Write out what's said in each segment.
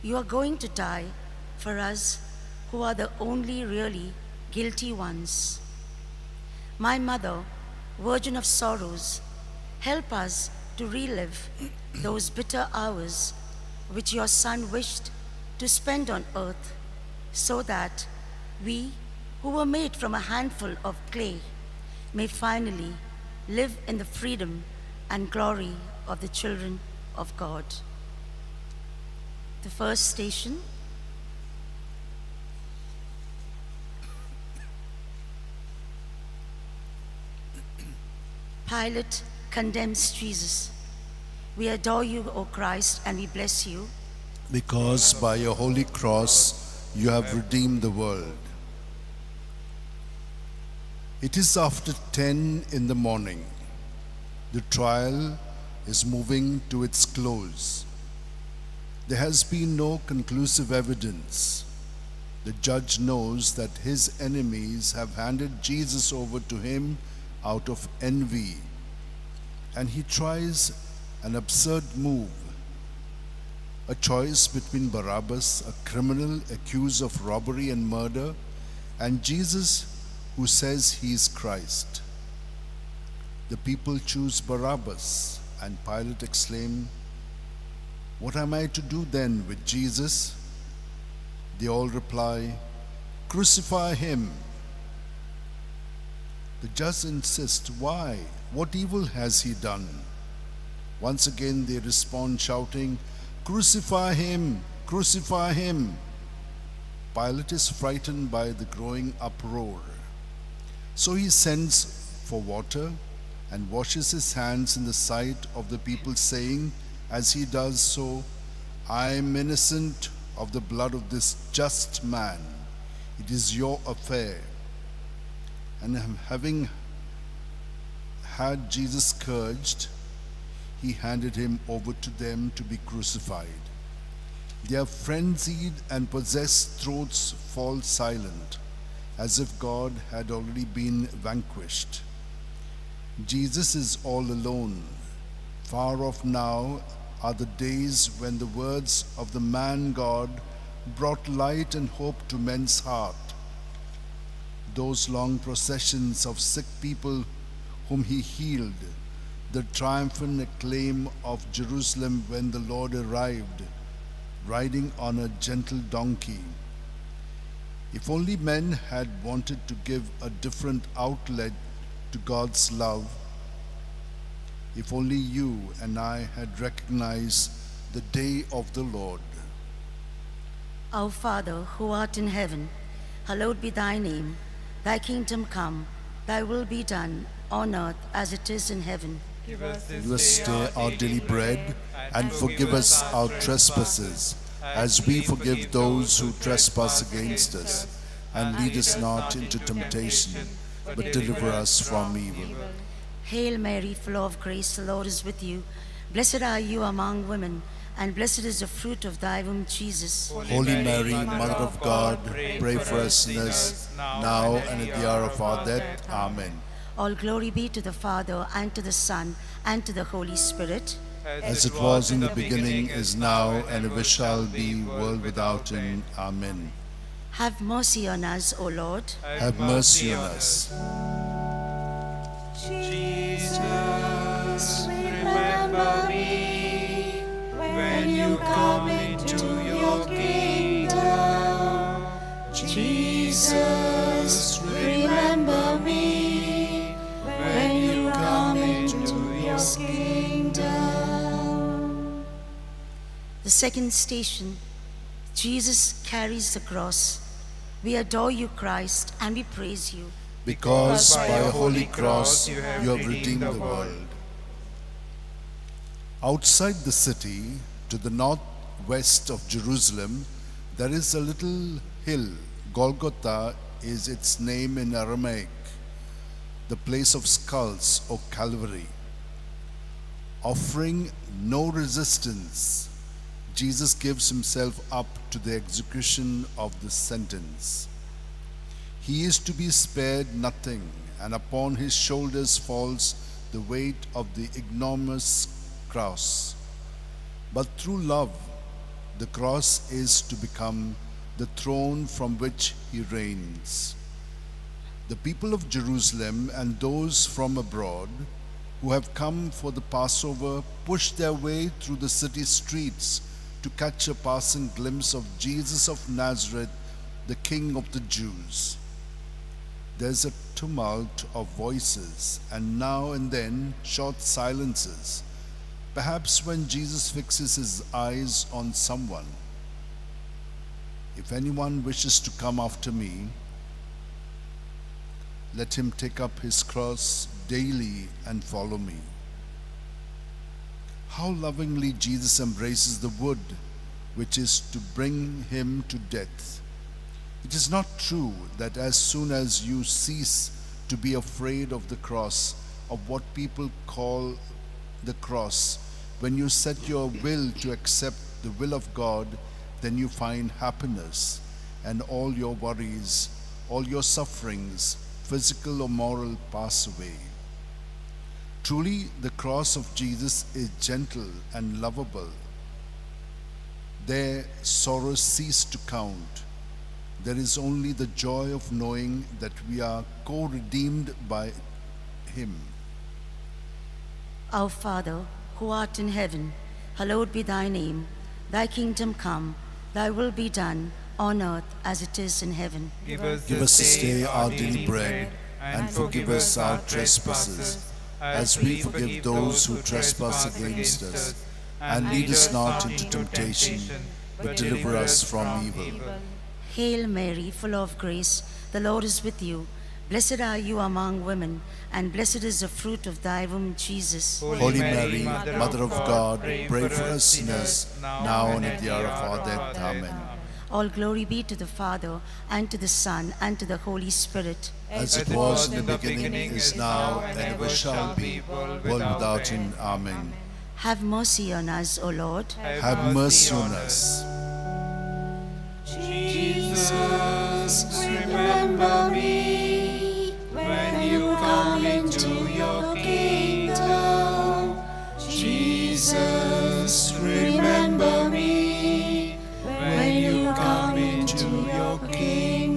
you are going to die for us who are the only really guilty ones. My Mother, Virgin of Sorrows, help us to relive those bitter hours which your Son wished to spend on earth, so that we, who were made from a handful of clay, may finally live in the freedom and glory of the children of God. The first station. Pilate condemns Jesus. We adore you, O Christ, and we bless you, because by your holy cross you have redeemed the world. It is after 10 in the morning. The trial is moving to its close. There has been no conclusive evidence. The judge knows that his enemies have handed Jesus over to him out of envy, and he tries an absurd move, a choice between Barabbas, a criminal accused of robbery and murder, and Jesus, who says he is Christ. The people choose Barabbas, and Pilate exclaimed, "What am I to do then with Jesus?" They all reply, "Crucify him." The judge insists, "Why? What evil has he done?" Once again they respond shouting, "Crucify him! Crucify him!" Pilate is frightened by the growing uproar. So he sends for water and washes his hands in the sight of the people, saying, as he does so, "I am innocent of the blood of this just man. It is your affair." And having had Jesus scourged, he handed him over to them to be crucified. Their frenzied and possessed throats fall silent, as if God had already been vanquished. Jesus is all alone. Far off now are the days when the words of the man God brought light and hope to men's heart. Those long processions of sick people whom he healed, the triumphant acclaim of Jerusalem when the Lord arrived, riding on a gentle donkey. If only men had wanted to give a different outlet to God's love, if only you and I had recognized the day of the Lord. Our Father, who art in heaven, hallowed be thy name. Thy kingdom come, thy will be done, on earth as it is in heaven. Give us Give us this today our daily bread, and forgive us our trespasses, as we forgive those who trespass against us. And lead us not into temptation, but deliver us from evil. Hail Mary, full of grace, the Lord is with you. Blessed are you among women, and blessed is the fruit of thy womb, Jesus. Holy Mary, Mother of God, pray for us sinners, now and at the hour of our death. Amen. All glory be to the Father, and to the Son, and to the Holy Spirit. As it was in the beginning, is now, and ever shall be, world without end. Amen. Have mercy on us, O Lord. Have mercy on us. Jesus, remember me when you come into your kingdom. Jesus, remember me when you come into your kingdom. The second station, Jesus carries the cross. We adore you, Christ, and we praise you, Because by your holy cross you have redeemed the world. Outside the city, to the northwest of Jerusalem, there is a little hill. Golgotha is its name in Aramaic, the place of skulls or Calvary. Offering no resistance, Jesus gives himself up to the execution of the sentence. He is to be spared nothing, and upon his shoulders falls the weight of the ignominious cross. But through love, The cross is to become the throne from which he reigns. The people of Jerusalem and those from abroad who have come for the Passover push their way through the city streets to catch a passing glimpse of Jesus of Nazareth, the King of the Jews. There's a tumult of voices and now and then short silences, perhaps when Jesus fixes his eyes on someone. If anyone wishes to come after me, let him take up his cross daily and follow me. How lovingly Jesus embraces the wood which is to bring him to death. It is not true that as soon as you cease to be afraid of the cross, of what people call the cross, when you set your will to accept the will of God, then you find happiness, and all your worries, all your sufferings, physical or moral, pass away. Truly, the cross of Jesus is gentle and lovable. There, sorrows cease to count. There is only the joy of knowing that we are co-redeemed by him. Our Father, who art in heaven, hallowed be thy name. Thy kingdom come, thy will be done, on earth as it is in heaven. Give us this day our daily bread, and forgive us our trespasses, as we forgive those who trespass against us. And lead us not into temptation, but deliver us from evil. Hail Mary, full of grace, the Lord is with you. Blessed are you among women, and blessed is the fruit of thy womb, Jesus. Holy Mary, Mother of God, pray for us sinners, now and at the hour of our death. Amen. All glory be to the Father, and to the Son, and to the Holy Spirit. As it was in the beginning, is now, and ever shall be, world without end. Amen. Have mercy on us, O Lord. Have mercy on us. Jesus, remember me when you come into your kingdom. Jesus, remember me when you come into your kingdom.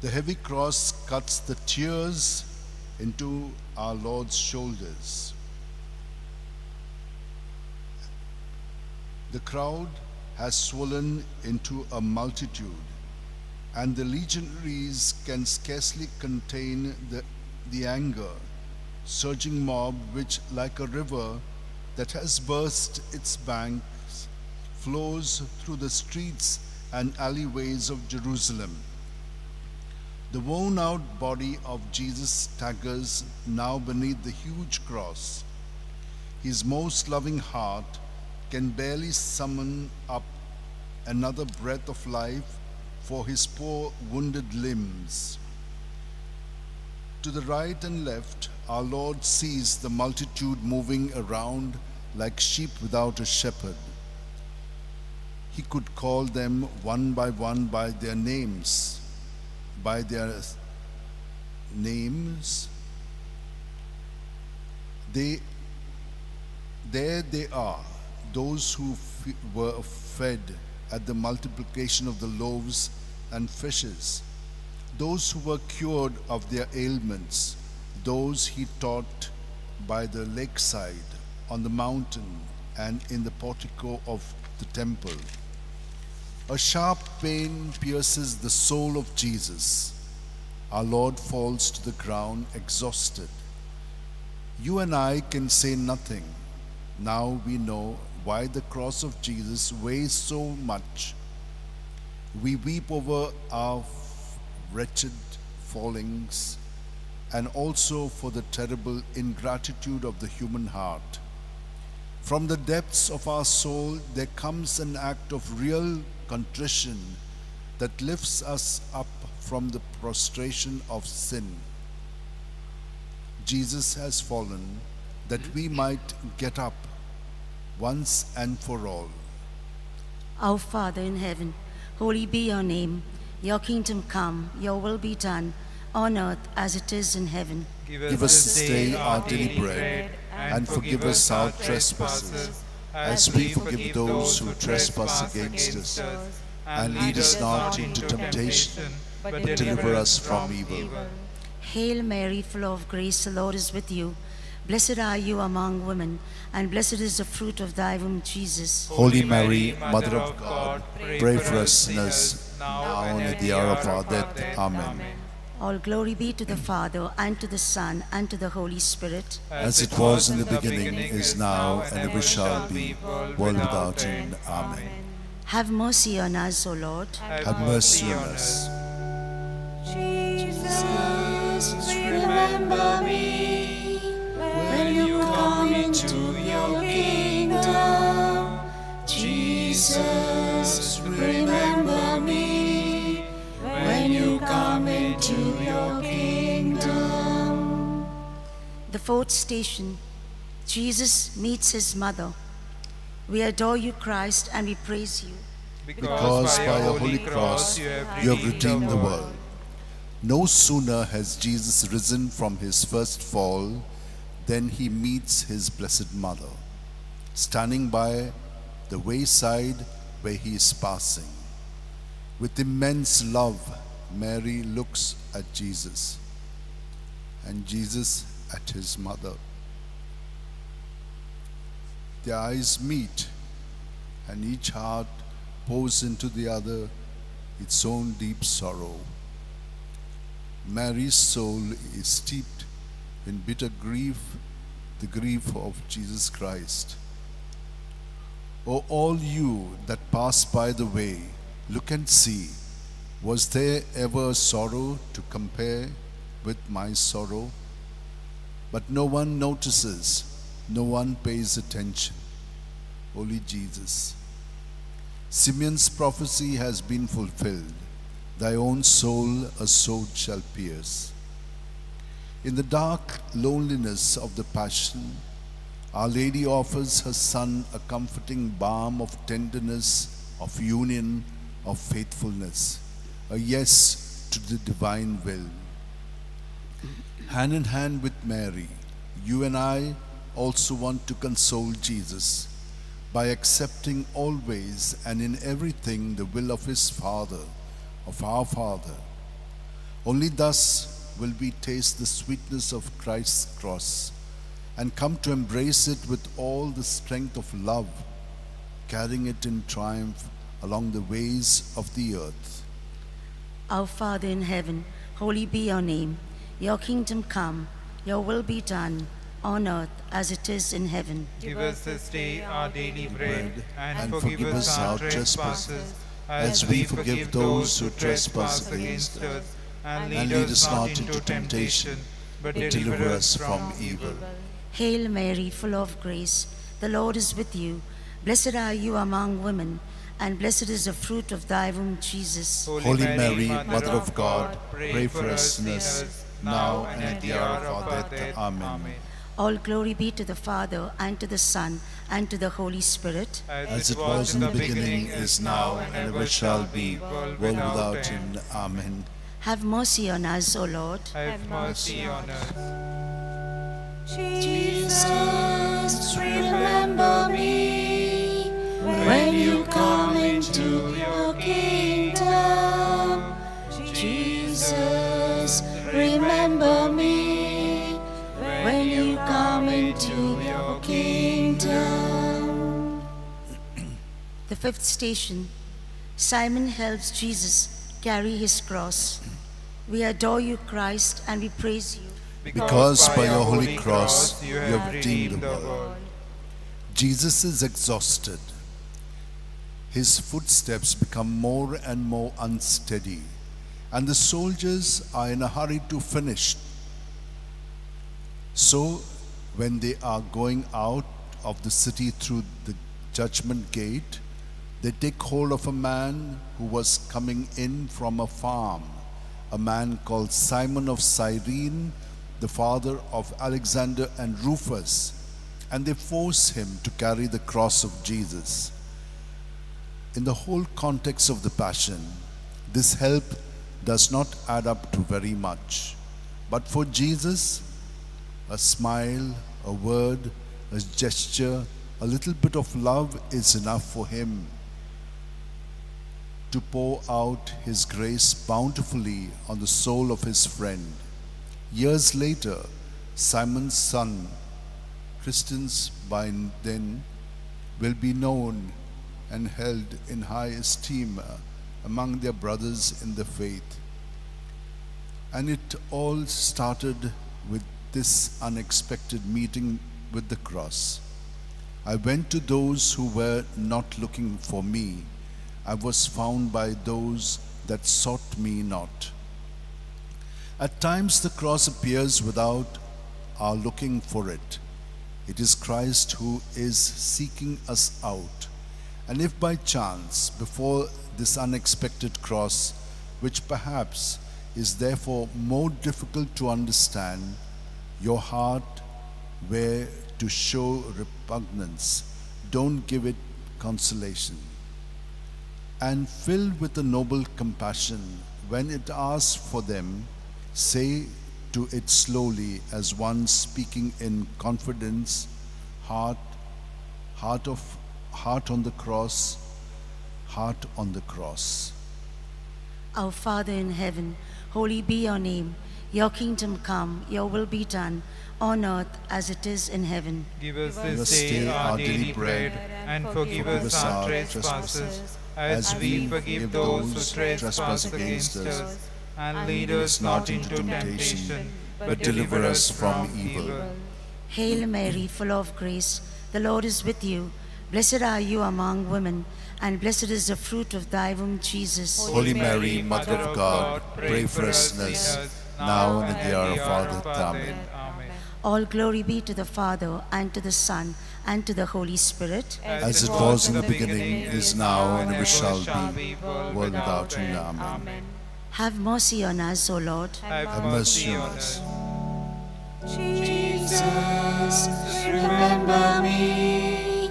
The heavy cross cuts the tears into our Lord's shoulders. The crowd has swollen into a multitude, and the legionaries can scarcely contain the anger, surging mob which, like a river that has burst its banks, flows through the streets and alleyways of Jerusalem. The worn-out body of Jesus staggers now beneath the huge cross. His most loving heart can barely summon up another breath of life for his poor wounded limbs. To the right and left, our Lord sees the multitude moving around like sheep without a shepherd. He could call them one by their names. By their names, there they are, those who were fed at the multiplication of the loaves and fishes, those who were cured of their ailments, those he taught by the lakeside, on the mountain, and in the portico of the temple. A sharp pain pierces the soul of Jesus. Our Lord falls to the ground exhausted. You and I can say nothing. Now we know why the cross of Jesus weighs so much. We weep over our wretched fallings and also for the terrible ingratitude of the human heart. From the depths of our soul, there comes an act of real contrition that lifts us up from the prostration of sin. Jesus has fallen that we might get up. once and for all. Our Father in heaven, holy be your name. Your kingdom come, your will be done, on earth as it is in heaven. Give us this day our daily bread, and forgive us our trespasses, as we forgive those who trespass against us. And lead us not into temptation, but deliver us from evil. Hail Mary, full of grace, the Lord is with you. Blessed are you among women, and blessed is the fruit of thy womb, Jesus. Holy Mary, Mother of God, pray for us sinners, now and at the hour of our death. Amen. All glory be to the Father, and to the Son, and to the Holy Spirit. As it was in the beginning, is now, and ever shall be, world without end. Amen. Have mercy on us, O Lord. Have mercy on us. Jesus, remember me when you come into your kingdom. Jesus, remember me when you come into your kingdom. The fourth station, Jesus meets his mother. We adore you, Christ, and we praise you. Because by your holy cross you have redeemed the world. No sooner has Jesus risen from his first fall than he meets his blessed mother, standing by the wayside where he is passing. With immense love, Mary looks at Jesus, and Jesus at his mother. Their eyes meet, and each heart pours into the other its own deep sorrow. Mary's soul is steeped in bitter grief, the grief of Jesus Christ. O all you that pass by the way, look and see, was there ever a sorrow to compare with my sorrow? But no one notices, no one pays attention. Holy Jesus, Simeon's prophecy has been fulfilled. Thy own soul a sword shall pierce. In the dark loneliness of the Passion, Our Lady offers her Son a comforting balm of tenderness, of union, of faithfulness, a yes to the divine will. Hand in hand with Mary, you and I also want to console Jesus by accepting always and in everything the will of his Father, of our Father. Only thus will we taste the sweetness of Christ's cross and come to embrace it with all the strength of love, carrying it in triumph along the ways of the earth. Our Father in heaven, holy be your name. Your kingdom come, your will be done, on earth as it is in heaven. Give us this day our daily bread, and forgive us our trespasses, as we forgive those who trespass against us. And lead us not into temptation, but deliver us from evil. Hail Mary, full of grace, the Lord is with you. Blessed are you among women, and blessed is the fruit of thy womb, Jesus. Holy Mary, Mother of God, pray for us sinners, now and at the hour of our death. Amen. All glory be to the Father, and to the Son, and to the Holy Spirit. As it was in the beginning, is now, and ever shall be, world without end. Amen. Have mercy on us, O Lord. Have mercy on us. Jesus, remember me when you come into your kingdom. Jesus, remember me when you come into your kingdom. The fifth station, Simon helps Jesus carry his cross. We adore you, Christ, and we praise you. Because by your holy cross you have redeemed the world. Jesus is exhausted. His footsteps become more and more unsteady, and the soldiers are in a hurry to finish. So, when they are going out of the city through the judgment gate, they take hold of a man who was coming in from a farm, a man called Simon of Cyrene, the father of Alexander and Rufus, and they force him to carry the cross of Jesus. In the whole context of the Passion, this help does not add up to very much. But for Jesus, a smile, a word, a gesture, a little bit of love is enough for him to pour out his grace bountifully on the soul of his friend. Years later, Simon's son, Christians by then, will be known and held in high esteem among their brothers in the faith. And it all started with this unexpected meeting with the cross. I went to those who were not looking for me. I was found by those that sought me not. At times the cross appears without our looking for it. It is Christ who is seeking us out. And if by chance, before this unexpected cross, which perhaps is therefore more difficult to understand, your heart were to show repugnance, don't give it consolation. And filled with a noble compassion, when it asks for them, say to it slowly, as one speaking in confidence, heart on the cross, heart on the cross. Our Father in heaven, holy be your name. Your kingdom come, your will be done, on earth as it is in heaven. Give us this day our daily bread, and forgive us our trespasses, as we forgive those who trespass against us. And lead us not into temptation, but deliver us from evil. Hail Mary, full of grace, the Lord is with you. Blessed are you among women, and blessed is the fruit of thy womb, Jesus. Holy Mary, Mother of God, pray for us sinners, now and at the hour of our death. Amen. All glory be to the Father, and to the Son, and to the Holy Spirit. As it was in the beginning, is now, and ever shall be, world without end. Amen. Have mercy on us, O Lord. Have mercy on us. Jesus, remember me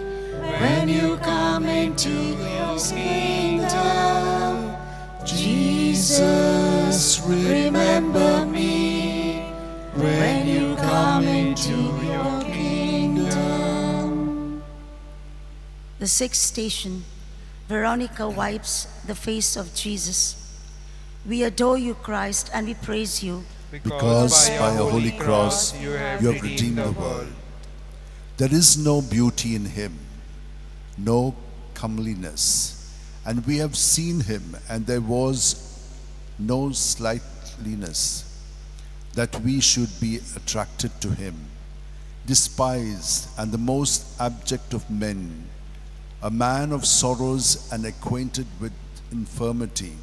when you come into your kingdom. Jesus, remember me when you come into your kingdom. The sixth station, Veronica wipes the face of Jesus. We adore you, Christ, and we praise you, because by your holy cross you have redeemed the world. There is no beauty in him, no comeliness, and we have seen him, and there was no slightliness, that we should be attracted to him. Despised and the most abject of men, a man of sorrows and acquainted with infirmity,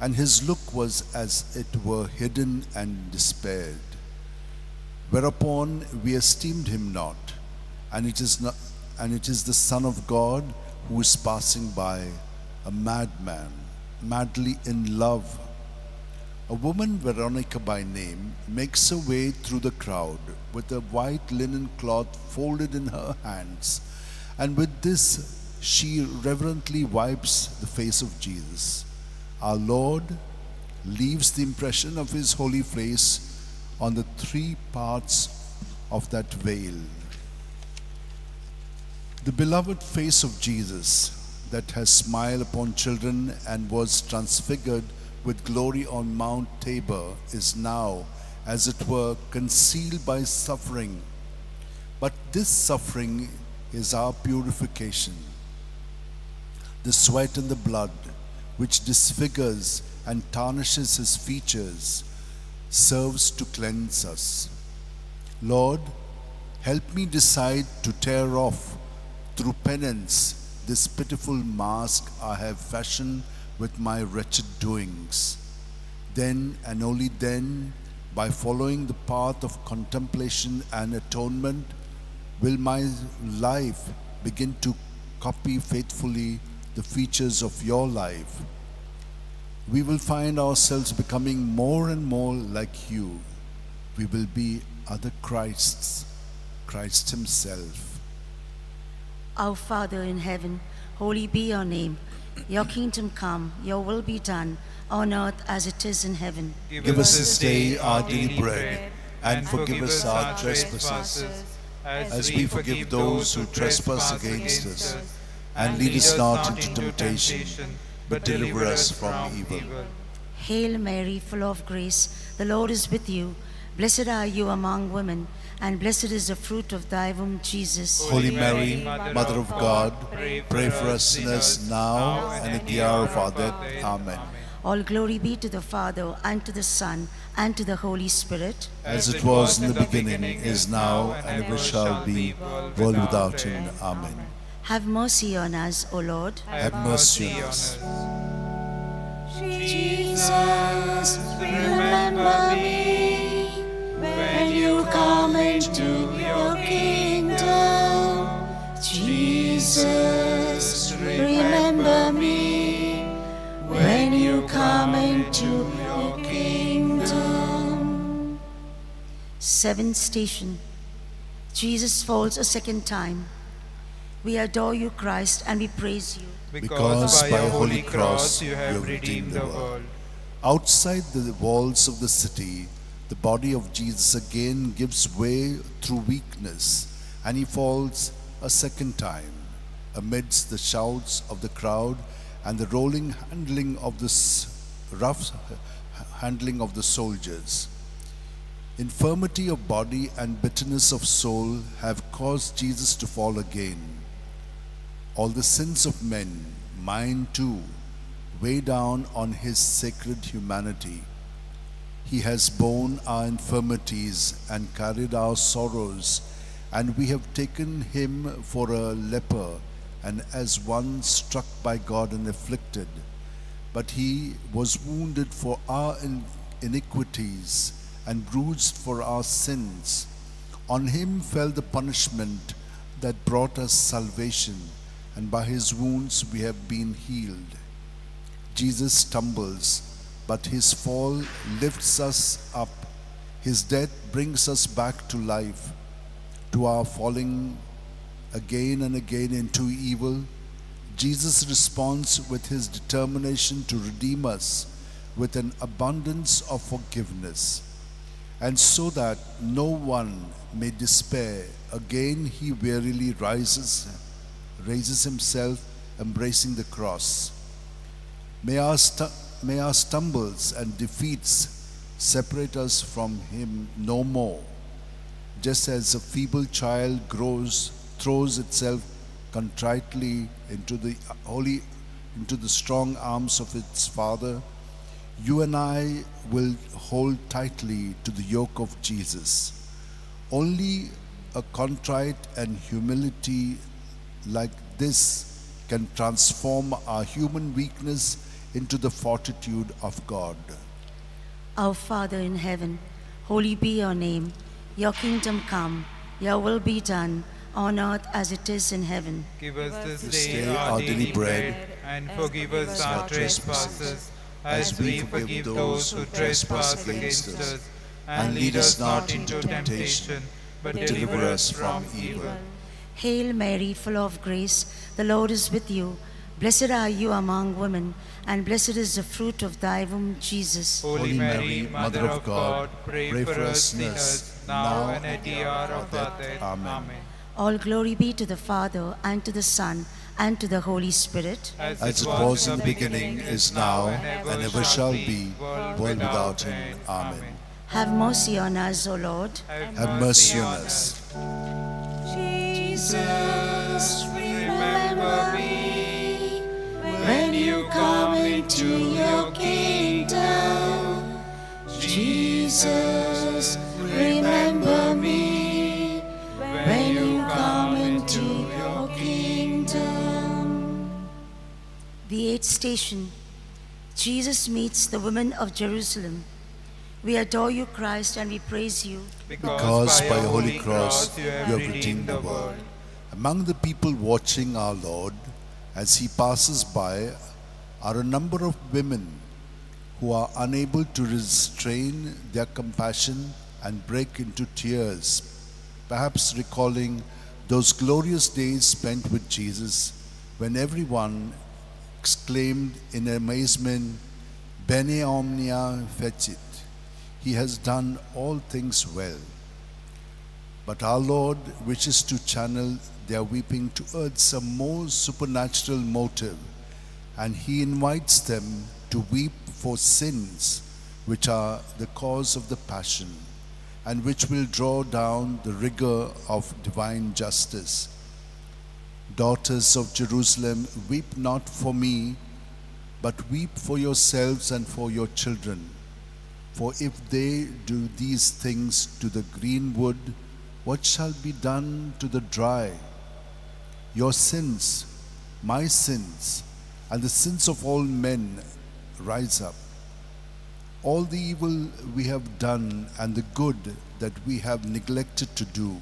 and his look was as it were hidden and despaired. Whereupon we esteemed him not, and it is the Son of God who is passing by, a madman, madly in love. A woman, Veronica by name, makes her way through the crowd with a white linen cloth folded in her hands, and with this she reverently wipes the face of Jesus. Our Lord leaves the impression of his holy face on the three parts of that veil. The beloved face of Jesus that has smiled upon children and was transfigured with glory on Mount Tabor is now, as it were, concealed by suffering. But this suffering is our purification. The sweat and the blood, which disfigures and tarnishes his features, serves to cleanse us. Lord, help me decide to tear off, through penance, this pitiful mask I have fashioned with my wretched doings. Then and only then, by following the path of contemplation and atonement, will my life begin to copy faithfully the features of your life. We will find ourselves becoming more and more like you. We will be other Christs, Christ himself. Our Father in heaven, holy be your name. Your kingdom come, your will be done, on earth as it is in heaven. Give us this day our daily bread, and forgive us our trespasses, as we forgive those who trespass against us. And lead us not into temptation, but deliver us from evil. Hail Mary, full of grace, the Lord is with you. Blessed are you among women, and blessed is the fruit of thy womb, Jesus. Holy Mary, Mother of God, pray for us sinners now and at the hour of our death. Amen. All glory be to the Father, and to the Son, and to the Holy Spirit. As it was in the beginning, is now, and ever shall be, world without end. Amen. Have mercy on us, O Lord. Have mercy on us. Jesus, remember me when you come into your kingdom. Jesus, remember me when you come into your kingdom. Seventh station. Jesus falls a second time. We adore you, Christ, and we praise you. Because by your holy cross you have redeemed the world. Outside the walls of the city, the body of Jesus again gives way through weakness, and he falls a second time amidst the shouts of the crowd and the rolling handling of the rough handling of the soldiers. Infirmity of body and bitterness of soul have caused Jesus to fall again. All the sins of men, mine too, weigh down on his sacred humanity. He has borne our infirmities and carried our sorrows, and we have taken him for a leper and as one struck by God and afflicted. But he was wounded for our iniquities and bruised for our sins. On him fell the punishment that brought us salvation, and by his wounds we have been healed. Jesus stumbles, but his fall lifts us up. His death brings us back to life. To our falling again and again into evil, Jesus responds with his determination to redeem us with an abundance of forgiveness. And so that no one may despair, again he wearily raises himself, embracing the cross. May our stumbles and defeats separate us from him no more. Just as a feeble child throws itself contritely into the strong arms of its father, you and I will hold tightly to the yoke of Jesus. Only a contrite and humility like this can transform our human weakness into the fortitude of God. Our Father in heaven, holy be your name. Your kingdom come, your will be done, on earth as it is in heaven. Give us this day our daily bread, and forgive us our trespasses, as we forgive those who trespass against us. And lead us not into temptation, but deliver us from evil. Hail Mary, full of grace, the Lord is with you. Blessed are you among women, and blessed is the fruit of thy womb, Jesus. Holy Mary, Mother of God, pray for us sinners, now and at the hour of our death. Amen. All glory be to the Father, and to the Son, and to the Holy Spirit. As it was in the beginning, is now, and ever shall be, world without end. Amen. Have mercy on us, O Lord. Have mercy on us. Jesus, remember me when you come into your kingdom. Jesus, remember me when you come into your kingdom. The eighth station. Jesus meets the women of Jerusalem. We adore you, Christ, and we praise you. Because by your holy cross you have redeemed the world. Among the people watching our Lord as he passes by are a number of women who are unable to restrain their compassion and break into tears. perhaps recalling those glorious days spent with Jesus when everyone exclaimed in amazement, Bene omnia fecit. He has done all things well. But our Lord wishes to channel their weeping towards some more supernatural motive, and He invites them to weep for sins which are the cause of the Passion, and which will draw down the rigor of divine justice. Daughters of Jerusalem, weep not for me, but weep for yourselves and for your children. For if they do these things to the green wood, what shall be done to the dry? Your sins, my sins, and the sins of all men rise up. All the evil we have done and the good that we have neglected to do,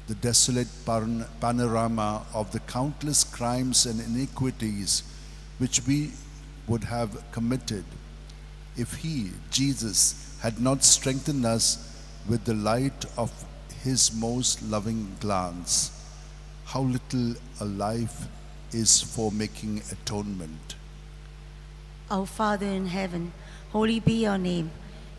the desolate panorama of the countless crimes and iniquities which we would have committed, if He, Jesus, had not strengthened us with the light of His most loving glance, how little a life is for making atonement. Our Father in heaven, holy be your name.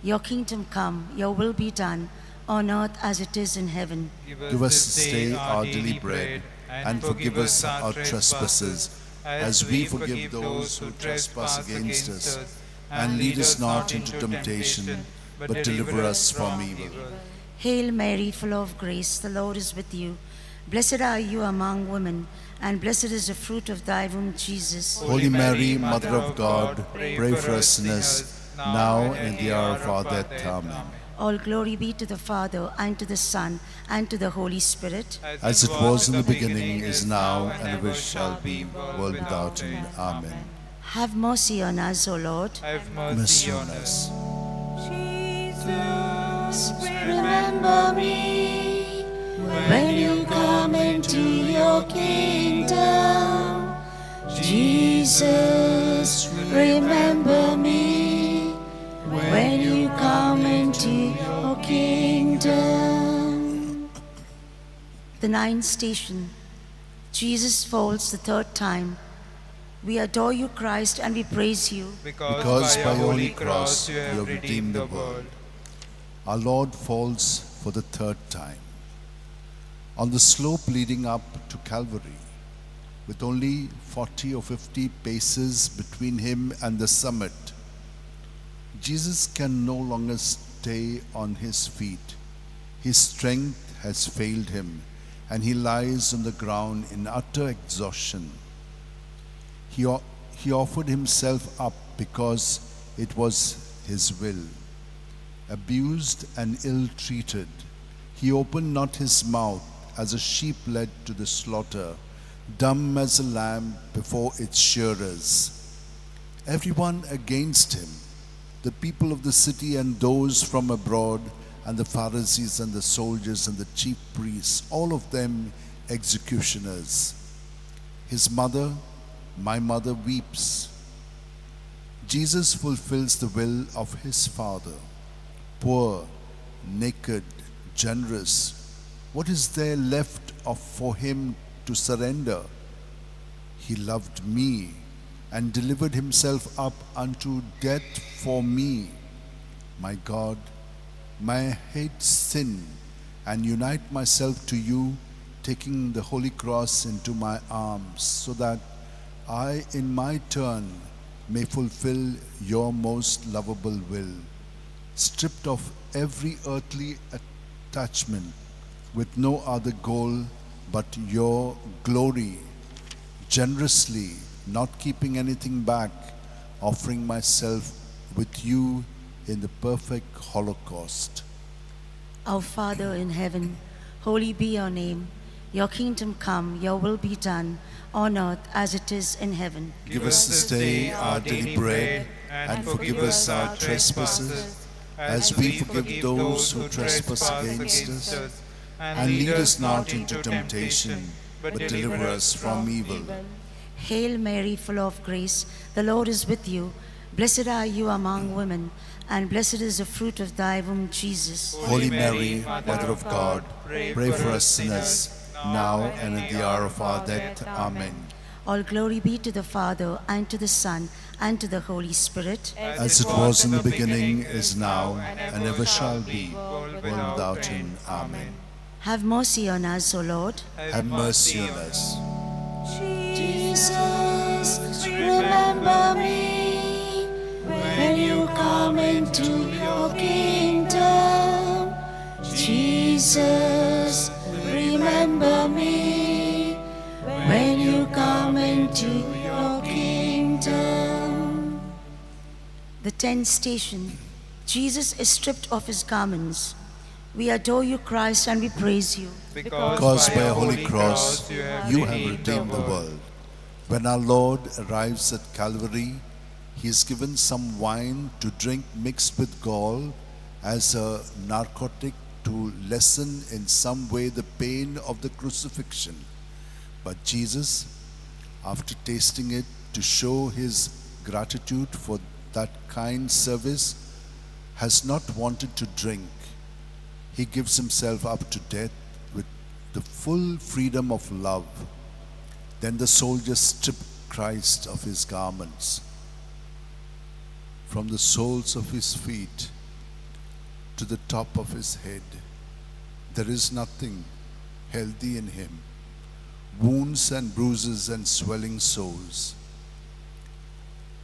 Your kingdom come, your will be done, on earth as it is in heaven. Give us this day our daily bread, and forgive us our trespasses, as we forgive those who trespass against us. And lead us not into temptation, but deliver us from evil. Hail Mary, full of grace, the Lord is with you. Blessed are you among women, and blessed is the fruit of thy womb, Jesus. Holy Mary, Mother of God, pray for us sinners, now and in the hour of our death. Amen. All glory be to the Father, and to the Son, and to the Holy Spirit. As it was in the beginning, is now, and ever shall be, world without end. Amen. Have mercy on us, O Lord. Have Mercy on us. Jesus, remember me when you come into your kingdom. Jesus, remember me when you come into your kingdom. The ninth station. Jesus falls the third time. We adore you, Christ, and we praise you. Because by your holy cross you have redeemed the world. Our Lord falls for the third time. On the slope leading up to Calvary, with only 40 or 50 paces between him and the summit, Jesus can no longer stay on his feet. His strength has failed him, and he lies on the ground in utter exhaustion. He offered himself up because it was his will. Abused and ill-treated, he opened not his mouth as a sheep led to the slaughter, dumb as a lamb before its shearers. Everyone against him, the people of the city and those from abroad, and the Pharisees and the soldiers and the chief priests, all of them executioners. His mother, my mother, weeps. Jesus fulfills the will of his Father. Poor, naked, generous, what is there left for him to surrender? He loved me and delivered himself up unto death for me. My God, may I hate sin and unite myself to you, taking the holy cross into my arms, so that I, in my turn, may fulfill your most lovable will, stripped of every earthly attachment, with no other goal but your glory, generously, not keeping anything back, offering myself with you in the perfect holocaust. Our Father in heaven, holy be your name. Your kingdom come, your will be done, on earth as it is in heaven. Give us this day our daily bread, and forgive us our trespasses, as we forgive those who trespass against us. And lead us not into temptation, but deliver us from evil. Hail Mary, full of grace, the Lord is with you. Blessed are you among women, and blessed is the fruit of thy womb, Jesus. Holy Mary, Mother of God, pray for us sinners, now and at the hour of our death. Amen. All glory be to the Father, and to the Son, and to the Holy Spirit. As it was in the beginning, is now, and ever shall be, world without end. Amen. Have mercy on us, O Lord. Have mercy on us. Jesus, remember me when you come into your kingdom. Jesus, remember me when you come into your kingdom. The 10th station. Jesus is stripped of his garments. We adore you, Christ, and we praise you. Because by a holy cross you have redeemed the world. When our Lord arrives at Calvary, he is given some wine to drink mixed with gall as a narcotic to lessen in some way the pain of the crucifixion. But Jesus, after tasting it to show his gratitude for that kind service, has not wanted to drink. He gives himself up to death with the full freedom of love. Then the soldiers strip Christ of his garments. From the soles of his feet to the top of his head, there is nothing healthy in him. Wounds and bruises and swelling sores.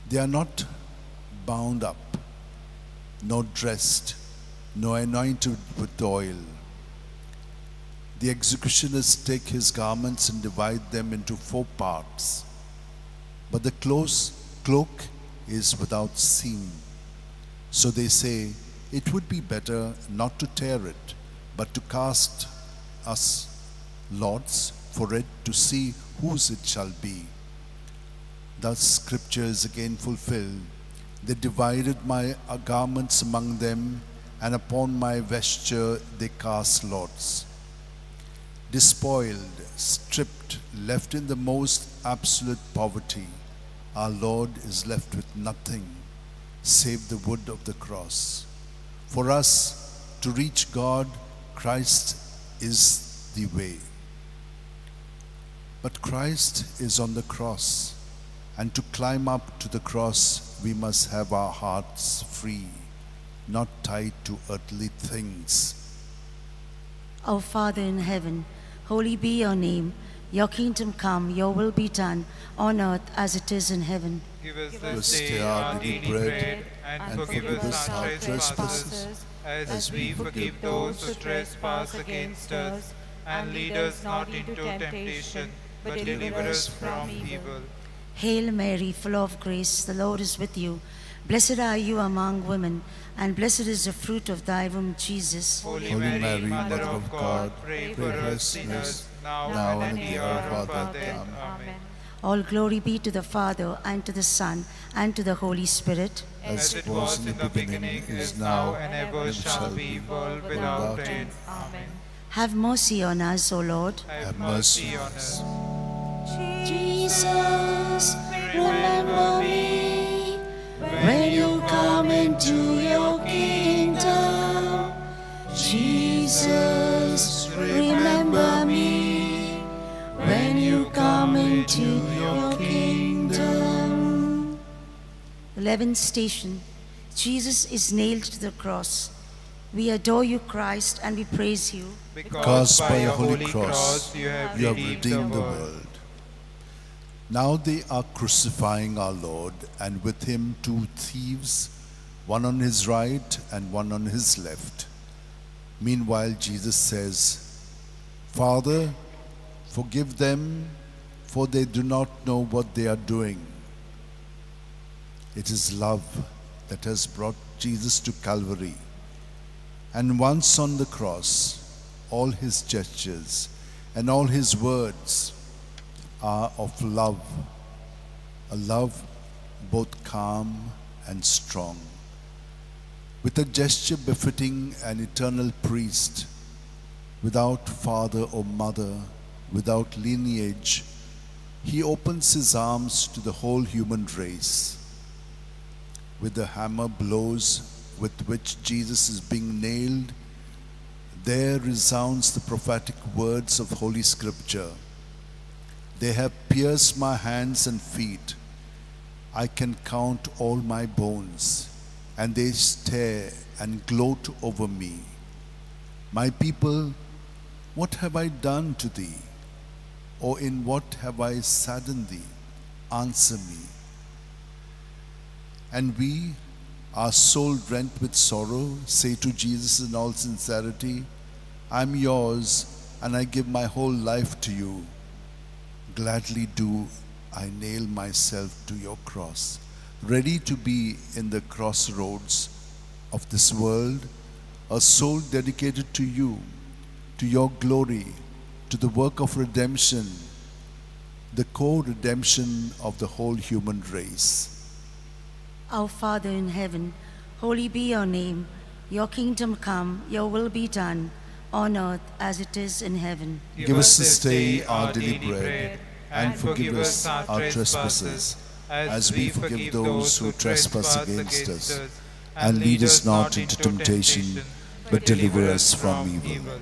They are not bound up, nor dressed, nor anointed with oil. The executioners take his garments and divide them into 4 parts. But the cloak is without seam. So they say, it would be better not to tear it, but to cast us lots for it to see whose it shall be. Thus Scripture is again fulfilled. They divided my garments among them, and upon my vesture they cast lots. Despoiled, stripped, left in the most absolute poverty, our Lord is left with nothing save the wood of the cross. For us to reach God, Christ is the way. But Christ is on the cross, and to climb up to the cross, we must have our hearts free, not tied to earthly things. Our Father in heaven, holy be your name. Your kingdom come, your will be done, on earth as it is in heaven. Give us This this day day our our daily daily bread, bread, and forgive us our trespasses, as we forgive those who trespass against us. And lead us not into temptation, but deliver us from evil. Hail Mary, full of grace, the Lord is with you. Blessed are you among women, and blessed is the fruit of thy womb, Jesus. Holy Holy Mary, Mother of God, pray pray for us sinners, now and at the hour of our death. Amen. All glory be to the Father, and to the Son, and to the Holy Spirit. As it was in the beginning, is now, and ever shall be, world without end. Amen. Have mercy on us, O Lord. Have mercy on us. Jesus, remember me when you come into your kingdom. Jesus, remember me when you come into your kingdom. 11th station. Jesus is nailed to the cross. We adore you, Christ, and we praise you. Because by a holy cross you have redeemed the world. Now they are crucifying our Lord, and with him 2 thieves, one on his right and one on his left. Meanwhile, Jesus says, Father, forgive them, for they do not know what they are doing. It is love that has brought Jesus to Calvary. And once on the cross, all his gestures and all his words are of love, a love both calm and strong. With a gesture befitting an eternal priest, without father or mother, without lineage, he opens his arms to the whole human race. With the hammer blows with which Jesus is being nailed, there resounds the prophetic words of Holy Scripture. They have pierced my hands and feet. I can count all my bones, and they stare and gloat over me. My people, what have I done to thee? Or in what have I saddened thee? Answer me. And we, our soul rent with sorrow, say to Jesus in all sincerity, I am yours, and I give my whole life to you. Gladly do I nail myself to your cross, ready to be in the crossroads of this world, a soul dedicated to you, to your glory, to the work of redemption, the co-redemption of the whole human race. Our Father in heaven, holy be your name. Your kingdom come, your will be done, on earth as it is in heaven. Give us this day our daily bread, and forgive us our trespasses, as we forgive those who trespass against us. And lead us not into temptation, but deliver us from evil.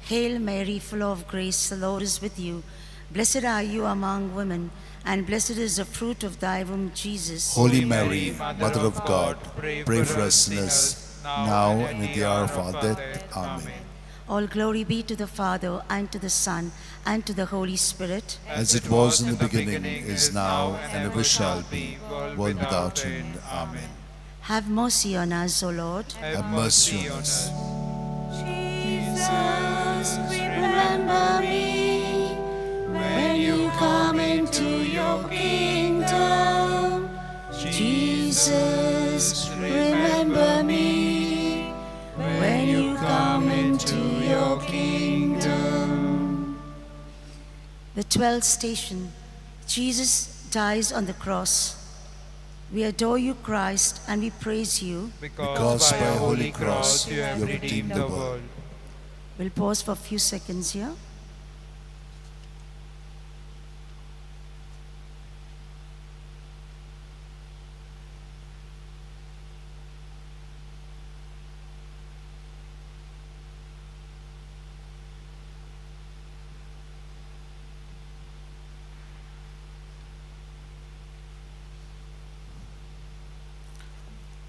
Hail Mary, full of grace, the Lord is with you. Blessed are you among women, and blessed is the fruit of thy womb, Jesus. Holy Mary, Mother of God, pray for us sinners, now and at the hour of our death. Amen. All glory be to the Father, and to the Son, and to the Holy Spirit. As it was in the beginning, is now, and ever shall be, world without end. Amen. Have mercy on us, O Lord. Have mercy on us. Jesus, remember me when you come into your kingdom. Jesus, remember me when you come into your kingdom. The 12th station. Jesus dies on the cross. We adore you, Christ, and we praise you. Because by a holy cross you have redeemed the world. We'll pause for a few seconds here.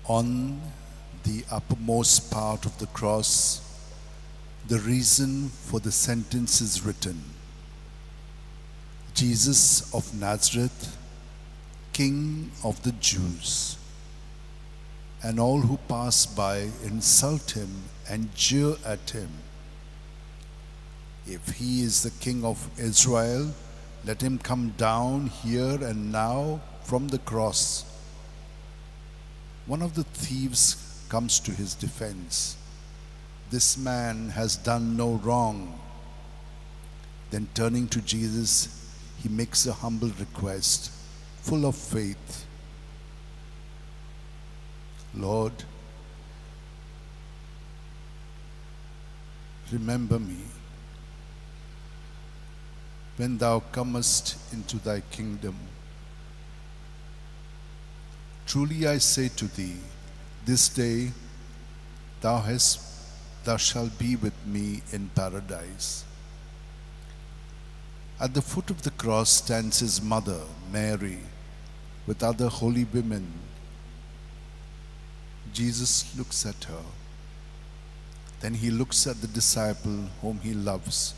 On the uppermost part of the cross, the reason for the sentence is written: Jesus of Nazareth, King of the Jews. And all who pass by insult him and jeer at him. If he is the King of Israel, let him come down here and now from the cross. One of the thieves comes to his defense. This man has done no wrong. Then turning to Jesus, he makes a humble request, full of faith. Lord, remember me when thou comest into thy kingdom. Truly I say to thee, this day thou shalt be with me in paradise. At the foot of the cross stands his mother, Mary, with other holy women. Jesus looks at her. Then he looks at the disciple whom he loves,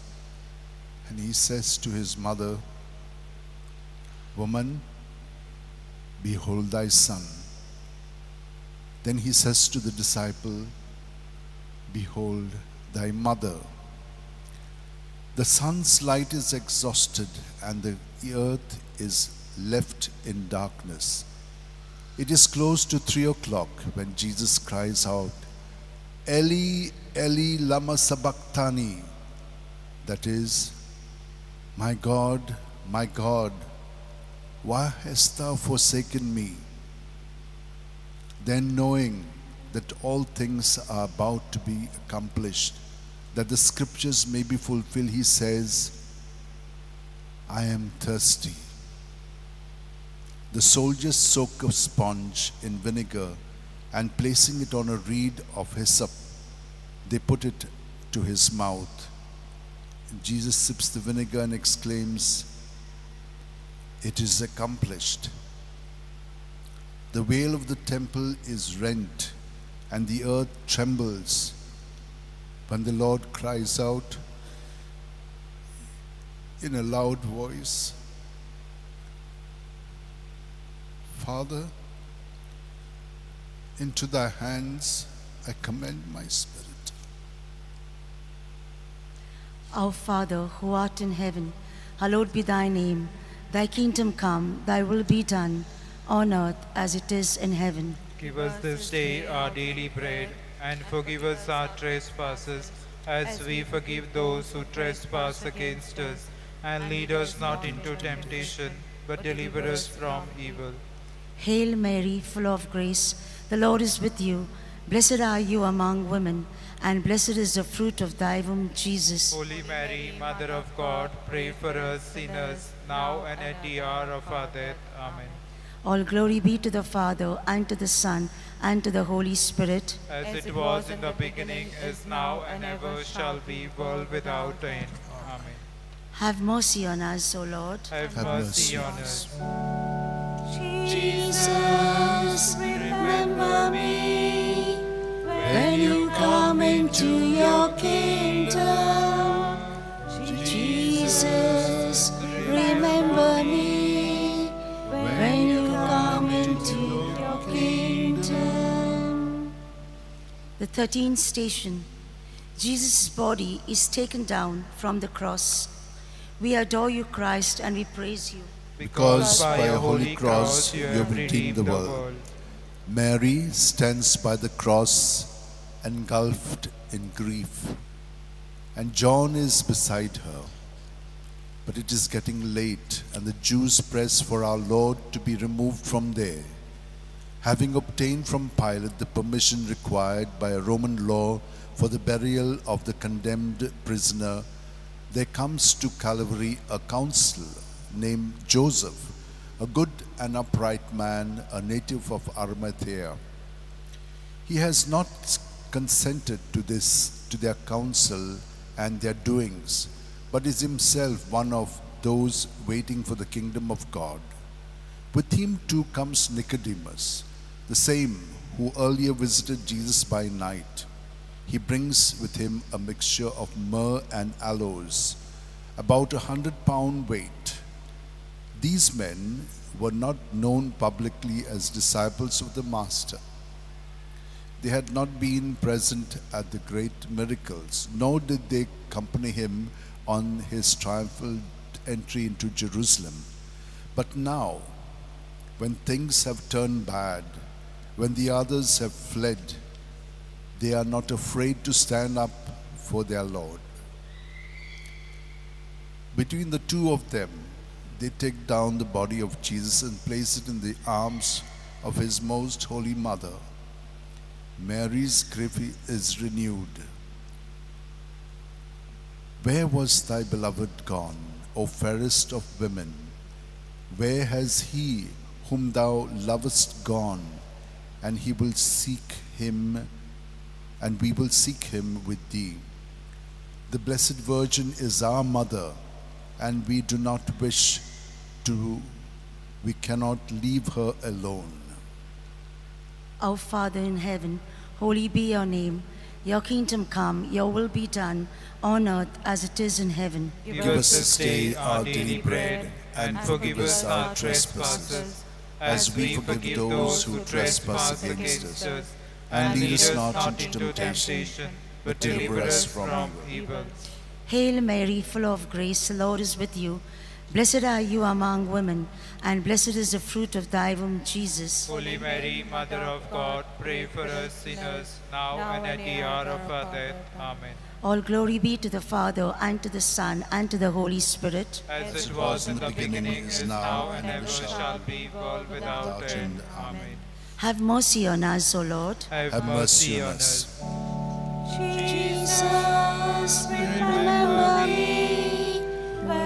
and he says to his mother, Woman, behold thy son. Then he says to the disciple, Behold thy mother. The sun's light is exhausted, and the earth is left in darkness. It is close to 3 o'clock when Jesus cries out, Eli, Eli, lama sabachthani. That is, my God, why hast thou forsaken me? Then knowing that all things are about to be accomplished, that the scriptures may be fulfilled, he says, I am thirsty. The soldiers soak a sponge in vinegar and placing it on a reed of hyssop, they put it to his mouth. Jesus sips the vinegar and exclaims, "It is accomplished." The veil of the temple is rent, and the earth trembles when the Lord cries out in a loud voice, "Father, into thy hands I commend my spirit." Our Father, who art in heaven, hallowed be thy name. Thy kingdom come, thy will be done, on earth as it is in heaven. Give us this day our daily bread, and forgive us our trespasses, as we forgive those who trespass against us. And lead us not into temptation, but deliver us from evil. Hail Mary, full of grace, the Lord is with you. Blessed are you among women, and blessed is the fruit of thy womb, Jesus. Holy Mary, Mother of God, pray for us sinners, now and at the hour of our death. Amen. All glory be to the Father, and to the Son, and to the Holy Spirit. As it was in the beginning, is now, and ever shall be, world without end. Amen. Have mercy on us, O Lord. Have mercy on us. Jesus, remember me when you come into your kingdom. Jesus, remember me when you come into your kingdom. The 13th station. Jesus' body is taken down from the cross. We adore you, Christ, and we praise you. Because by a holy cross you have redeemed the world. Mary stands by the cross, engulfed in grief, and John is beside her. But it is getting late, and the Jews press for our Lord to be removed from there. Having obtained from Pilate the permission required by a Roman law for the burial of the condemned prisoner, there comes to Calvary a council named Joseph, a good and upright man, a native of Arimathea. He has not consented to their counsel and their doings, but is himself one of those waiting for the kingdom of God. With him too comes Nicodemus, the same who earlier visited Jesus by night. He brings with him a mixture of myrrh and aloes, about 100-pound weight. These men were not known publicly as disciples of the Master. They had not been present at the great miracles, nor did they accompany him on his triumphal entry into Jerusalem. But now, when things have turned bad, when the others have fled, they are not afraid to stand up for their Lord. Between the two of them, they take down the body of Jesus and place it in the arms of his most holy mother. Mary's grief is renewed. Where was thy beloved gone, O fairest of women? Where has he whom thou lovest gone? And he will seek him, and we will seek him with thee. The Blessed Virgin is our mother, and we do not wish to, we cannot leave her alone. Our Father in heaven, holy be your name. Your kingdom come, your will be done, on earth as it is in heaven. Give us this day our daily bread, and forgive us our trespasses, as we forgive those who trespass against us. And lead us not into temptation, but deliver us from evil. Hail Mary, full of grace, the Lord is with you. Blessed are you among women, and blessed is the fruit of thy womb, Jesus. Holy Mary, Mother of God, pray for us sinners, now and at the hour of our death. Amen. All glory be to the Father, and to the Son, and to the Holy Spirit. As it was in the beginning, is now, and ever shall be, world without end. Amen. Have mercy on us, O Lord. Have mercy on us. Jesus, remember me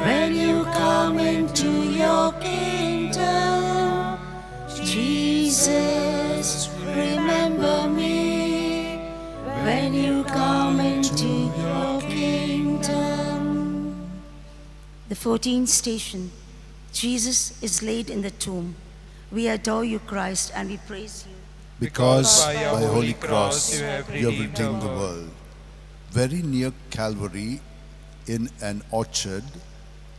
when you come into your kingdom. Jesus, remember 14th station. Jesus is laid in the tomb. We adore you, Christ, and we praise you. Because by by your Holy holy Cross cross you have redeemed the world. Very near Calvary, in an orchard,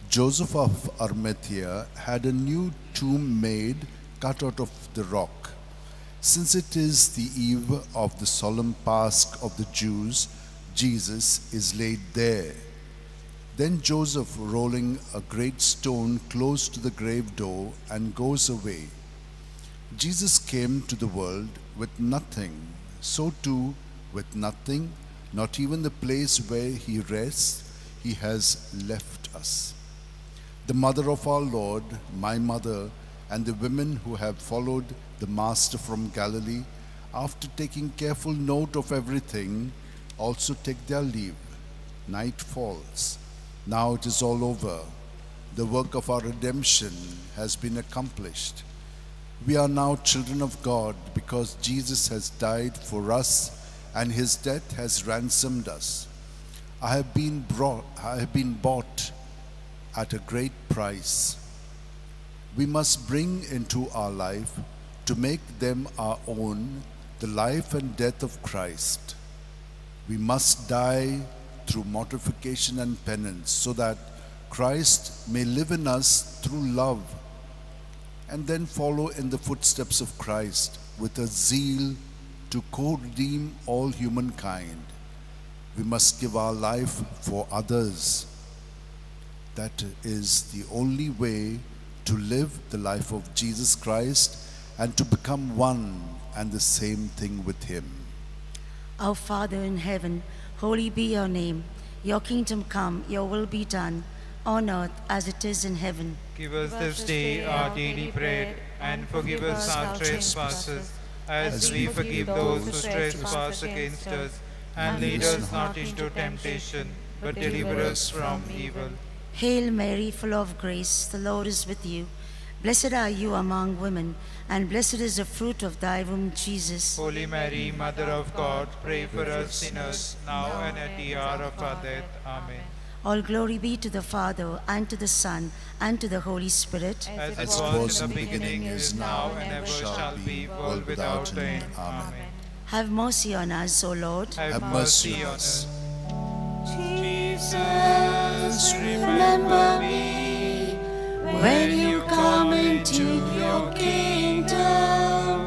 Joseph of Arimathea had a new tomb made, cut out of the rock. Since it is the eve of the solemn Pasch of the Jews, Jesus is laid there. Then Joseph, rolling a great stone close to the grave door, and goes away. Jesus came to the world with nothing, so too with nothing, not even the place where he rests, he has left us. The mother of our Lord, my mother, and the women who have followed the Master from Galilee, after taking careful note of everything, also take their leave. Night falls. Now it is all over. The work of our redemption has been accomplished. We are now children of God because Jesus has died for us and his death has ransomed us. I have been bought at a great price. We must bring into our life, to make them our own, the life and death of Christ. We must die through mortification and penance, so that Christ may live in us through love, and then follow in the footsteps of Christ with a zeal to co-redeem all humankind. We must give our life for others. That is the only way to live the life of Jesus Christ and to become one and the same thing with him. Our Father in heaven, holy be your name. Your kingdom come, your will be done, on earth as it is in heaven. Give us this day our daily bread, and forgive us our trespasses, as we forgive those who trespass against us. And lead us not into temptation, but deliver us from evil. Hail Mary, full of grace, the Lord is with you. Blessed are you among women, and blessed is the fruit of thy womb, Jesus. Holy Mary, Mother of God, pray for us sinners, now and at the hour of our death. Amen. All glory be to the Father, and to the Son, and to the Holy Spirit. As it was in the beginning, is now, and ever shall be, world without end. Amen. Have mercy on us, O Lord. Have mercy on us. Jesus, remember me when you come into your kingdom.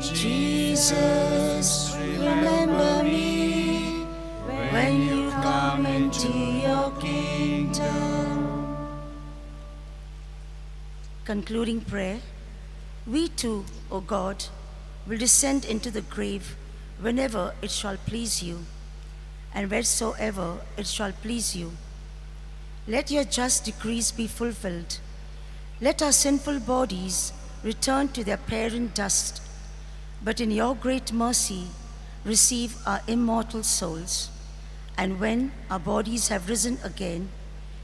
Jesus, remember me when you come into your kingdom. Concluding prayer. We too, O God, will descend into the grave whenever it shall please you, and wheresoever it shall please you. Let your just decrees be fulfilled. Let our sinful bodies return to their parent dust, but in your great mercy receive our immortal souls. And when our bodies have risen again,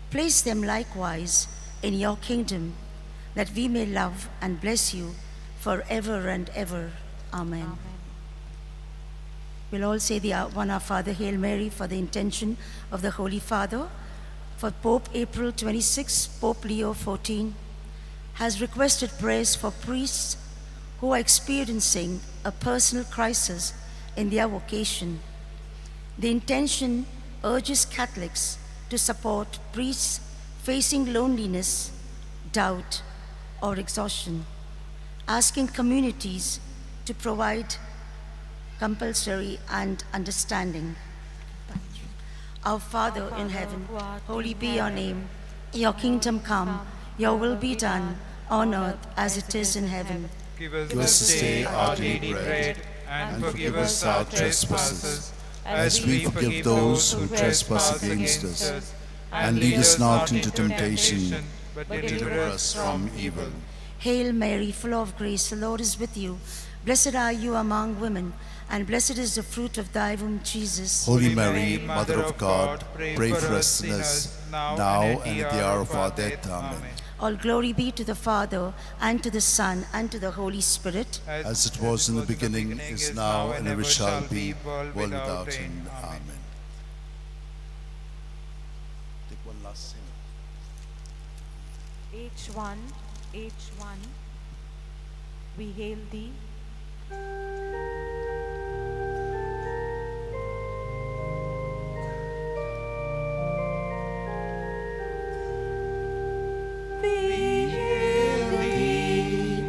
place them likewise in your kingdom, that we may love and bless you forever and ever. Amen. We'll all say the one Our Father, Hail Mary, for the intention of the Holy Father. For Pope April 26, Pope Leo XIV has requested prayers for priests who are experiencing a personal crisis in their vocation. The intention urges Catholics to support priests facing loneliness, doubt, or exhaustion, asking communities to provide compulsory and understanding. Our Father in heaven, holy be your name. Your kingdom come, your will be done on earth as it is in heaven. Give us this day our daily bread, and forgive us our trespasses, as we forgive those who trespass against us. And lead us not into temptation, but deliver us from evil. Hail Mary, full of grace, the Lord is with you. Blessed are you among women, and blessed is the fruit of thy womb, Jesus. Holy Mary, Mother of God, pray for us sinners, now and at the hour of our death. Amen. All glory be to the Father, and to the Son, and to the Holy Spirit. As it was in the beginning, is now, and ever shall be, world without end. Amen. Take one last sing. H1, H1, we hail thee. We hail thee,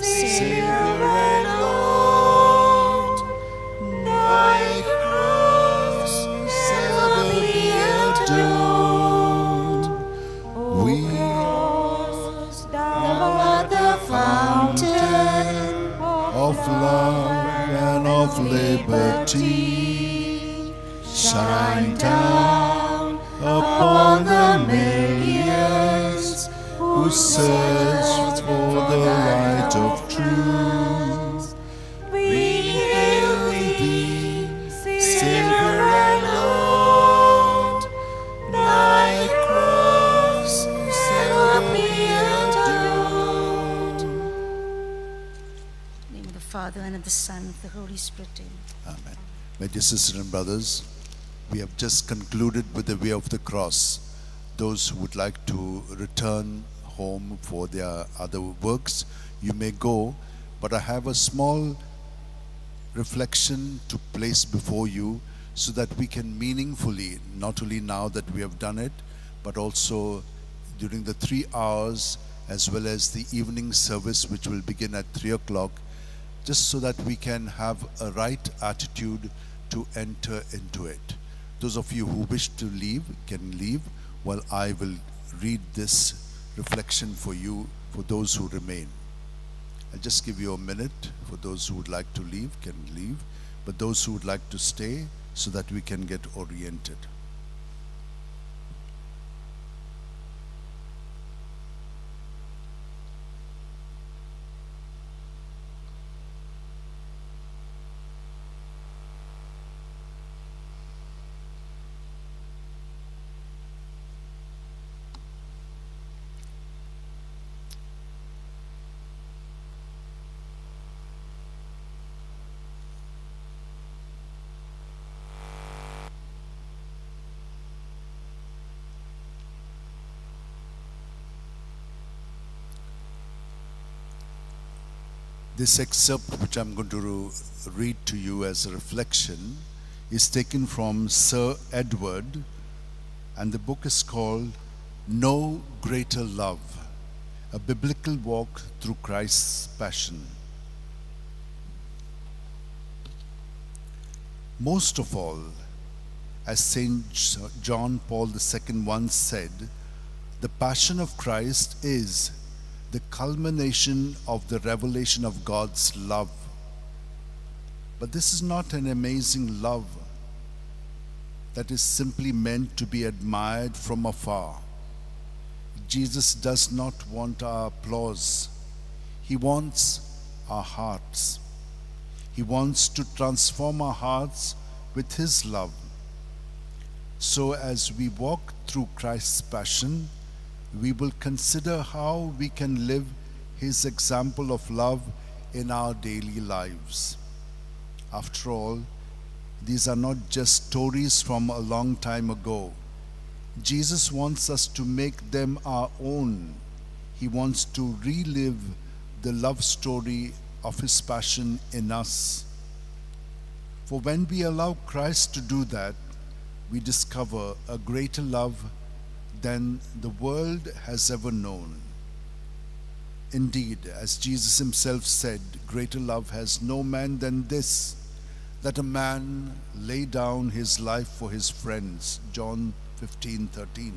Savior and Lord. Thy cross ever be adored. We Cross, thou art the fountain of love and of liberty, shine down upon the millions who search for the light of truth. We hail thee, Savior and Lord. Thy cross ever be adored. In the name of the Father, and of the Son, and of the Holy Spirit. Amen. Amen. My dear sisters and brothers, we have just concluded with the way of the cross. Those who would like to return home for their other works, you may go, but I have a small reflection to place before you so that we can meaningfully, not only now that we have done it, but also during the 3 hours as well as the evening service which will begin at 3 o'clock, just so that we can have a right attitude to enter into it. Those of you who wish to leave can leave, while I will read this reflection for you, for those who remain. I'll just give you a minute. For those who would like to leave can leave, but those who would like to stay, so that we can get oriented. This excerpt, which I'm going to read to you as a reflection, is taken from Sir Edward, and the book is called No Greater Love, a Biblical Walk Through Christ's Passion. Most of all, as St. John Paul II once said, the Passion of Christ is the culmination of the revelation of God's love. But this is not an amazing love that is simply meant to be admired from afar. Jesus does not want our applause. He wants our hearts. He wants to transform our hearts with His love. So as we walk through Christ's passion, we will consider how we can live His example of love in our daily lives. After all, these are not just stories from a long time ago. Jesus wants us to make them our own. He wants to relive the love story of His passion in us. For when we allow Christ to do that, we discover a greater love than the world has ever known. Indeed, as Jesus Himself said, greater love has no man than this, that a man lay down his life for his friends. John 15:13.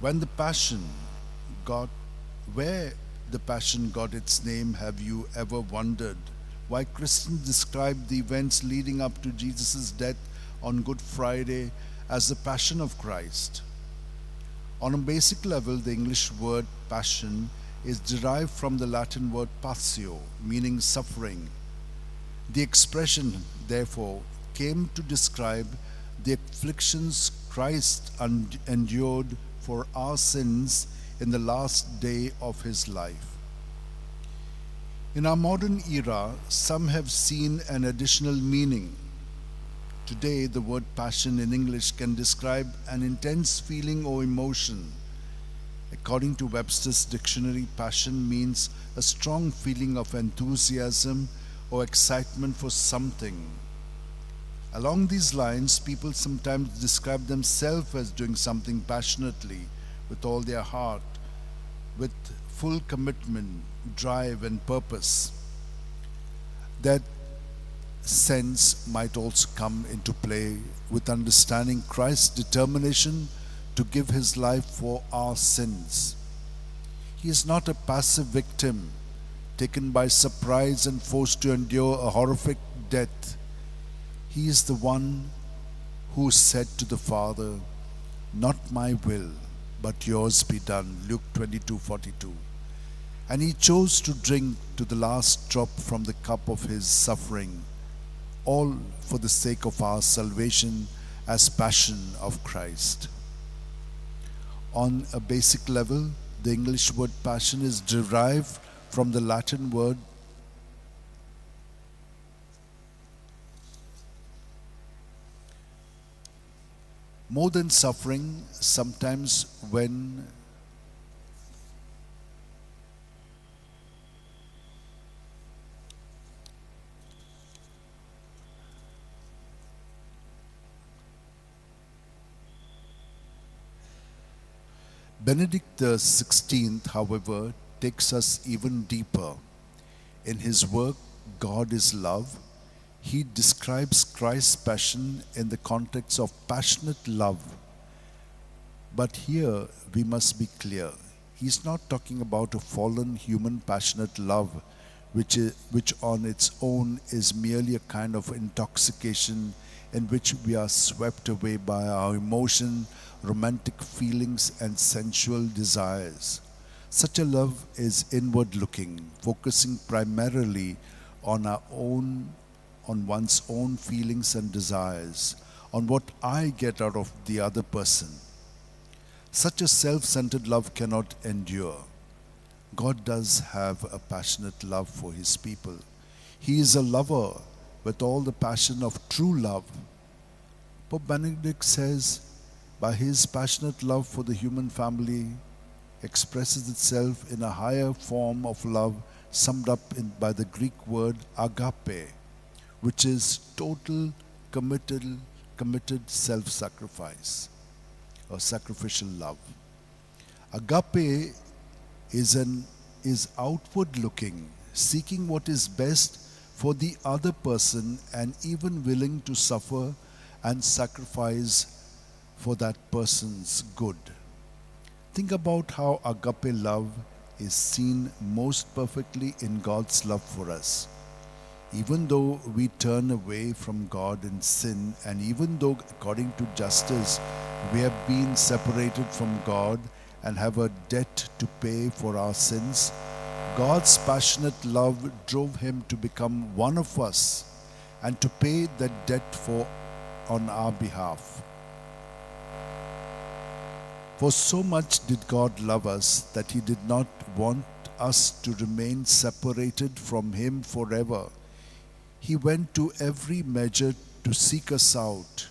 Where the passion got its name, have you ever wondered why Christians describe the events leading up to Jesus' death on Good Friday as the Passion of Christ? On a basic level, the English word passion is derived from the Latin word passio, meaning suffering. The expression, therefore, came to describe the afflictions Christ endured for our sins in the last day of His life. In our modern era, some have seen an additional meaning. Today, the word passion in English can describe an intense feeling or emotion. According to Webster's dictionary, passion means a strong feeling of enthusiasm or excitement for something. Along these lines, people sometimes describe themselves as doing something passionately, with all their heart, with full commitment, drive, and purpose. That sense might also come into play with understanding Christ's determination to give his life for our sins. He is not a passive victim, taken by surprise and forced to endure a horrific death. He is the one who said to the Father, "Not my will, but yours be done." Luke 22:42. And he chose to drink to the last drop from the cup of his suffering, all for the sake of our salvation as passion of Christ. On a basic level, the English word passion is derived from the Latin word more than suffering. Sometimes when Benedict XVI, however, takes us even deeper. In his work, God is Love, he describes Christ's passion in the context of passionate love. But here we must be clear. He's not talking about a fallen human passionate love, which on its own is merely a kind of intoxication in which we are swept away by our emotion, romantic feelings, and sensual desires. Such a love is inward looking, focusing primarily on one's own feelings and desires, on what I get out of the other person. Such a self-centered love cannot endure. God does have a passionate love for his people. He is a lover with all the passion of true love. Pope Benedict says, by his passionate love for the human family expresses itself in a higher form of love summed up by the Greek word agape, which is total, committed self-sacrifice or sacrificial love. Agape is outward looking, seeking what is best for the other person and even willing to suffer and sacrifice for that person's good. Think about how agape love is seen most perfectly in God's love for us. Even though we turn away from God in sin, and even though according to justice we have been separated from God and have a debt to pay for our sins, God's passionate love drove him to become one of us and to pay that debt on our behalf. For so much did God love us that he did not want us to remain separated from him forever. He went to every measure to seek us out.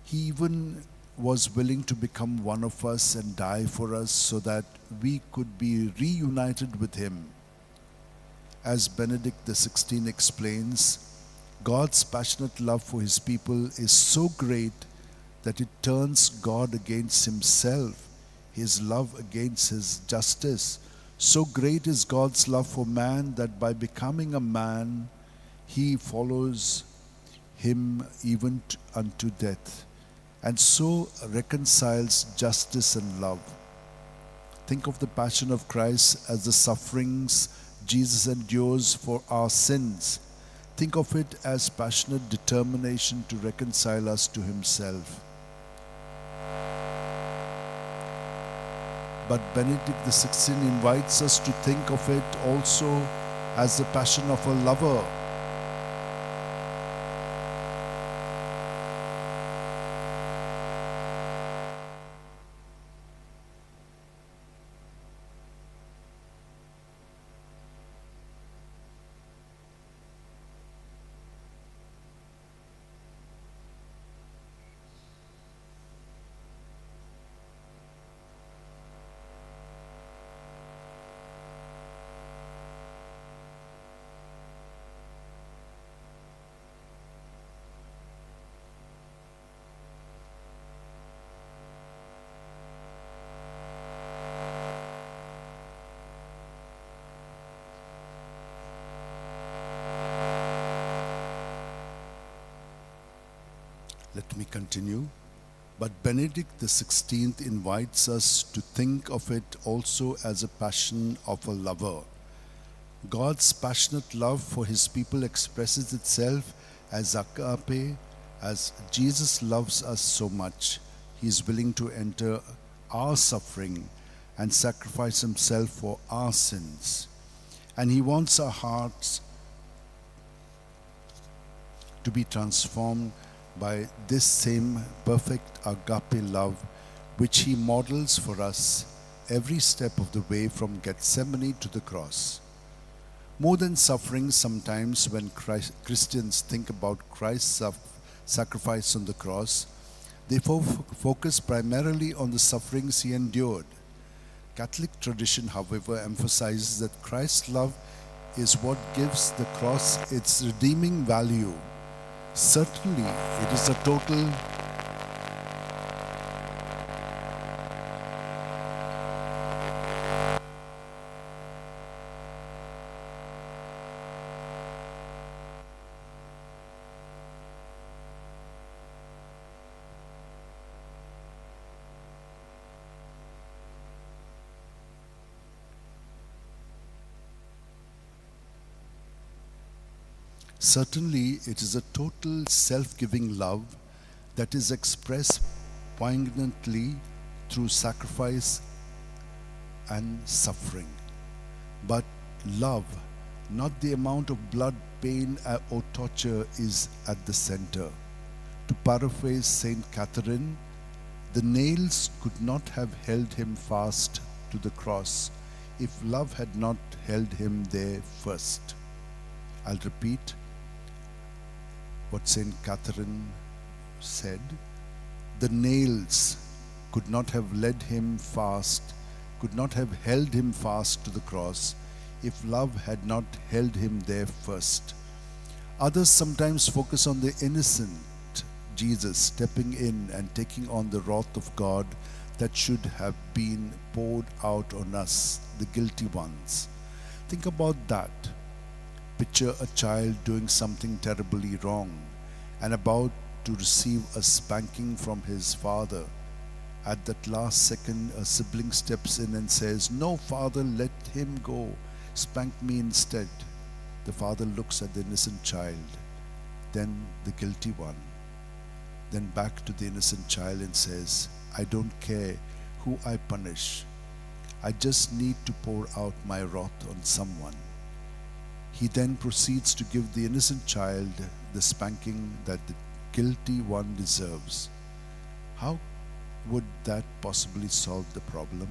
He even was willing to become one of us and die for us so that we could be reunited with him. As Benedict XVI explains, God's passionate love for his people is so great that it turns God against himself, his love against his justice. So great is God's love for man that by becoming a man, he follows him even unto death, and so reconciles justice and love. Think of the passion of Christ as the sufferings Jesus endures for our sins. Think of it as passionate determination to reconcile us to himself. But Benedict XVI invites us to think of it also as the passion of a lover. Let me continue. But Benedict XVI invites us to think of it also as a passion of a lover. God's passionate love for his people expresses itself as agape, as Jesus loves us so much. He is willing to enter our suffering and sacrifice himself for our sins. And he wants our hearts to be transformed by this same perfect agape love which he models for us every step of the way from Gethsemane to the cross. More than suffering, sometimes when Christians think about Christ's sacrifice on the cross, they focus primarily on the sufferings he endured. Catholic tradition, however, emphasizes that Christ's love is what gives the cross its redeeming value. Certainly, it is a total Certainly, it is a total self-giving love that is expressed poignantly through sacrifice and suffering. But love, not the amount of blood, pain, or torture, is at the center. To paraphrase Saint Catherine, the nails could not have held him fast to the cross if love had not held him there first. I'll repeat what Saint Catherine said. The nails could not have led him fast, could not have held him fast to the cross if love had not held him there first. Others sometimes focus on the innocent Jesus stepping in and taking on the wrath of God that should have been poured out on us, the guilty ones. Think about that. Picture a child doing something terribly wrong and about to receive a spanking from his father. At that last second, a sibling steps in and says, "No, father, let him go. Spank me instead." The father looks at the innocent child, then the guilty one, then back to the innocent child and says, "I don't care who I punish. I just need to pour out my wrath on someone." He then proceeds to give the innocent child the spanking that the guilty one deserves. How would that possibly solve the problem?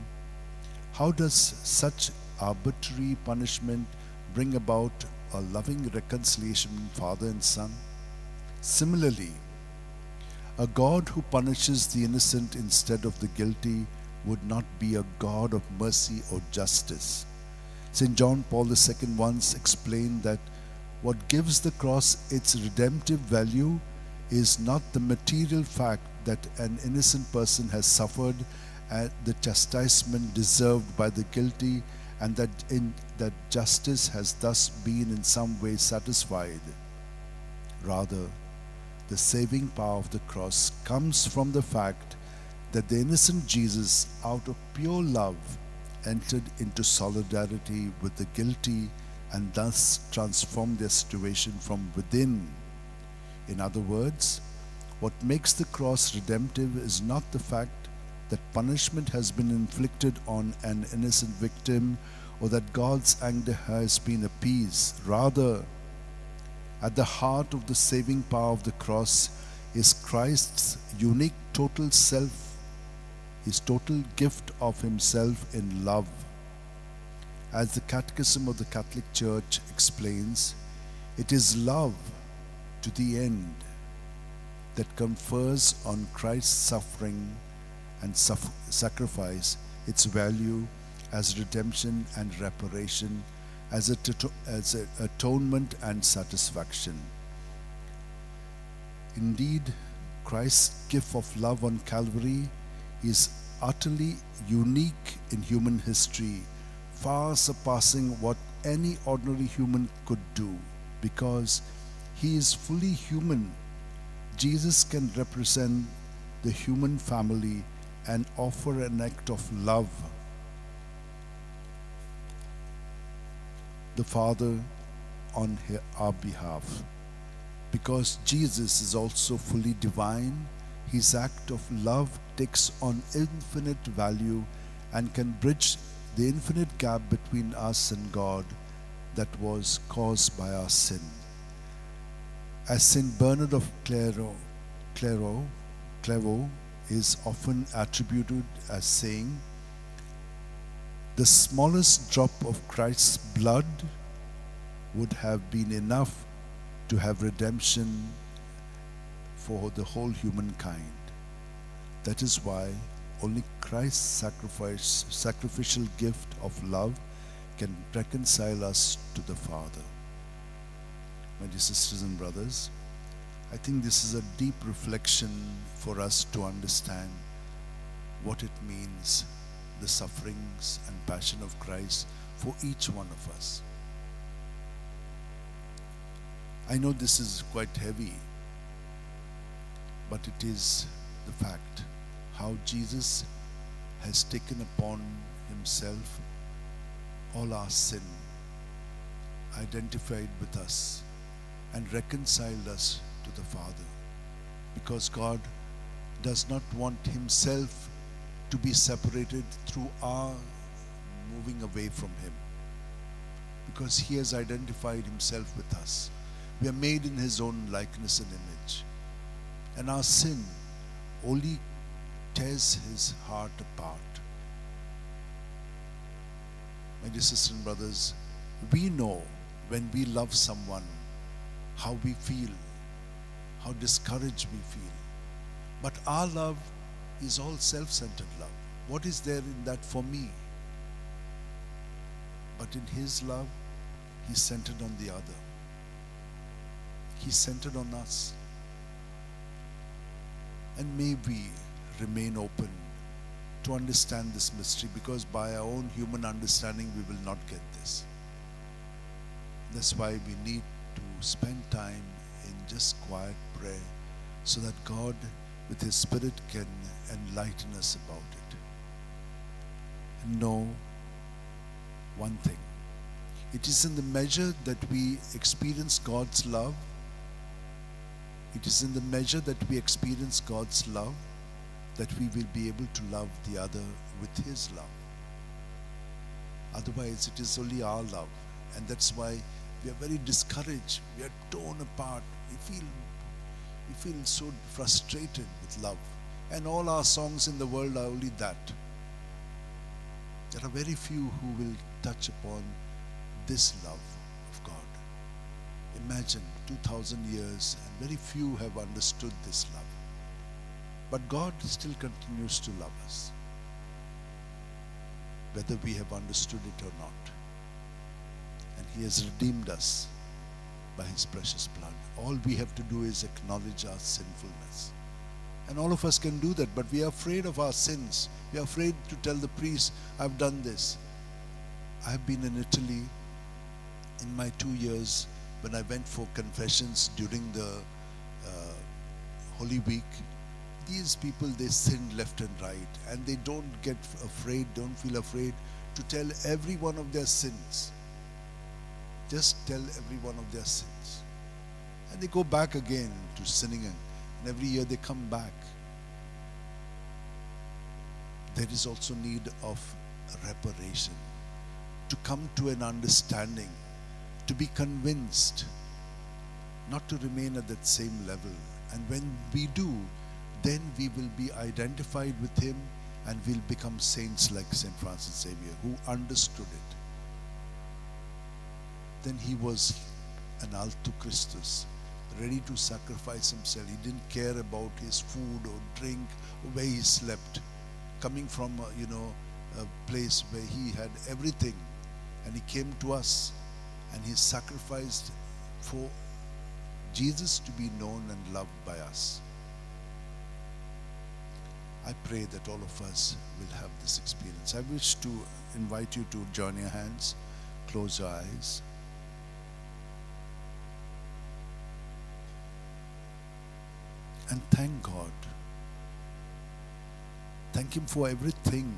How does such arbitrary punishment bring about a loving reconciliation between father and son? Similarly, a God who punishes the innocent instead of the guilty would not be a God of mercy or justice. St. John Paul II once explained that what gives the cross its redemptive value is not the material fact that an innocent person has suffered the chastisement deserved by the guilty and that justice has thus been in some way satisfied. Rather, the saving power of the cross comes from the fact that the innocent Jesus, out of pure love, entered into solidarity with the guilty and thus transformed their situation from within. In other words, what makes the cross redemptive is not the fact that punishment has been inflicted on an innocent victim or that God's anger has been appeased. Rather, at the heart of the saving power of the cross is Christ's unique total self, his total gift of himself in love. As the Catechism of the Catholic Church explains, it is love to the end that confers on Christ's suffering and sacrifice its value as redemption and reparation, as atonement and satisfaction. Indeed, Christ's gift of love on Calvary is utterly unique in human history, far surpassing what any ordinary human could do, because he is fully human, Jesus can represent the human family and offer an act of love. The Father on our behalf. Because Jesus is also fully divine, his act of love takes on infinite value and can bridge the infinite gap between us and God that was caused by our sin. As Saint Bernard of Clairvaux is often attributed as saying, the smallest drop of Christ's blood would have been enough to have redemption for the whole humankind. That is why only Christ's sacrificial gift of love can reconcile us to the Father. My dear sisters and brothers, I think this is a deep reflection for us to understand what it means, the sufferings and passion of Christ for each one of us. I know this is quite heavy, but it is the fact how Jesus has taken upon himself all our sin, identified with us, and reconciled us to the Father. Because God does not want himself to be separated through our moving away from him. Because he has identified himself with us. We are made in his own likeness and image. And our sin only tears his heart apart. My dear sisters and brothers, we know when we love someone how we feel, how discouraged we feel. But our love is all self-centered love. What is there in that for me? But in his love, he's centered on the other. He's centered on us. And may we remain open to understand this mystery, because by our own human understanding we will not get this. That's why we need to spend time in just quiet prayer so that God with his Spirit can enlighten us about it. And know one thing. It is in the measure that we experience God's love. It is in the measure that we experience God's love that we will be able to love the other with his love. Otherwise, it is only our love. And that's why we are very discouraged. We are torn apart. We feel so frustrated with love. And all our songs in the world are only that. There are very few who will touch upon this love of God. Imagine 2000 years and very few have understood this love. But God still continues to love us, whether we have understood it or not. And he has redeemed us by his precious blood. All we have to do is acknowledge our sinfulness. And all of us can do that, but we are afraid of our sins. We are afraid to tell the priest, I've done this. I've been in Italy in my 2 years when I went for confessions during the Holy Week. These people, they sin left and right, and they don't get afraid, don't feel afraid to tell every one of their sins. Just tell every one of their sins. And they go back again to sinning, and every year they come back. There is also need of reparation, to come to an understanding, to be convinced, not to remain at that same level. And when we do, then we will be identified with him and we'll become saints like Saint Francis Xavier, who understood it. Then he was an alto Christus, ready to sacrifice himself. He didn't care about his food or drink or where he slept. Coming from a place where he had everything, and he came to us and he sacrificed for Jesus to be known and loved by us. I pray that all of us will have this experience. I wish to invite you to join your hands, close your eyes. and thank God. Thank Him for everything.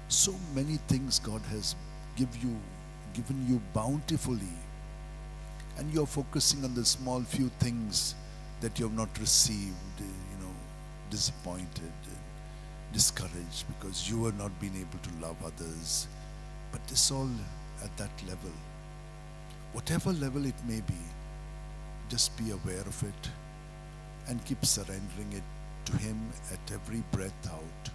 So many things God has given you bountifully, and you're focusing on the small few things that you have not received, disappointed, discouraged because you have not been able to love others. But this all at that level. Whatever level it may be, just be aware of it and keep surrendering it to Him at every breath out.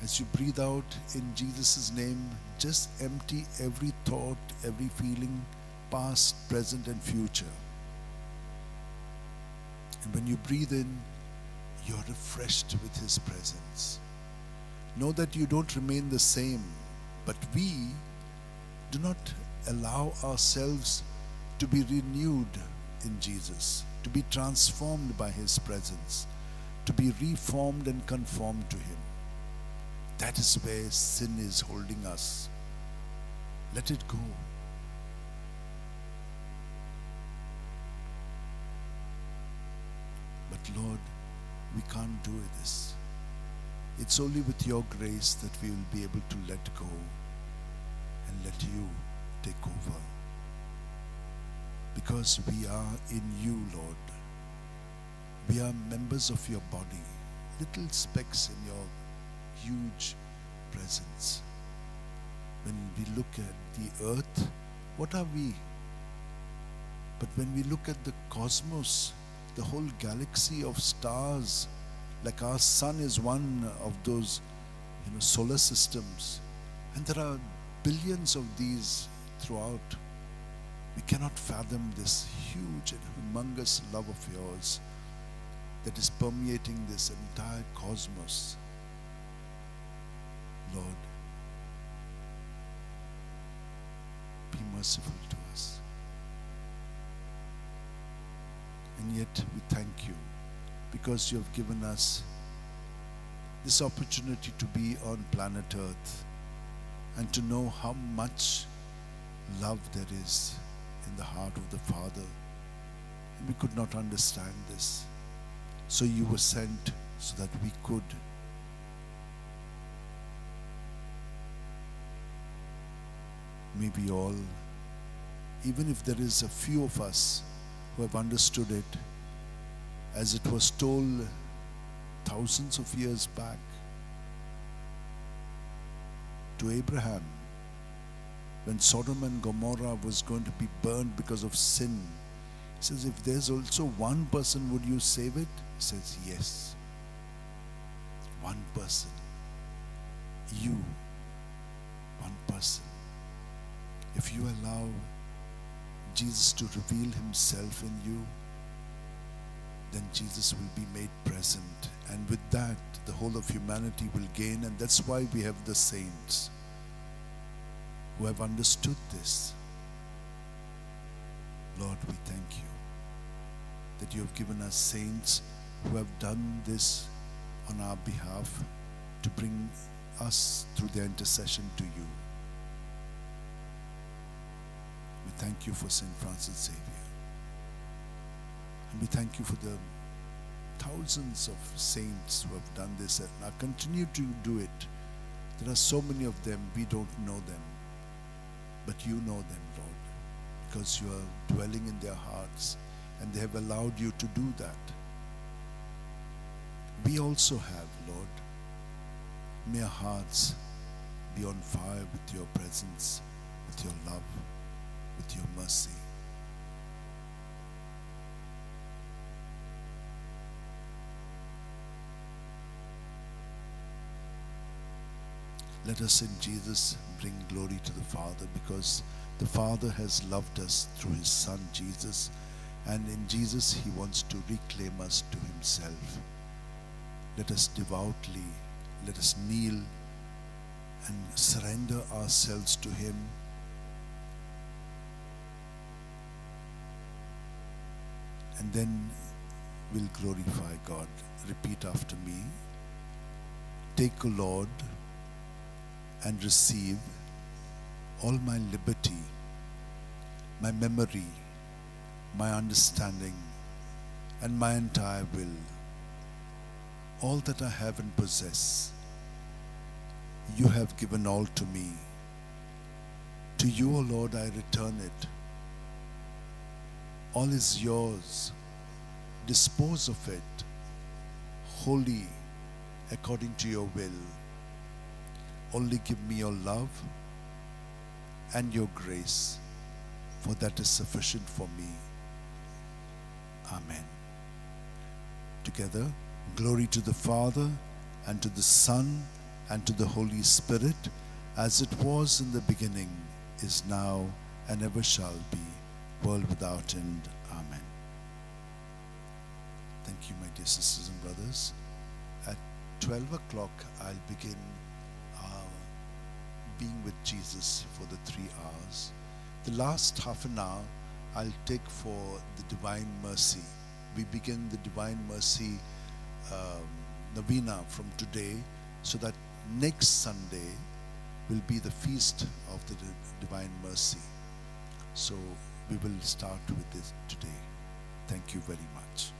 As you breathe out in Jesus' name, just empty every thought, every feeling, past, present, and future. And when you breathe in, you're refreshed with His presence. Know that you don't remain the same, but we do not allow ourselves to be renewed in Jesus, to be transformed by His presence, to be reformed and conformed to Him. That is where sin is holding us. Let it go. But Lord, we can't do this. It's only with your grace that we will be able to let go and let you take over. Because we are in you, Lord. We are members of your body, little specks in your huge presence. When we look at the earth, what are we? But when we look at the cosmos, the whole galaxy of stars, like our sun is one of those solar systems, and there are billions of these throughout. We cannot fathom this huge and humongous love of yours that is permeating this entire cosmos. Lord, be merciful to us. And yet we thank you because you have given us this opportunity to be on planet Earth and to know how much love there is in the heart of the Father. And we could not understand this. So you were sent so that we could. May we all, even if there is a few of us who have understood it, as it was told thousands of years back to Abraham, when Sodom and Gomorrah was going to be burned because of sin. He says, if there's also one person, would you save it? He says, yes. One person. You. One person. If you allow Jesus to reveal Himself in you, then Jesus will be made present. And with that, the whole of humanity will gain. And that's why we have the saints who have understood this. Lord, we thank you that you have given us saints who have done this on our behalf to bring us through their intercession to you. We thank you for St. Francis Xavier. And we thank you for the thousands of saints who have done this and are continue to do it. There are so many of them, we don't know them. But you know them, Lord, because you are dwelling in their hearts and they have allowed you to do that. We also have, Lord. May our hearts be on fire with your presence, with your love, with your mercy. Let us in Jesus bring glory to the Father, because the Father has loved us through His Son Jesus, and in Jesus He wants to reclaim us to Himself. Let us devoutly, let us kneel and surrender ourselves to Him. And then we'll glorify God. Repeat after me. Take, O Lord, and receive all my liberty, my memory, my understanding, and my entire will, all that I have and possess. You have given all to me. To you, O Lord, I return it. All is yours. Dispose of it wholly according to your will. Only give me your love and your grace, for that is sufficient for me. Amen. Together, glory to the Father, and to the Son, and to the Holy Spirit, as it was in the beginning, is now, and ever shall be, world without end. Amen. Thank you, my dear sisters and brothers. At 12 o'clock, I'll begin being with Jesus for the 3 hours. The last half an hour, I'll take for the Divine Mercy. We begin the Divine Mercy novena from today, so that next Sunday will be the feast of the Divine Mercy. So we will start with this today. Thank you very much.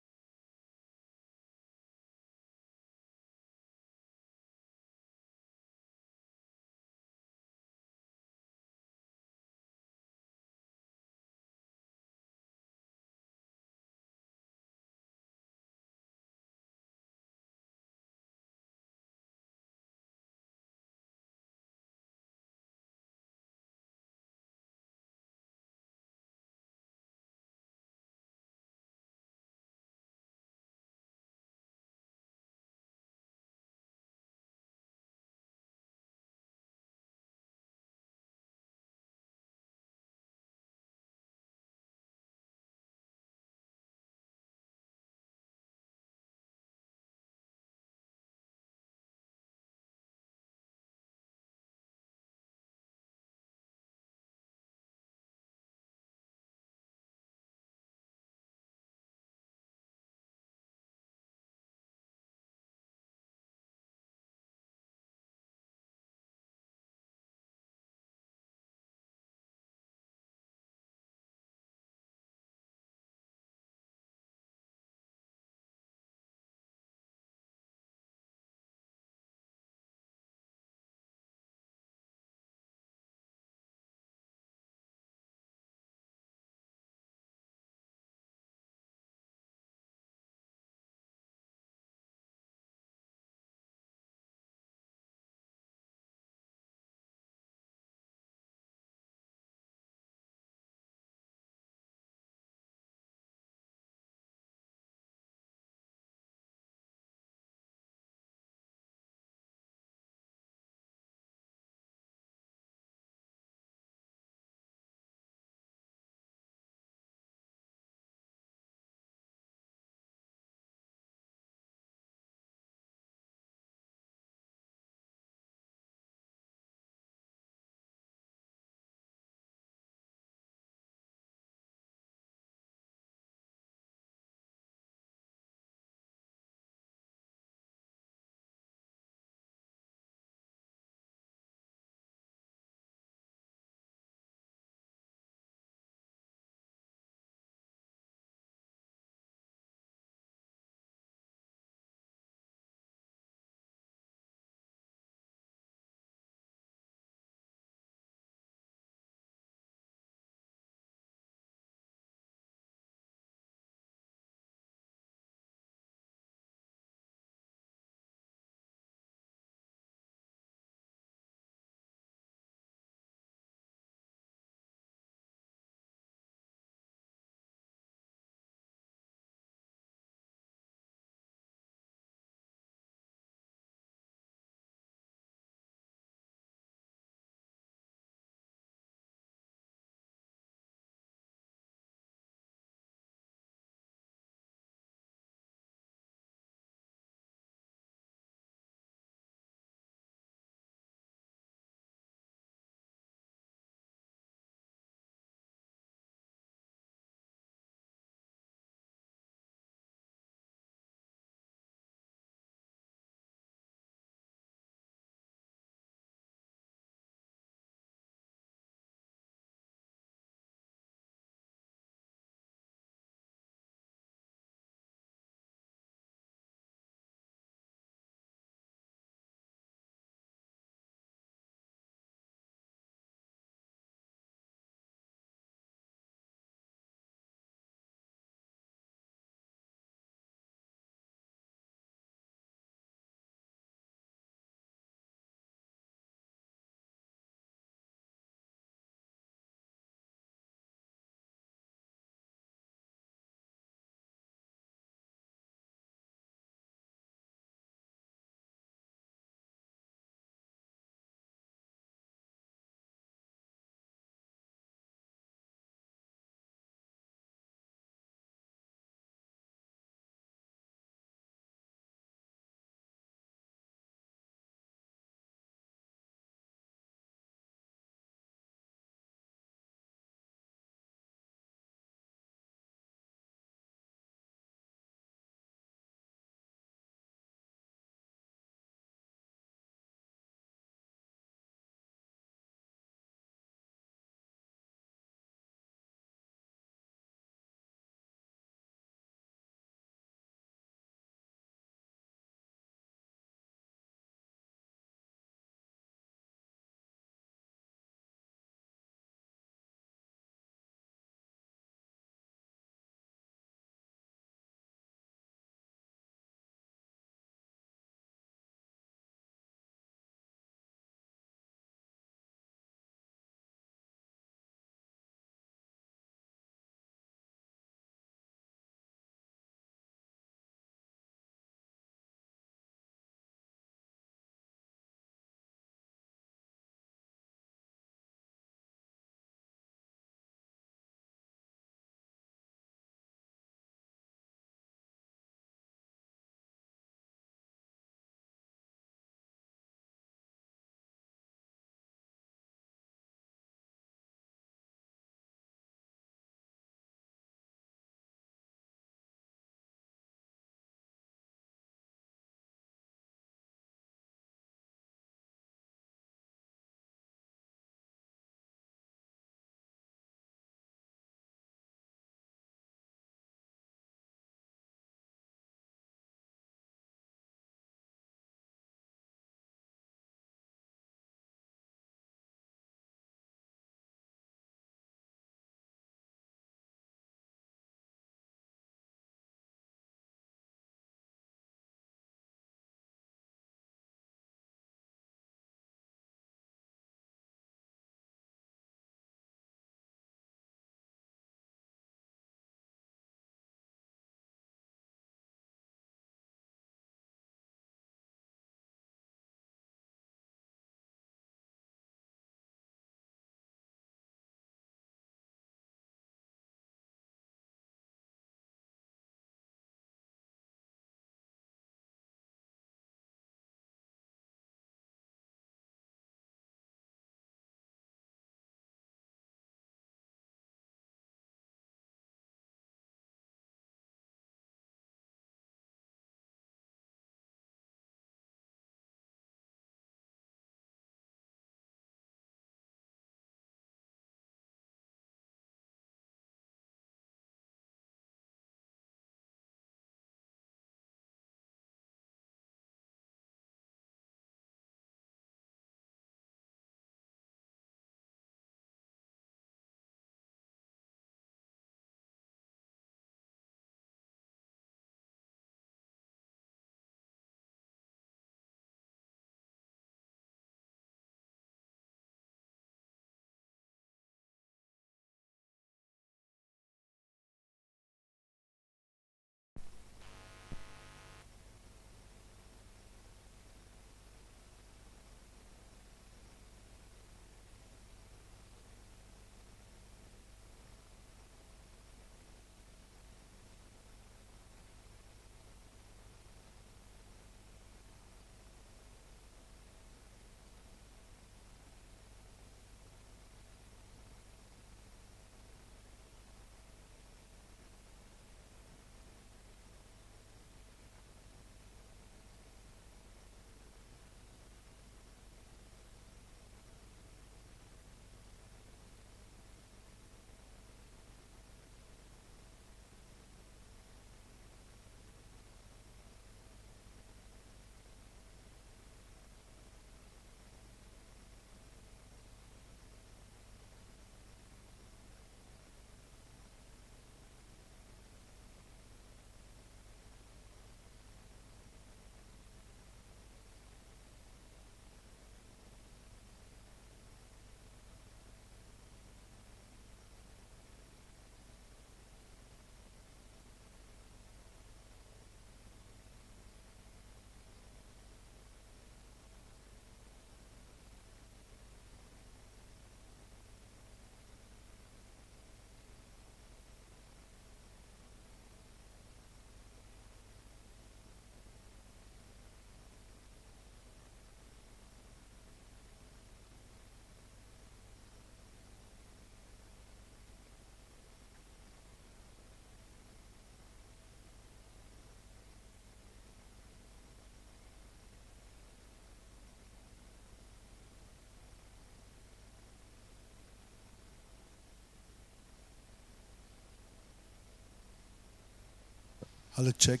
Hello, check.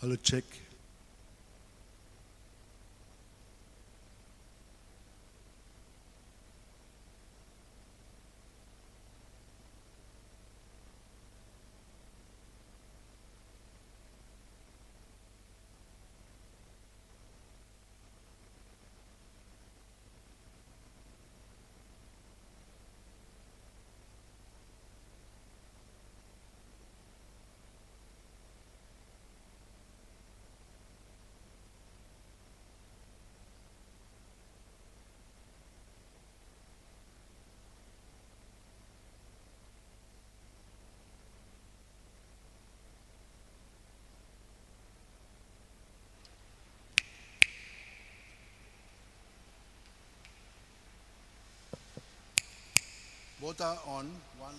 Hello, check. Both are on. One.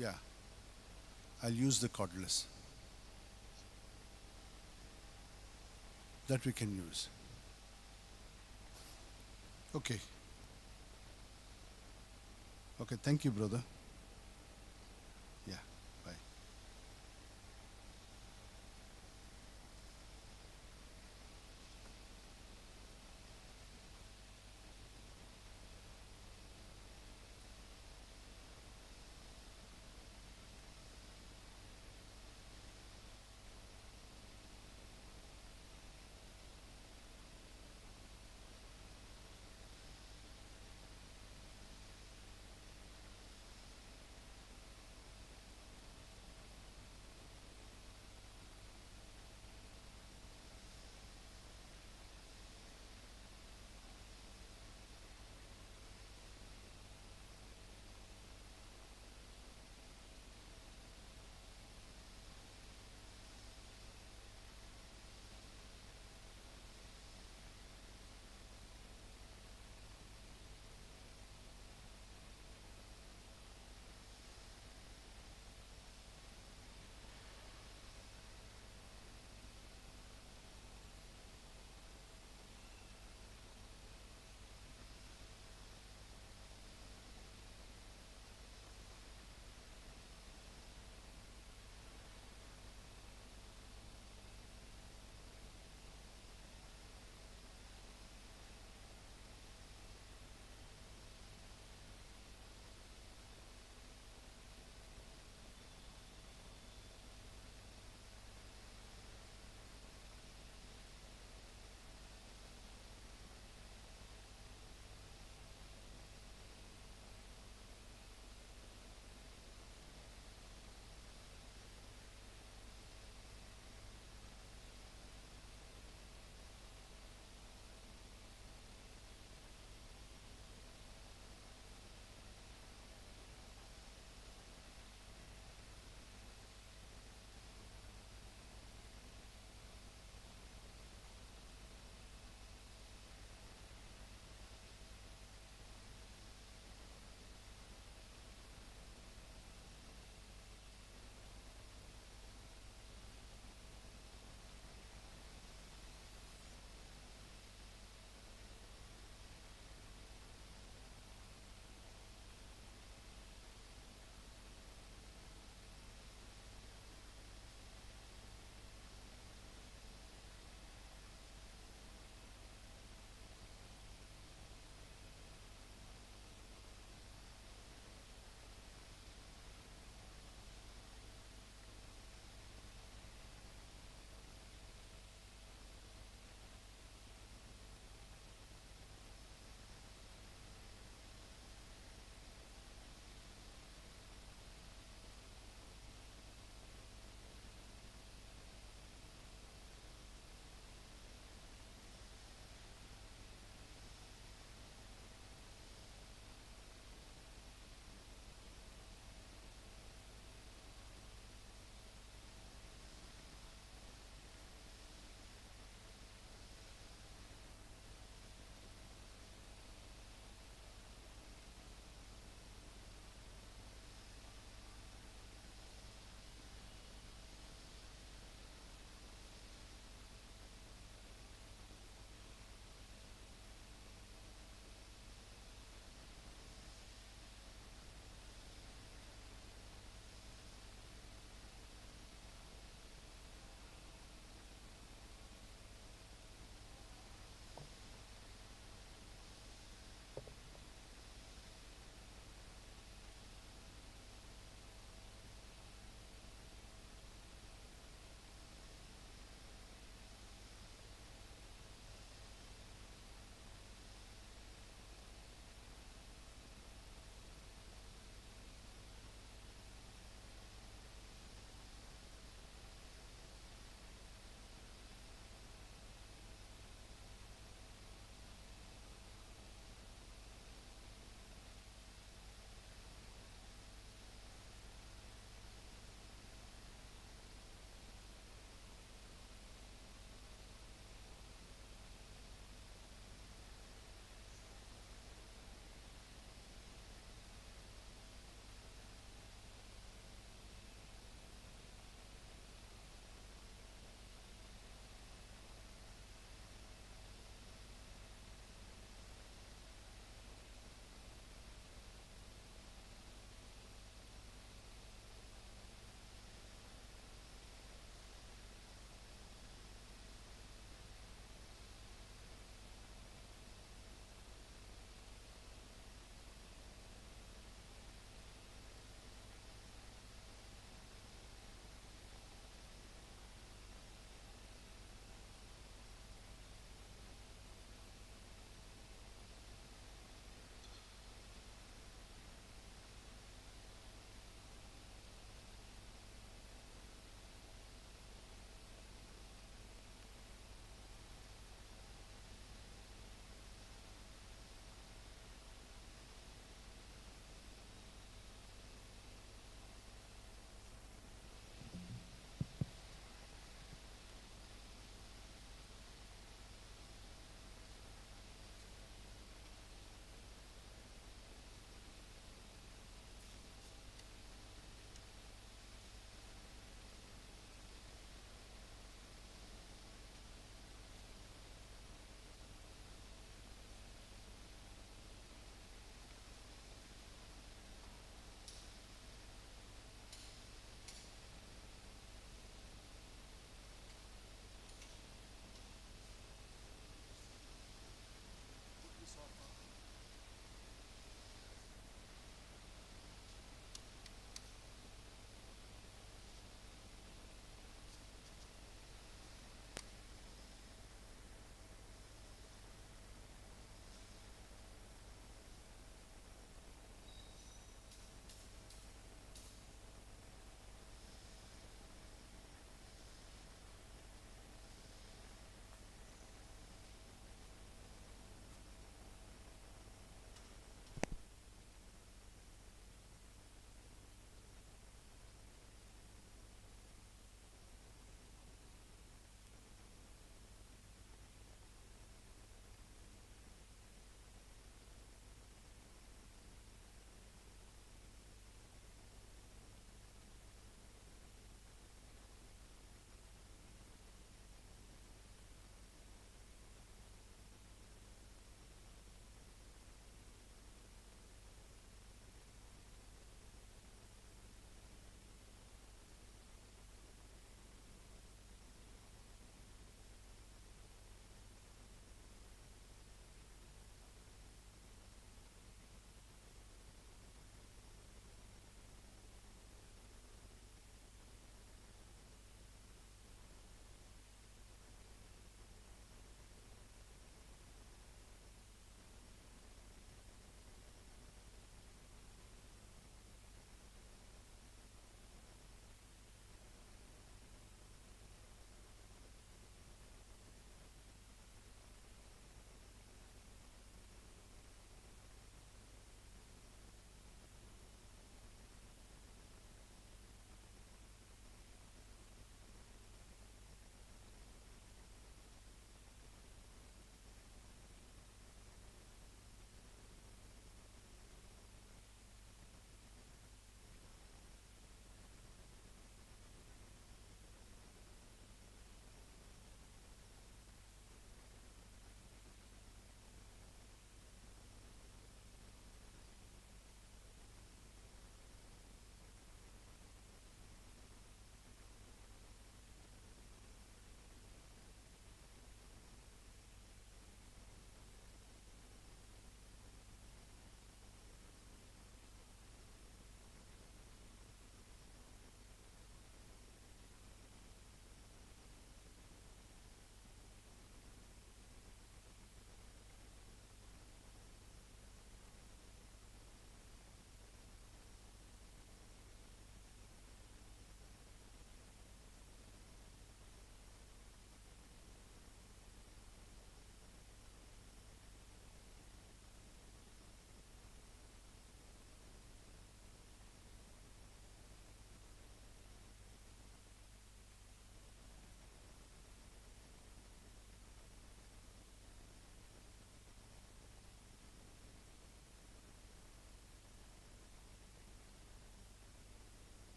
Yeah. I'll use the cordless. That we can use. Okay. Okay, thank you, brother. Yeah, bye.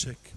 check.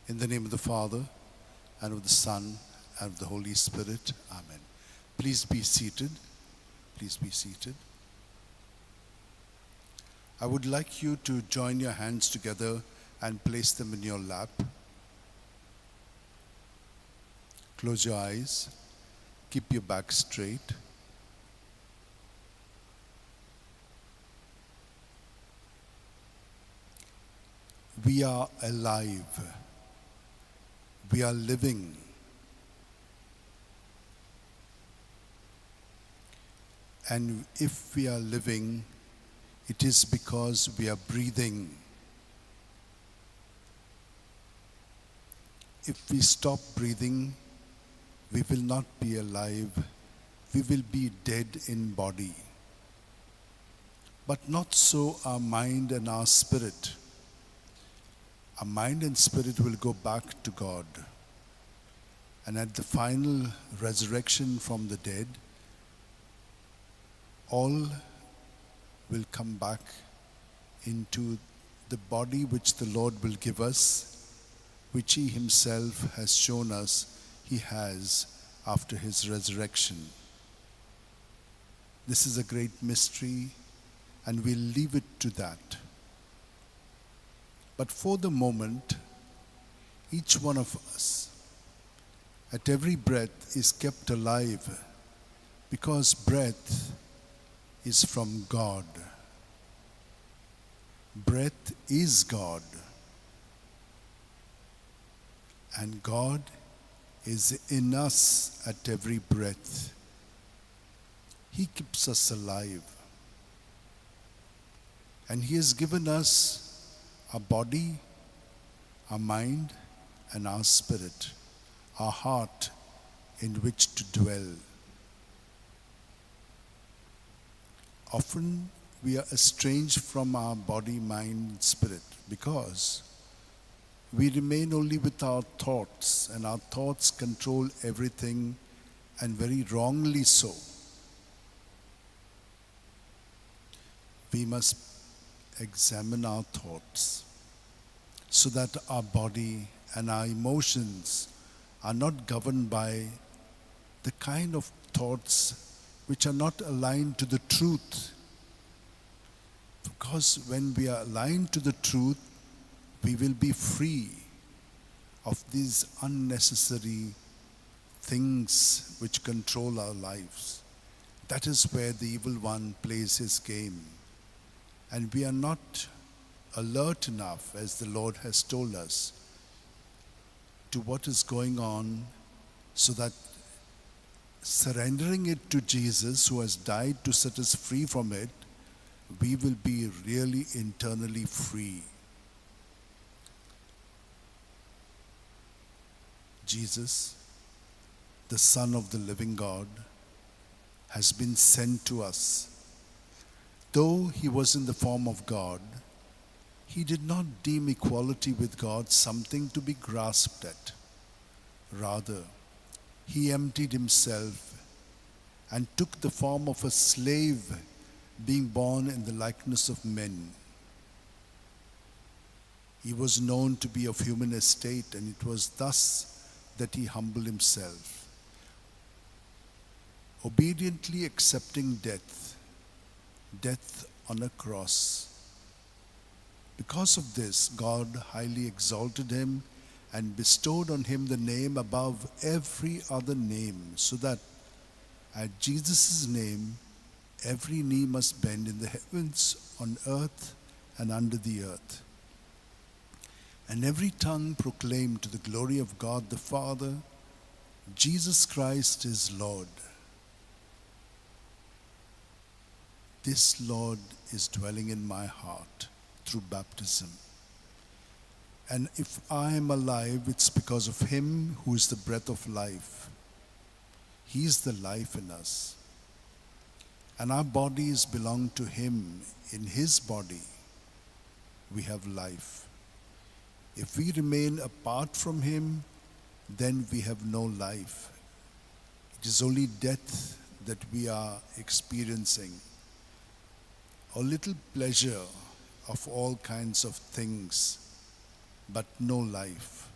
In the name of the Father, and of the Son, and of the Holy Spirit. Amen. Please be seated. Please be seated. I would like you to join your hands together and place them in your lap. Close your eyes. Keep your back straight. We are alive. We are living. And if we are living, it is because we are breathing. If we stop breathing, we will not be alive. We will be dead in body. But not so our mind and our spirit. Our mind and spirit will go back to God. And at the final resurrection from the dead, all will come back into the body which the Lord will give us, which He Himself has shown us He has after His resurrection. This is a great mystery, and we'll leave it to that. But for the moment, each one of us, at every breath, is kept alive, because breath is from God. Breath is God. And God is in us at every breath. He keeps us alive. And He has given us our body, our mind, and our spirit, our heart in which to dwell. Often we are estranged from our body, mind, and spirit because we remain only with our thoughts, and our thoughts control everything, and very wrongly so. We must examine our thoughts so that our body and our emotions are not governed by the kind of thoughts which are not aligned to the truth. Because when we are aligned to the truth, we will be free of these unnecessary things which control our lives. That is where the evil one plays his game. And we are not alert enough, as the Lord has told us, to what is going on, so that surrendering it to Jesus, who has died to set us free from it, we will be really internally free. Jesus, the Son of the living God, has been sent to us. Though He was in the form of God, He did not deem equality with God something to be grasped at. Rather, He emptied Himself and took the form of a slave, being born in the likeness of men. He was known to be of human estate, and it was thus that He humbled Himself, obediently accepting death on a cross. Because of this, God highly exalted Him and bestowed on Him the name above every other name, so that at Jesus' name every knee must bend in the heavens, on earth, and under the earth, and every tongue proclaim to the glory of God the Father, Jesus Christ is Lord. This Lord is dwelling in my heart through baptism. And if I am alive, it's because of Him who is the breath of life. He is the life in us. And our bodies belong to Him. In His body, we have life. If we remain apart from Him, then we have no life. It is only death that we are experiencing. A little pleasure of all kinds of things, but no life.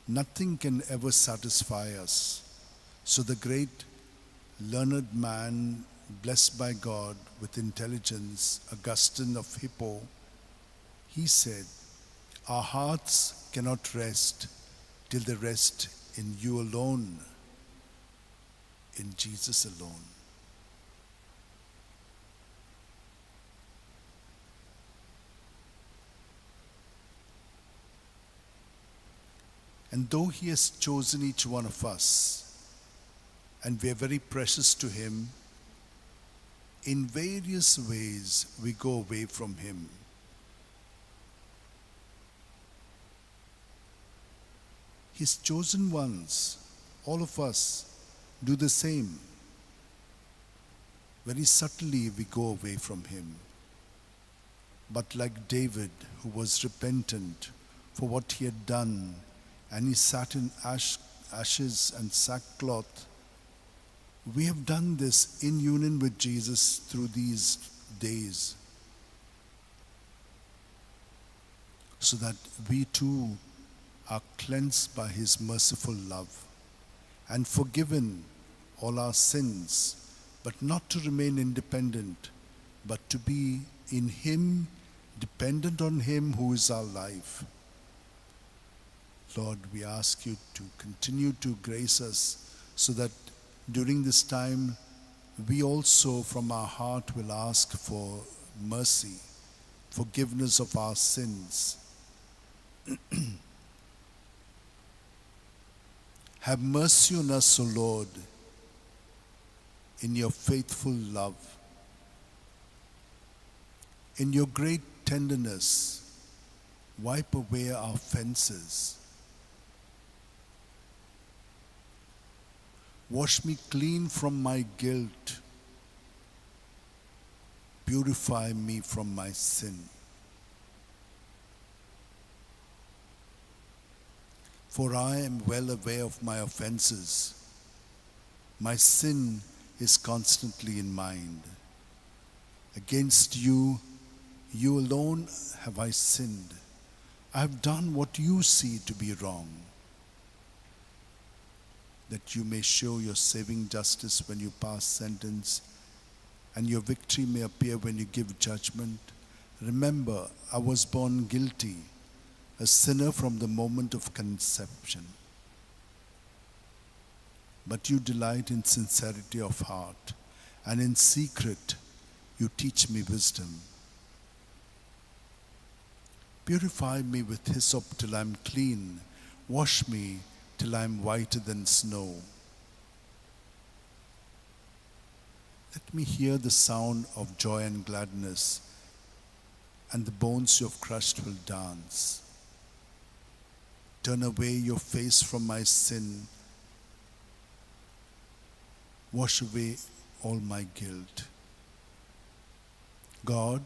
Nothing can ever satisfy us. So the great learned man, blessed by God with intelligence, Augustine of Hippo, he said, our hearts cannot rest till they rest in you alone, in Jesus alone. And though He has chosen each one of us, and we are very precious to Him, in various ways we go away from Him. His chosen ones, all of us, do the same. Very subtly we go away from Him. But like David, who was repentant for what he had done, and he sat in ashes and sackcloth, we have done this in union with Jesus through these days, so that we too are cleansed by His merciful love and forgiven all our sins, but not to remain independent, but to be in Him, dependent on Him who is our life. Lord, we ask You to continue to grace us so that during this time we also from our heart will ask for mercy, forgiveness of our sins. Have mercy on us, O Lord, in Your faithful love. In Your great tenderness, wipe away our offenses. Wash me clean from my guilt. Purify me from my sin. For I am well aware of my offenses. My sin is constantly in mind. Against You, You alone have I sinned. I have done what You see to be wrong, that You may show Your saving justice when You pass sentence, and Your victory may appear when You give judgment. Remember, I was born guilty, a sinner from the moment of conception. But You delight in sincerity of heart, and in secret You teach me wisdom. Purify me with hyssop till I am clean. Wash me till I am whiter than snow. Let me hear the sound of joy and gladness, and the bones You have crushed will dance. Turn away Your face from my sin. Wash away all my guilt. God,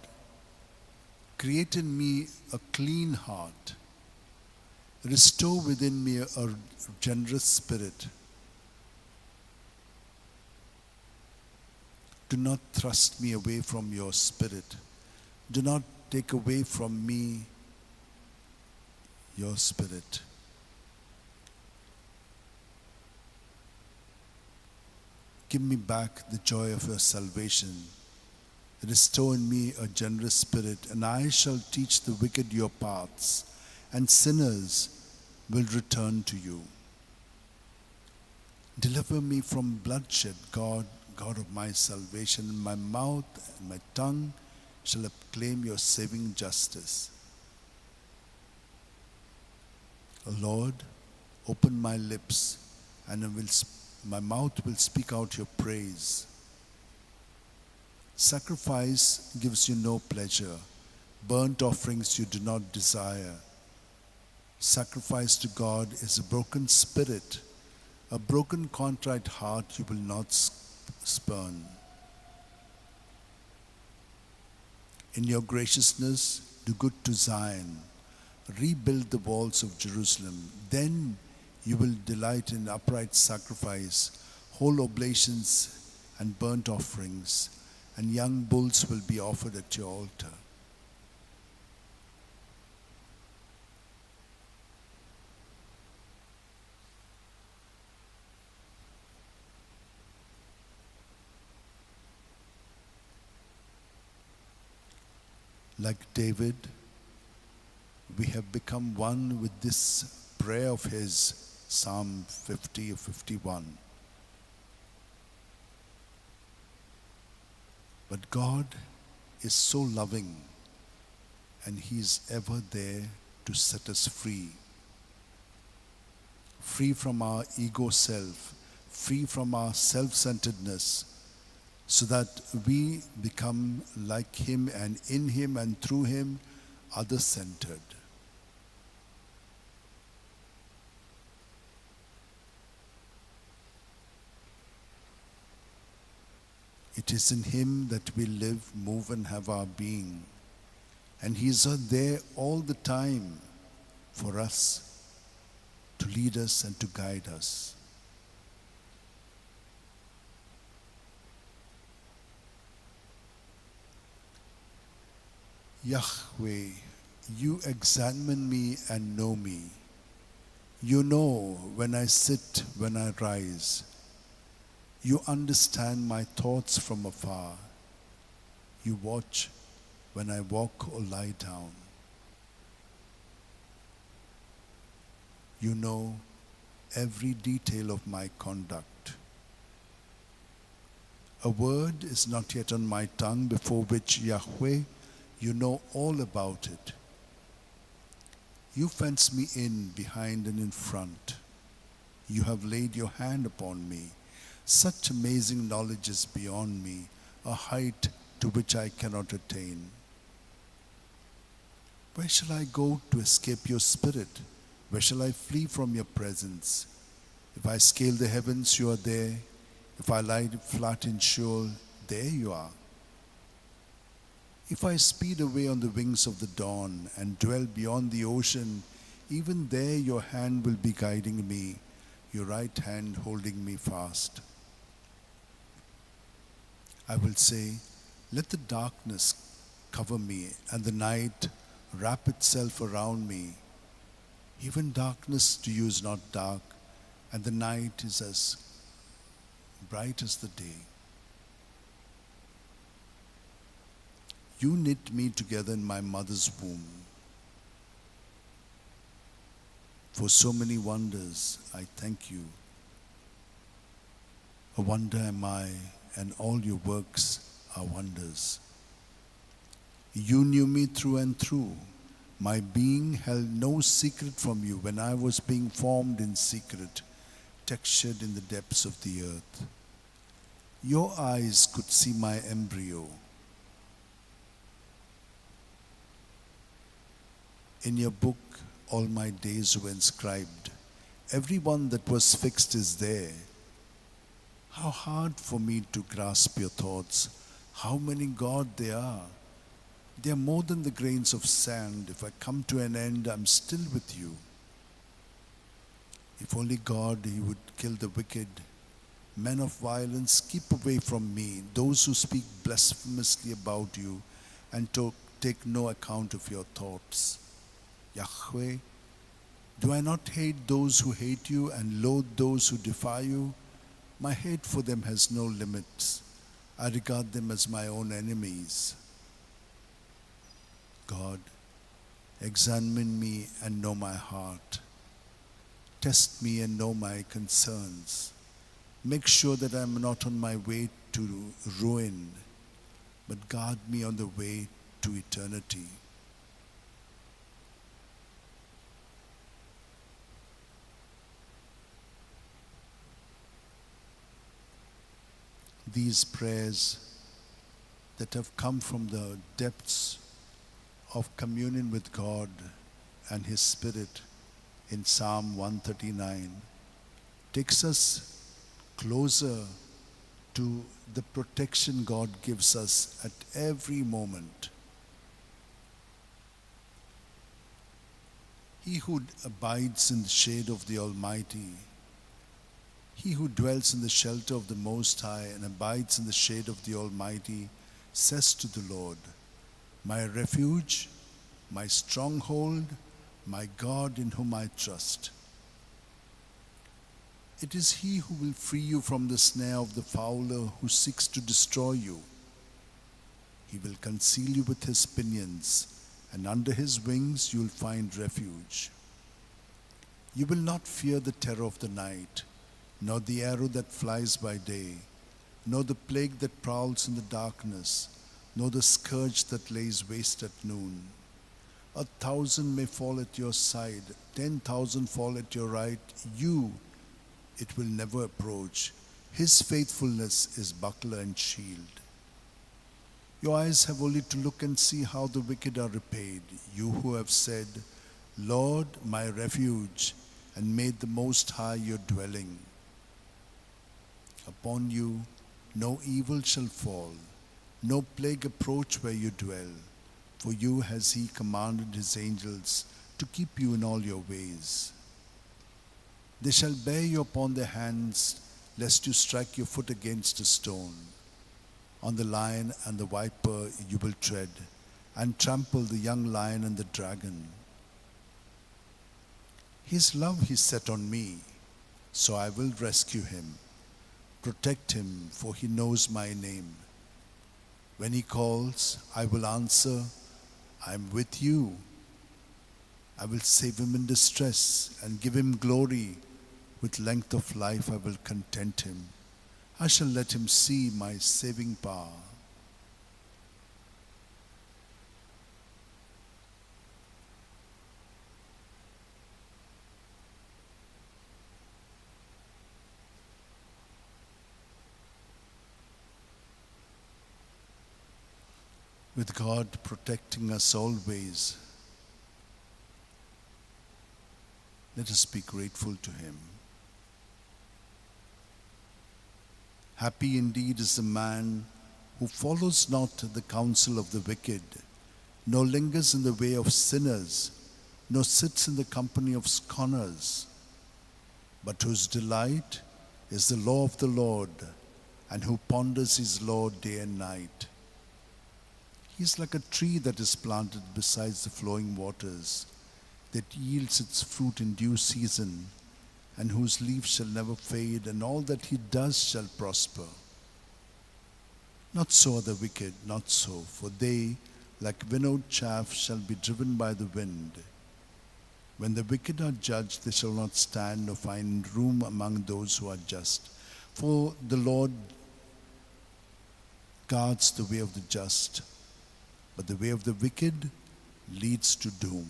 create in me a clean heart. Restore within me a generous spirit. Do not thrust me away from Your Spirit. Do not take away from me Your Spirit. Give me back the joy of Your salvation. Restore in me a generous spirit, and I shall teach the wicked Your paths, and sinners will return to You. Deliver me from bloodshed, God, God of my salvation, and my mouth and my tongue shall acclaim Your saving justice. O Lord, open my lips, and my mouth will speak out Your praise. Sacrifice gives You no pleasure. Burnt offerings You do not desire. Sacrifice to God is a broken spirit. A broken, contrite heart You will not spurn. In Your graciousness, do good to Zion. Rebuild the walls of Jerusalem. Then You will delight in upright sacrifice, whole oblations and burnt offerings, and young bulls will be offered at Your altar. Like David, we have become one with this prayer of his, Psalm 50 or 51. But God is so loving, and He is ever there to set us free. Free from our ego self, free from our self-centeredness, so that we become like Him, and in Him and through Him, other-centered. It is in Him that we live, move, and have our being. And He is there all the time for us, to lead us and to guide us. Yahweh, you examine me and know me. You know when I sit, when I rise. You understand my thoughts from afar. You watch when I walk or lie down. You know every detail of my conduct. A word is not yet on my tongue before which, Yahweh, you know all about it. You fence me in, behind, and in front. You have laid your hand upon me. Such amazing knowledge is beyond me, a height to which I cannot attain. Where shall I go to escape your spirit? Where shall I flee from your presence? If I scale the heavens, you are there. If I lie flat in Sheol, there you are. If I speed away on the wings of the dawn and dwell beyond the ocean, even there your hand will be guiding me, your right hand holding me fast. I will say, let the darkness cover me and the night wrap itself around me. Even darkness to you is not dark, and the night is as bright as the day. You knit me together in my mother's womb. For so many wonders, I thank you. A wonder am I, and all your works are wonders. You knew me through and through. My being held no secret from you when I was being formed in secret, textured in the depths of the earth. Your eyes could see my embryo. In your book, all my days were inscribed. Every one that was fixed is there. How hard for me to grasp your thoughts. How many, God, they are. They are more than the grains of sand. If I come to an end, I'm still with you. If only God, He would kill the wicked. Men of violence, keep away from me. Those who speak blasphemously about you and take no account of your thoughts. Yahweh, do I not hate those who hate you and loathe those who defy you? My hate for them has no limits. I regard them as my own enemies. God, examine me and know my heart. Test me and know my concerns. Make sure that I am not on my way to ruin, but guard me on the way to eternity. These prayers that have come from the depths of communion with God and His Spirit in Psalm 139 takes us closer to the protection God gives us at every moment. He who abides in the shade of the Almighty, he who dwells in the shelter of the Most High and abides in the shade of the Almighty says to the Lord, my refuge, my stronghold, my God in whom I trust. It is He who will free you from the snare of the fowler who seeks to destroy you. He will conceal you with his pinions, and under his wings you will find refuge. You will not fear the terror of the night, nor the arrow that flies by day, nor the plague that prowls in the darkness, nor the scourge that lays waste at noon. 1,000 may fall at your side, 10,000 fall at your right, it will never approach. His faithfulness is buckler and shield. Your eyes have only to look and see how the wicked are repaid, you who have said, Lord, my refuge, and made the Most High your dwelling. Upon you no evil shall fall, no plague approach where you dwell. For you has he commanded his angels to keep you in all your ways. They shall bear you upon their hands, lest you strike your foot against a stone. On the lion and the viper you will tread, and trample the young lion and the dragon. His love he set on me, so I will rescue him. Protect him, for he knows my name. When he calls, I will answer, I am with you. I will save him in distress and give him glory. With length of life I will content him. I shall let him see my saving power. With God protecting us always, let us be grateful to him. Happy indeed is the man who follows not the counsel of the wicked, nor lingers in the way of sinners, nor sits in the company of scorners, but whose delight is the law of the Lord, and who ponders his law day and night. He is like a tree that is planted beside the flowing waters, that yields its fruit in due season, and whose leaves shall never fade, and all that he does shall prosper. Not so are the wicked, not so, for they, like winnowed chaff, shall be driven by the wind. When the wicked are judged, they shall not stand nor find room among those who are just. For the Lord guards the way of the just, but the way of the wicked leads to doom.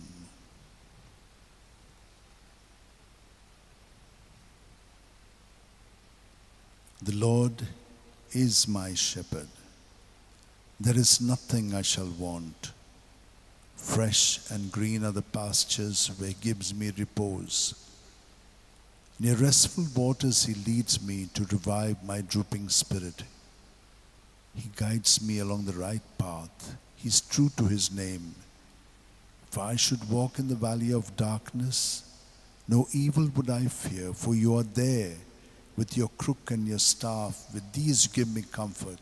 The Lord is my shepherd. There is nothing I shall want. Fresh and green are the pastures where he gives me repose. Near restful waters he leads me to revive my drooping spirit. He guides me along the right path. He is true to his name. If I should walk in the valley of darkness, no evil would I fear, for you are there. With your crook and your staff, with these you give me comfort.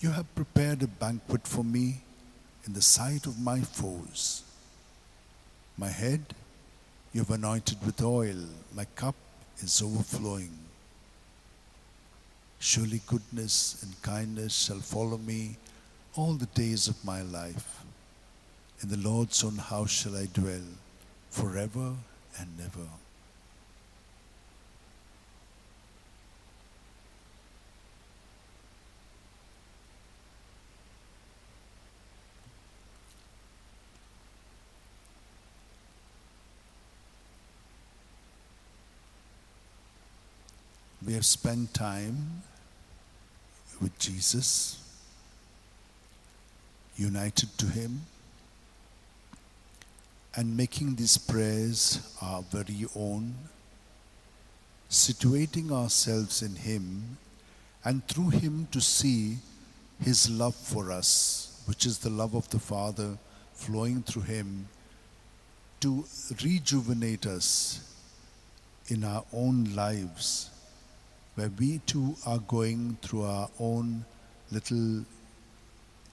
You have prepared a banquet for me in the sight of my foes. My head you have anointed with oil, my cup is overflowing. Surely goodness and kindness shall follow me all the days of my life. In the Lord's own house shall I dwell forever and ever. We have spent time with Jesus, united to him, and making these prayers our very own, situating ourselves in him and through him to see his love for us, which is the love of the Father flowing through him to rejuvenate us in our own lives, where we too are going through our own little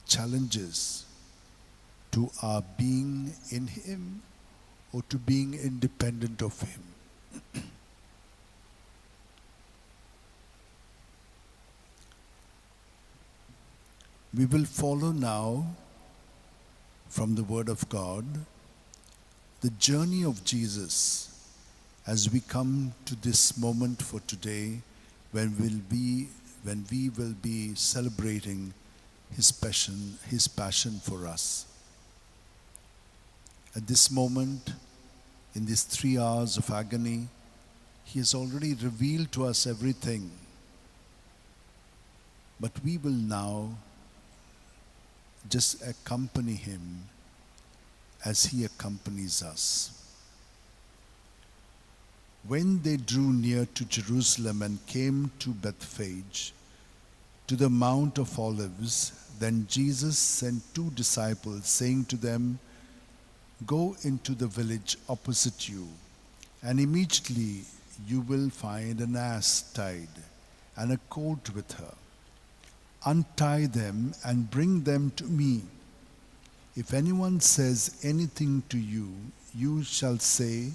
challenges to our being in him or to being independent of him. We will follow now from the Word of God the journey of Jesus as we come to this moment for today when we will be celebrating his passion for us. At this moment, in these 3 hours of agony, he has already revealed to us everything. But we will now just accompany him as he accompanies us. When they drew near to Jerusalem and came to Bethphage, to the Mount of Olives, then Jesus sent 2 disciples, saying to them, "Go into the village opposite you, and immediately you will find an ass tied and a colt with her. Untie them and bring them to me. If anyone says anything to you, you shall say,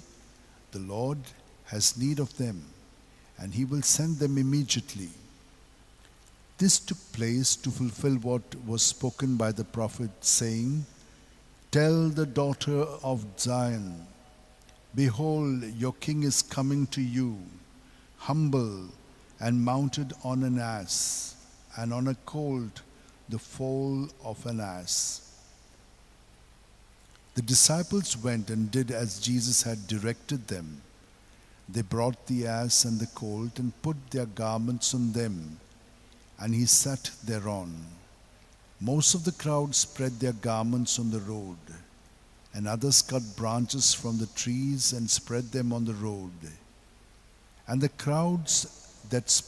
'The Lord has need of them,' and he will send them immediately." This took place to fulfill what was spoken by the prophet, saying, "Tell the daughter of Zion, behold, your king is coming to you, humble and mounted on an ass, and on a colt, the foal of an ass." The disciples went and did as Jesus had directed them. They brought the ass and the colt and put their garments on them, and he sat thereon. Most of the crowd spread their garments on the road, and others cut branches from the trees and spread them on the road. And the crowds that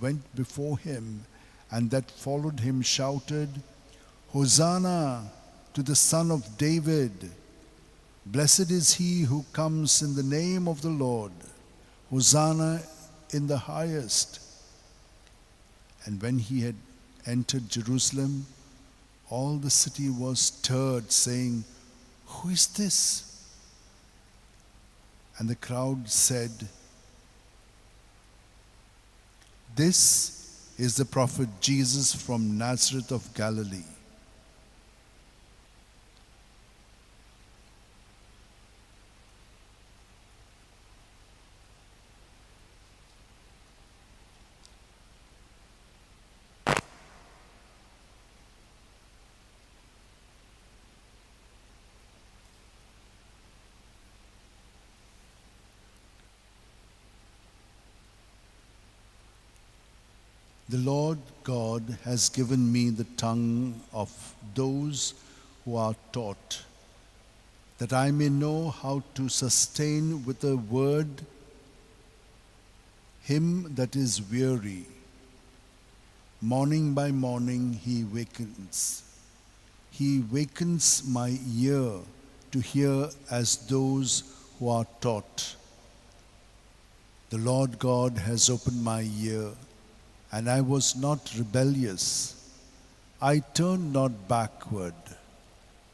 went before him and that followed him shouted, "Hosanna to the Son of David! Blessed is he who comes in the name of the Lord! Hosanna in the highest!" And when he had entered Jerusalem, all the city was stirred, saying, "Who is this?" And the crowd said, "This is the prophet Jesus from Nazareth of Galilee." The Lord God has given me the tongue of those who are taught, that I may know how to sustain with a word him that is weary. Morning by morning he wakens. He wakens my ear to hear as those who are taught. The Lord God has opened my ear, and I was not rebellious. I turned not backward.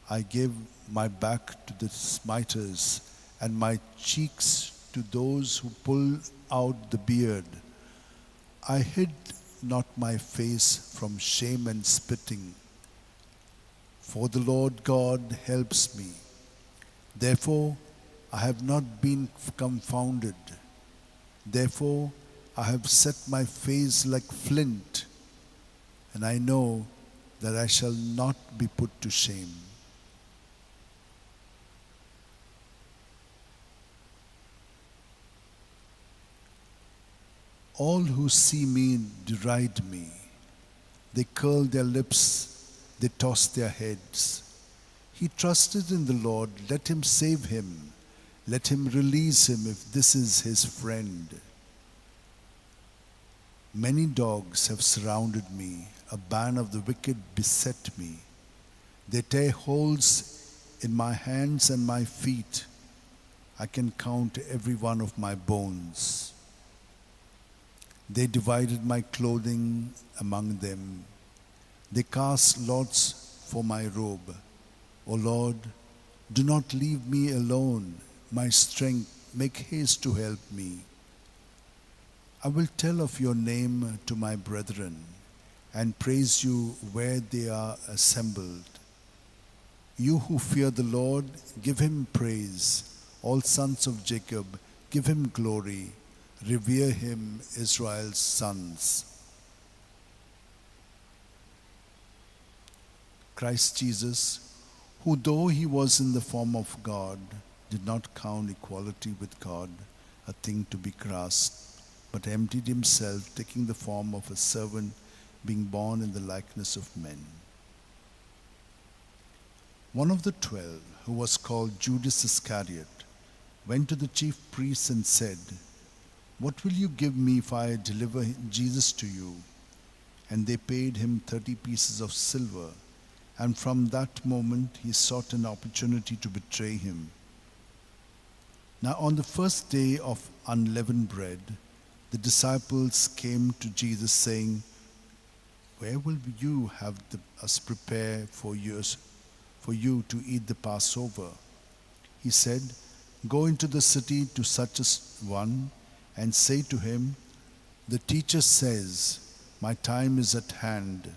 I gave my back to the smiters, and my cheeks to those who pull out the beard. I hid not my face from shame and spitting. For the Lord God helps me. Therefore I have not been confounded. Therefore I have set my face like flint, and I know that I shall not be put to shame. All who see me deride me. They curl their lips, they toss their heads. He trusted in the Lord, let him save him. Let him release him if this is his friend. Many dogs have surrounded me. A band of the wicked beset me. They tear holes in my hands and my feet. I can count every one of my bones. They divided my clothing among them. They cast lots for my robe. O Lord, do not leave me alone. My strength, make haste to help me. I will tell of your name to my brethren. and praise you where they are assembled. You who fear the Lord, give him praise. All sons of Jacob, give him glory. Revere him, Israel's sons. Christ Jesus, who though he was in the form of God, did not count equality with God a thing to be grasped, but emptied himself, taking the form of a servant, being born in the likeness of men. One of the 12, who was called Judas Iscariot, went to the chief priests and said, "What will you give me if I deliver Jesus to you?" And they paid him 30 pieces of silver, and from that moment he sought an opportunity to betray him. Now on the first day of unleavened bread, the disciples came to Jesus saying, "Where will you have us prepare for you to eat the Passover?" He said, "Go into the city to such a one and say to him, 'The teacher says, my time is at hand.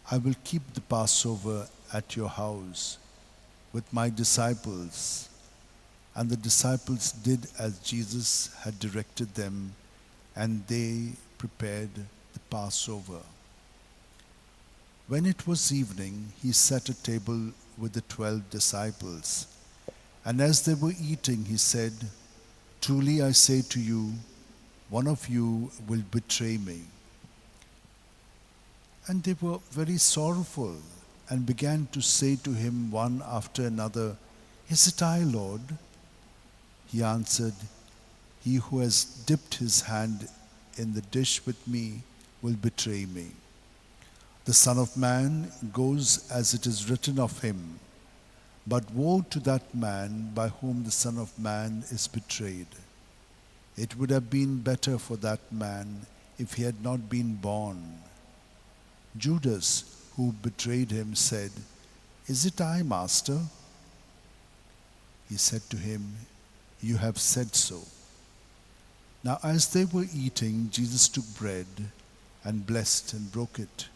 I will keep the Passover at your house with my disciples." And the disciples did as Jesus had directed them, and they prepared the Passover. When it was evening, he set a table with the 12 disciples. And as they were eating, he said, "Truly I say to you, one of you will betray me." And they were very sorrowful and began to say to him one after another, "Is it I, Lord?" He answered, "He who has dipped his hand in the dish with me will betray me. The Son of Man goes as it is written of him, but woe to that man by whom the Son of Man is betrayed. It would have been better for that man if he had not been born." Judas, who betrayed him, said, "Is it I, Master?" He said to him, "You have said so." Now as they were eating, Jesus took bread and blessed and broke it,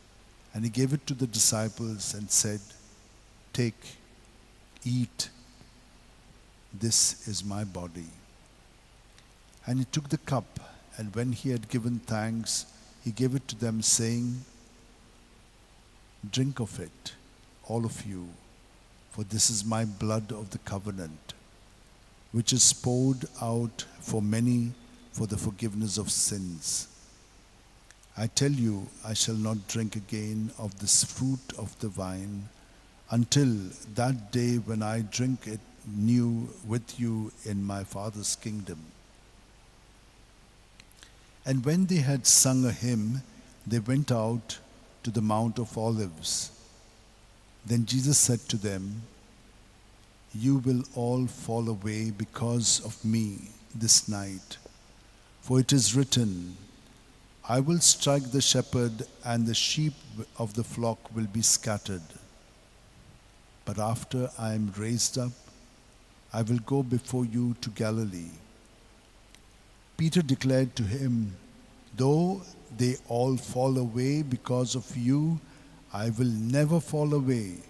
and he gave it to the disciples and said, "Take, eat, this is my body." And he took the cup, and when he had given thanks, he gave it to them, saying, "Drink of it, all of you, for this is my blood of the covenant, which is poured out for many for the forgiveness of sins. I tell you, I shall not drink again of this fruit of the vine until that day when I drink it new with you in my Father's kingdom." And when they had sung a hymn, they went out to the Mount of Olives. Then Jesus said to them, "You will all fall away because of me this night. For it is written, I will strike the shepherd, and the sheep of the flock will be scattered. But after I am raised up, I will go before you to Galilee." Peter declared to him, "Though they all fall away because of you, I will never fall away."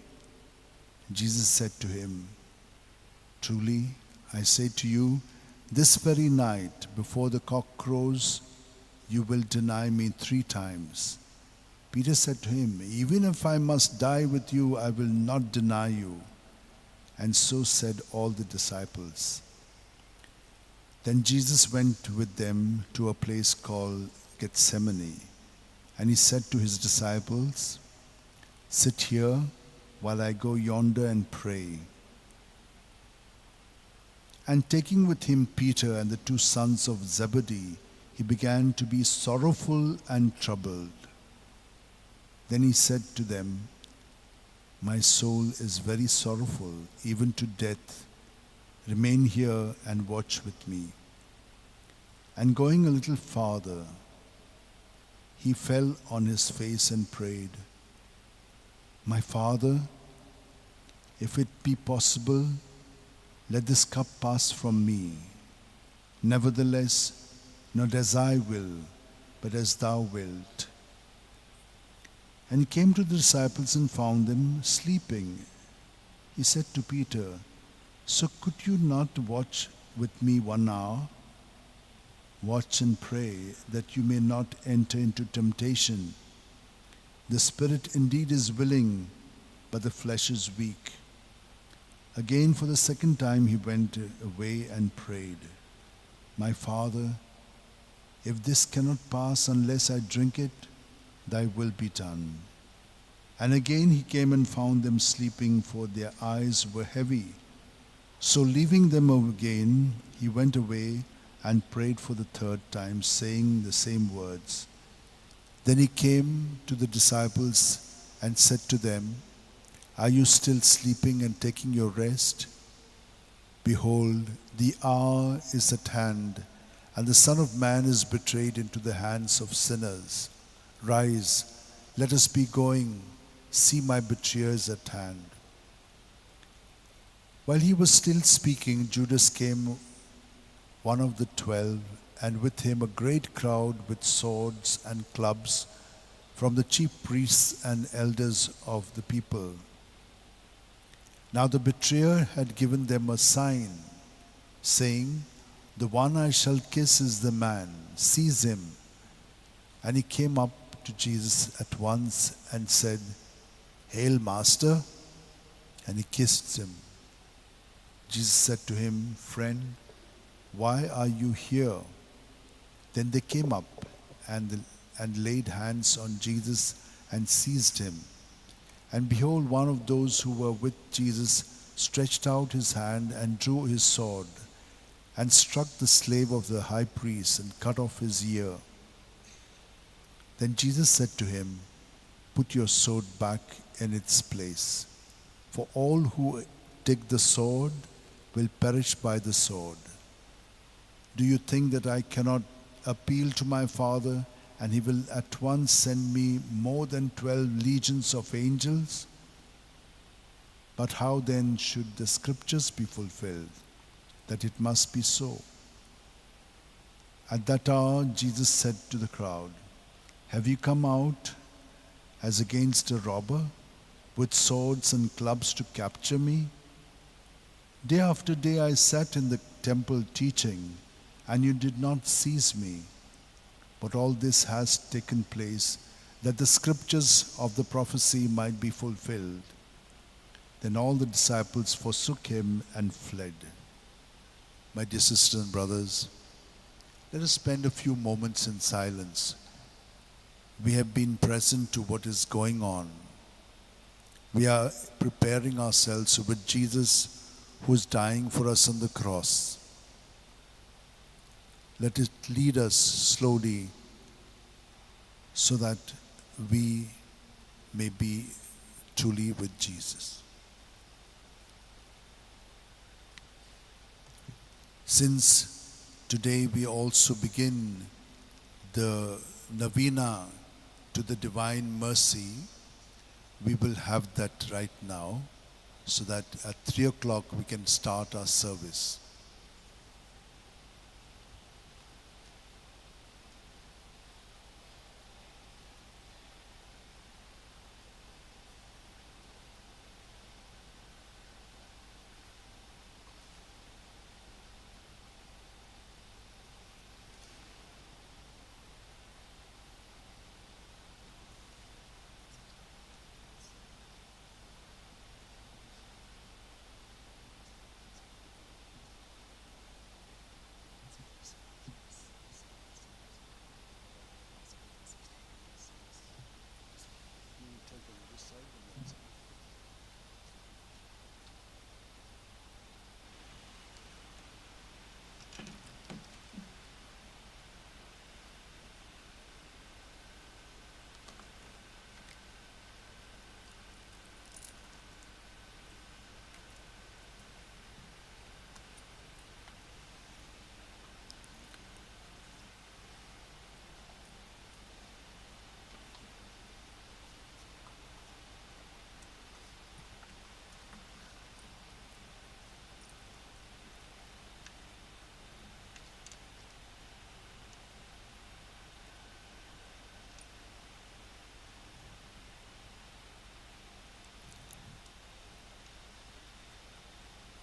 Jesus said to him, "Truly, I say to you, this very night, before the cock crows, you will deny me 3 times. Peter said to him, "Even if I must die with you, I will not deny you." And so said all the disciples. Then Jesus went with them to a place called Gethsemane, and he said to his disciples, "Sit here while I go yonder and pray." And taking with him Peter and the 2 sons of Zebedee, he began to be sorrowful and troubled. Then he said to them, "My soul is very sorrowful, even to death. Remain here and watch with me." And going a little farther, he fell on his face and prayed, "My Father, if it be possible, let this cup pass from me. Nevertheless, not as I will, but as thou wilt. And he came to the disciples and found them sleeping. He said to Peter, So could you not watch with me 1 hour? Watch and pray that you may not enter into temptation. The spirit indeed is willing, but the flesh is weak. Again, for the second time, he went away and prayed, My Father, if this cannot pass unless I drink it, thy will be done. And again he came and found them sleeping, for their eyes were heavy. So leaving them again, he went away and prayed for the third time, saying the same words. Then he came to the disciples and said to them, Are you still sleeping and taking your rest? Behold, the hour is at hand, and the Son of Man is betrayed into the hands of sinners. Rise, let us be going. See, my betrayer is at hand. While he was still speaking, Judas came, one of the 12, and with him a great crowd with swords and clubs from the chief priests and elders of the people. Now the betrayer had given them a sign, saying, The one I shall kiss is the man. Seize him. And he came up to Jesus at once and said, Hail, Master! And he kissed him. Jesus said to him, Friend, why are you here? Then they came up and laid hands on Jesus and seized him. And behold, one of those who were with Jesus stretched out his hand and drew his sword and struck the slave of the high priest and cut off his ear. Then Jesus said to him, Put your sword back in its place, for all who take the sword will perish by the sword. Do you think that I cannot appeal to my Father, and he will at once send me more than 12 legions of angels? But how then should the scriptures be fulfilled, that it must be so? At that hour Jesus said to the crowd, Have you come out as against a robber, with swords and clubs to capture me? Day after day I sat in the temple teaching, and you did not seize me. But all this has taken place, that the scriptures of the prophecy might be fulfilled. Then all the disciples forsook him and fled. My dear sisters and brothers, let us spend a few moments in silence. We have been present to what is going on. We are preparing ourselves with Jesus, who is dying for us on the cross. Let it lead us slowly so that we may be truly with Jesus. Since today we also begin the novena to the Divine Mercy, we will have that right now, so that at 3 o'clock we can start our service.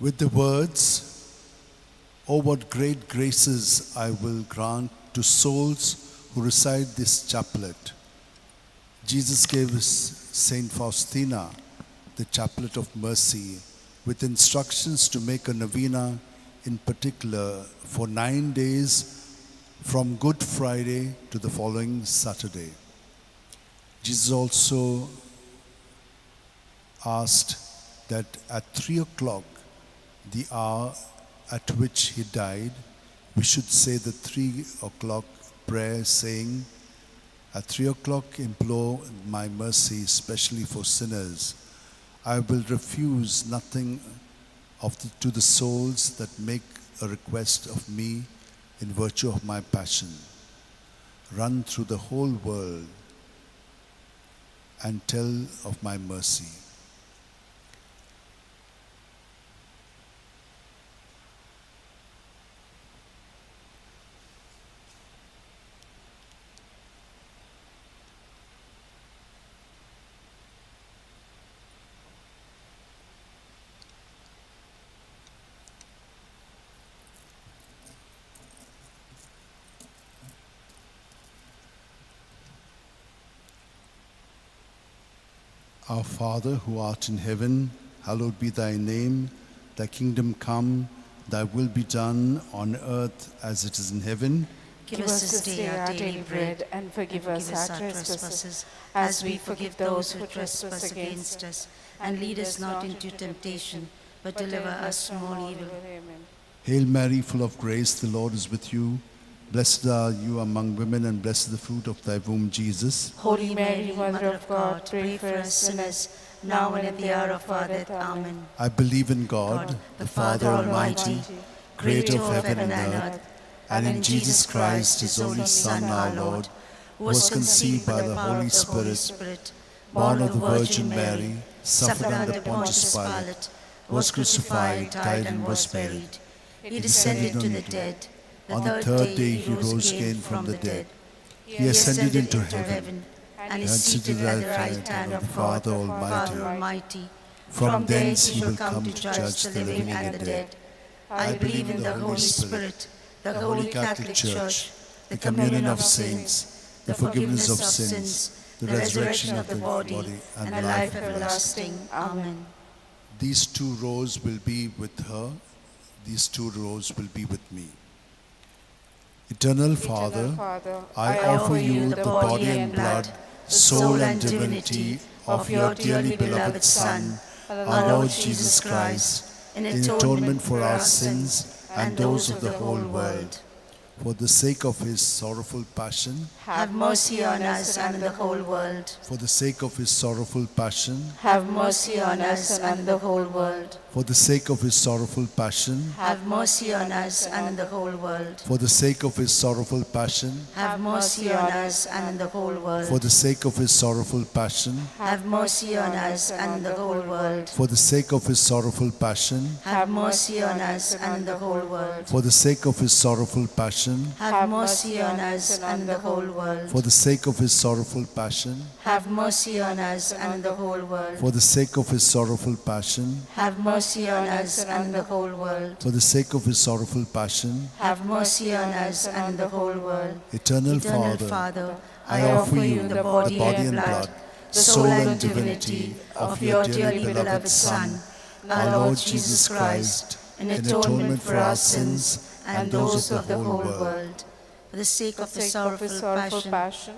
with the words, "Oh, what great graces I will grant to souls who recite this chaplet." Jesus gave Saint Faustina the chaplet of mercy with instructions to make a novena in particular for 9 days from Good Friday to the following Saturday. Jesus also asked that at 3 o'clock, the hour at which he died, we should say the 3 o'clock prayer saying, "At 3 o'clock implore my mercy, especially for sinners. I will refuse nothing to the souls that make a request of me in virtue of my passion. Run through the whole world and tell of my mercy." Our Father, who art in heaven, hallowed be thy name. Thy kingdom come, thy will be done on earth as it is in heaven. Give us this day our daily bread, and forgive us our trespasses, as we forgive those who trespass against us. And lead us not into temptation, but deliver us from all evil. Amen. Hail Mary, full of grace, the Lord is with you. Blessed are you among women, and blessed the fruit of thy womb, Jesus. Holy Mary, Mother of God, pray for us sinners, now and at the hour of our death. Amen. I believe in God, the Father Almighty, creator of heaven and earth, and in Jesus Christ, his only Son, our Lord, who was conceived by the Holy Spirit, born of the Virgin Mary, suffered under Pontius Pilate, was crucified, died, and was buried. He descended to the dead. On the third day he rose again from the dead. He ascended into heaven, and is seated at the right hand of the God, Father Father Almighty. Almighty. From thence he will come to judge the living and the dead. I believe in the Holy Spirit, the Holy Catholic Church, the communion of saints, the forgiveness of sins, the resurrection of the body, and the life everlasting. Amen. These 2 rows will be with her. These 2 rows will be with me. Eternal Father, I offer you the body and blood, soul and divinity of your dearly beloved Son, our Lord Jesus Christ, in atonement for our sins and those of the whole world. For the sake of his sorrowful passion, Have mercy on us and the whole world. for the sake of his sorrowful passion, Have mercy on us and the whole world. for the sake of his sorrowful passion, Have mercy on us and the whole world. for the sake of his sorrowful passion, Have mercy on us and the whole world. for the sake of his sorrowful passion, Have mercy on us and the whole world. for the sake of his sorrowful passion, Have mercy on us and the whole world. for the sake of his sorrowful passion, Have mercy on us and the whole world. for the sake of his sorrowful passion, Have mercy on us and the whole world. for the sake of his sorrowful passion, Have mercy on us and the whole world. for the sake of his sorrowful passion. Have mercy on us and the whole world. Eternal Father, I offer you the body and blood, soul and divinity of your dearly beloved Son, our Lord Jesus Christ, in atonement for our sins and those of the whole world. For the sake of the sorrowful passion,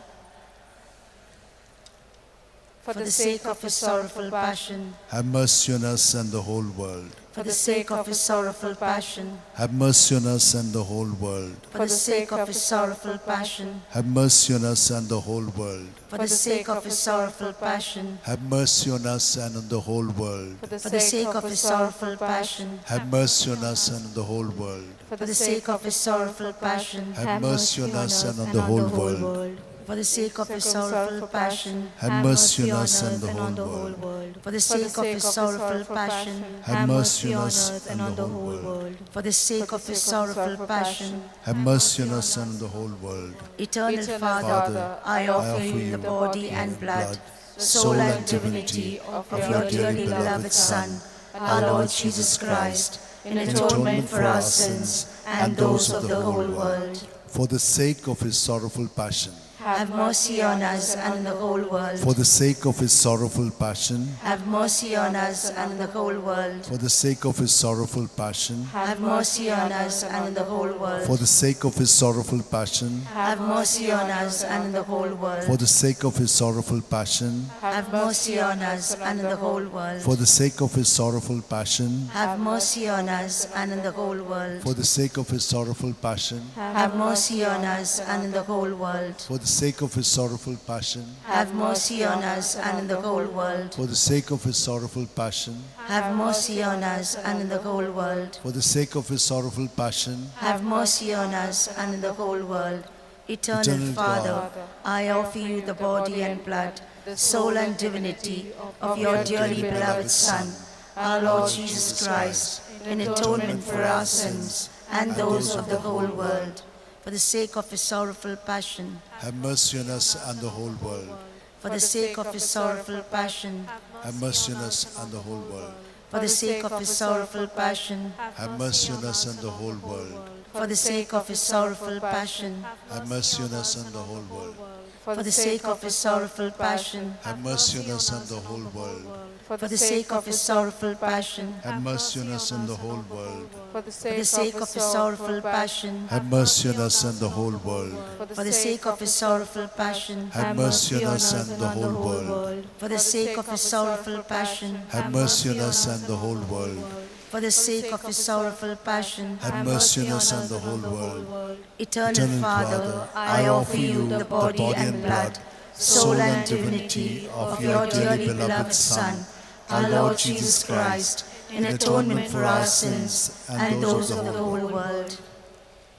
for the sake of his sorrowful passion, have mercy on us and the whole world. for the sake of his sorrowful passion, Have mercy on us and the whole world. for the sake of his sorrowful passion, Have mercy on us and the whole world. for the sake of his sorrowful passion, Have mercy on us and on the whole world. for the sake of his sorrowful passion, Have mercy on us and on the whole world. for the sake of his sorrowful passion, Have mercy on us and on the whole world. for the sake of his sorrowful passion, Have mercy on us and the whole world. for the sake of his sorrowful passion, Have mercy on us and the whole world. for the sake of his sorrowful passion. Have mercy on us and the whole world. Eternal Father, I offer you the body and blood, soul and divinity of your dearly beloved Son, our Lord Jesus Christ, in atonement for our sins and those of the whole world. For the sake of his sorrowful passion. Have mercy on us and the whole world. For the sake of his sorrowful passion. Have mercy on us and the whole world. For the sake of his sorrowful passion. Have mercy on us and the whole world. For the sake of his sorrowful passion. Have mercy on us and the whole world. For the sake of his sorrowful passion. Have mercy on us and the whole world. For the sake of his sorrowful passion. Have mercy on us and the whole world. For the sake of his sorrowful passion. Have mercy on us and the whole world. For the sake of his sorrowful passion. Have mercy on us and the whole world. For the sake of his sorrowful passion. Have mercy on us and the whole world. For the sake of his sorrowful passion. Have mercy on us and the whole world. Eternal Father, I offer you the body and blood, soul and divinity of your dearly beloved Son, our Lord Jesus Christ, in atonement for our sins and those of the whole world. For the sake of his sorrowful passion. Have mercy on us and the whole world. For the sake of his sorrowful passion. Have mercy on us and the whole world. For the sake of his sorrowful passion. Have mercy on us and the whole world. For the sake of his sorrowful passion. Have mercy on us and the whole world. For the sake of his sorrowful passion. Have mercy on us and the whole world. For the sake of his sorrowful passion. Have mercy on us and the whole world. For the For the sake of his sorrowful passion. Have mercy on us and the whole world. For the sake of his sorrowful passion. Have mercy on us and the whole world. For the sake of his sorrowful passion. Have mercy on us and the whole world. For the sake of his sorrowful passion. Have mercy on us and the whole world. Eternal Father, I offer you the body and blood, soul and divinity of your dearly beloved Son, our Lord Jesus Christ, in atonement for our sins and those of the whole world.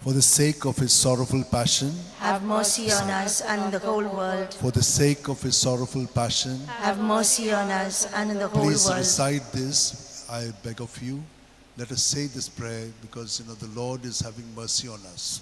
For the sake of his sorrowful passion. Have mercy on us and the whole world. For the sake of his sorrowful passion. Have mercy on us and the whole Please world. recite this, I beg of you. Let us say this prayer because the Lord is having mercy on us.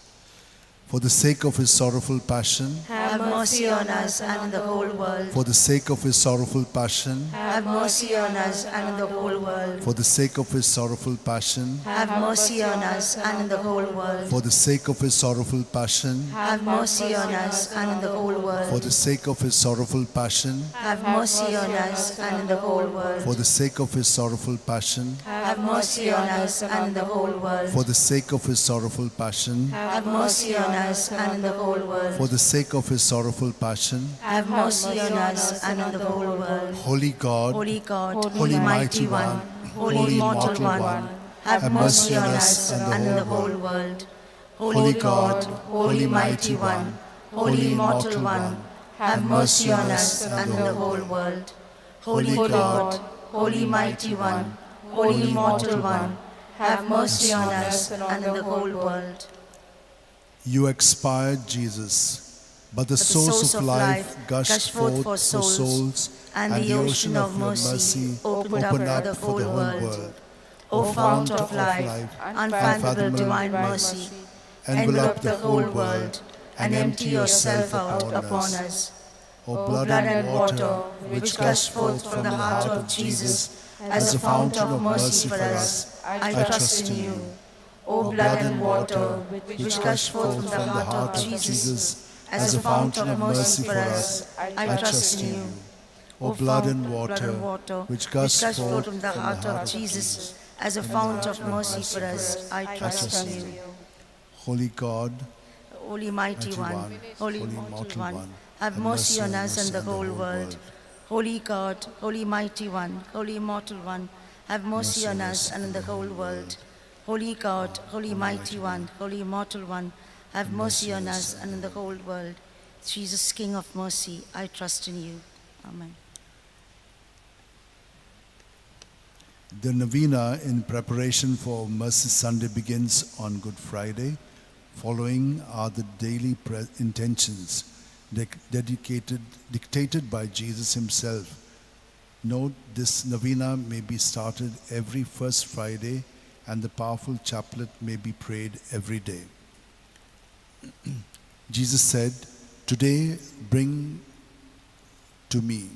For the sake of his sorrowful passion. Have mercy on us and the whole world. For the sake of his sorrowful passion. Have mercy on us and the whole world. For the sake of his sorrowful passion. Have mercy on us and the whole world. For the sake of his sorrowful passion. Have mercy on us and the whole world. For the sake of his sorrowful passion. Have mercy on us and the whole world. For the sake of his sorrowful passion. Have mercy on us and the whole world. For the sake of his sorrowful passion. Have mercy on us and the whole world. For the sake of his sorrowful passion. Have mercy on us and the whole world. Holy God, Holy Mighty One, Holy Immortal One, have mercy on us and the whole world. Holy God, Holy Mighty One, Holy Immortal One, have mercy on us and the whole world. Holy God, Holy Mighty One, Holy Immortal One, have mercy on us and the whole world. you expired, Jesus, but the source of life gushed forth for souls, and the ocean of your mercy opened up for the whole world. O fount of life, unfathomable divine mercy, envelop the whole world and empty yourself out upon us. O blood and water, which gushed forth from the heart of Jesus as a fountain of mercy for us, I trust in you. O blood and water, which gushed forth from the heart of Jesus as a fountain of mercy for us, I trust in you. O blood and water, which gushed forth from the heart of Jesus as a fount of mercy for us, I trust in you. Holy God, Holy Mighty One, Holy Immortal One, have mercy on us and the whole world. Holy God, Holy Mighty One, Holy Immortal One, have mercy on us and the whole world. Holy God, Holy Mighty One, Holy Immortal One, have mercy on us and the whole world. Jesus, King of mercy, I trust in you. Amen. the novena in preparation for Mercy Sunday begins on Good Friday. Following are the daily intentions dictated by Jesus himself. Note, this novena may be started every first Friday, and the powerful chaplet may be prayed every day. Jesus said, "Today bring to me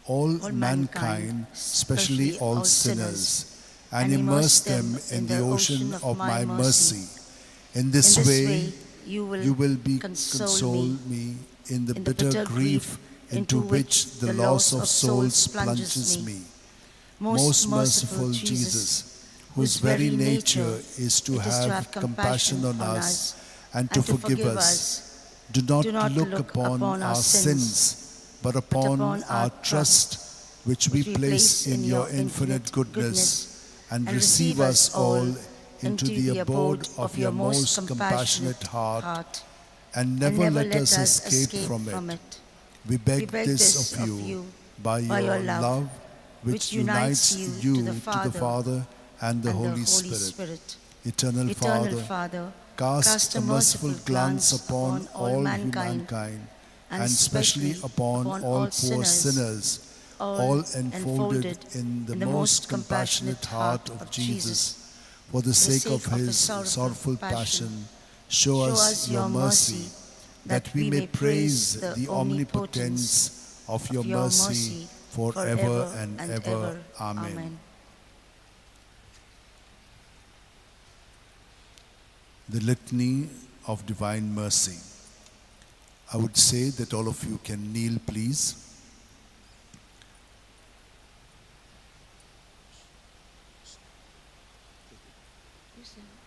all mankind, especially all sinners, and immerse them in the ocean of my mercy. In this way, you will be console me in the bitter grief into which the loss of souls plunges me. Most merciful Jesus, whose very nature is to have compassion on us and to forgive us, do not look upon our sins, but upon our trust, which we place in your infinite goodness, and receive us all into the abode of your most compassionate heart, and never let us escape from it. We beg this of you by your love, which unites you to the Father and the Holy Spirit. Eternal Father, cast a merciful glance upon all mankind, and especially upon all poor sinners, all enfolded in the most compassionate heart of Jesus. For the sake of his sorrowful passion, show us your mercy, that we may praise the omnipotence of your mercy forever and ever. Amen. The Litany of Divine Mercy. I would say that all of you can kneel, please.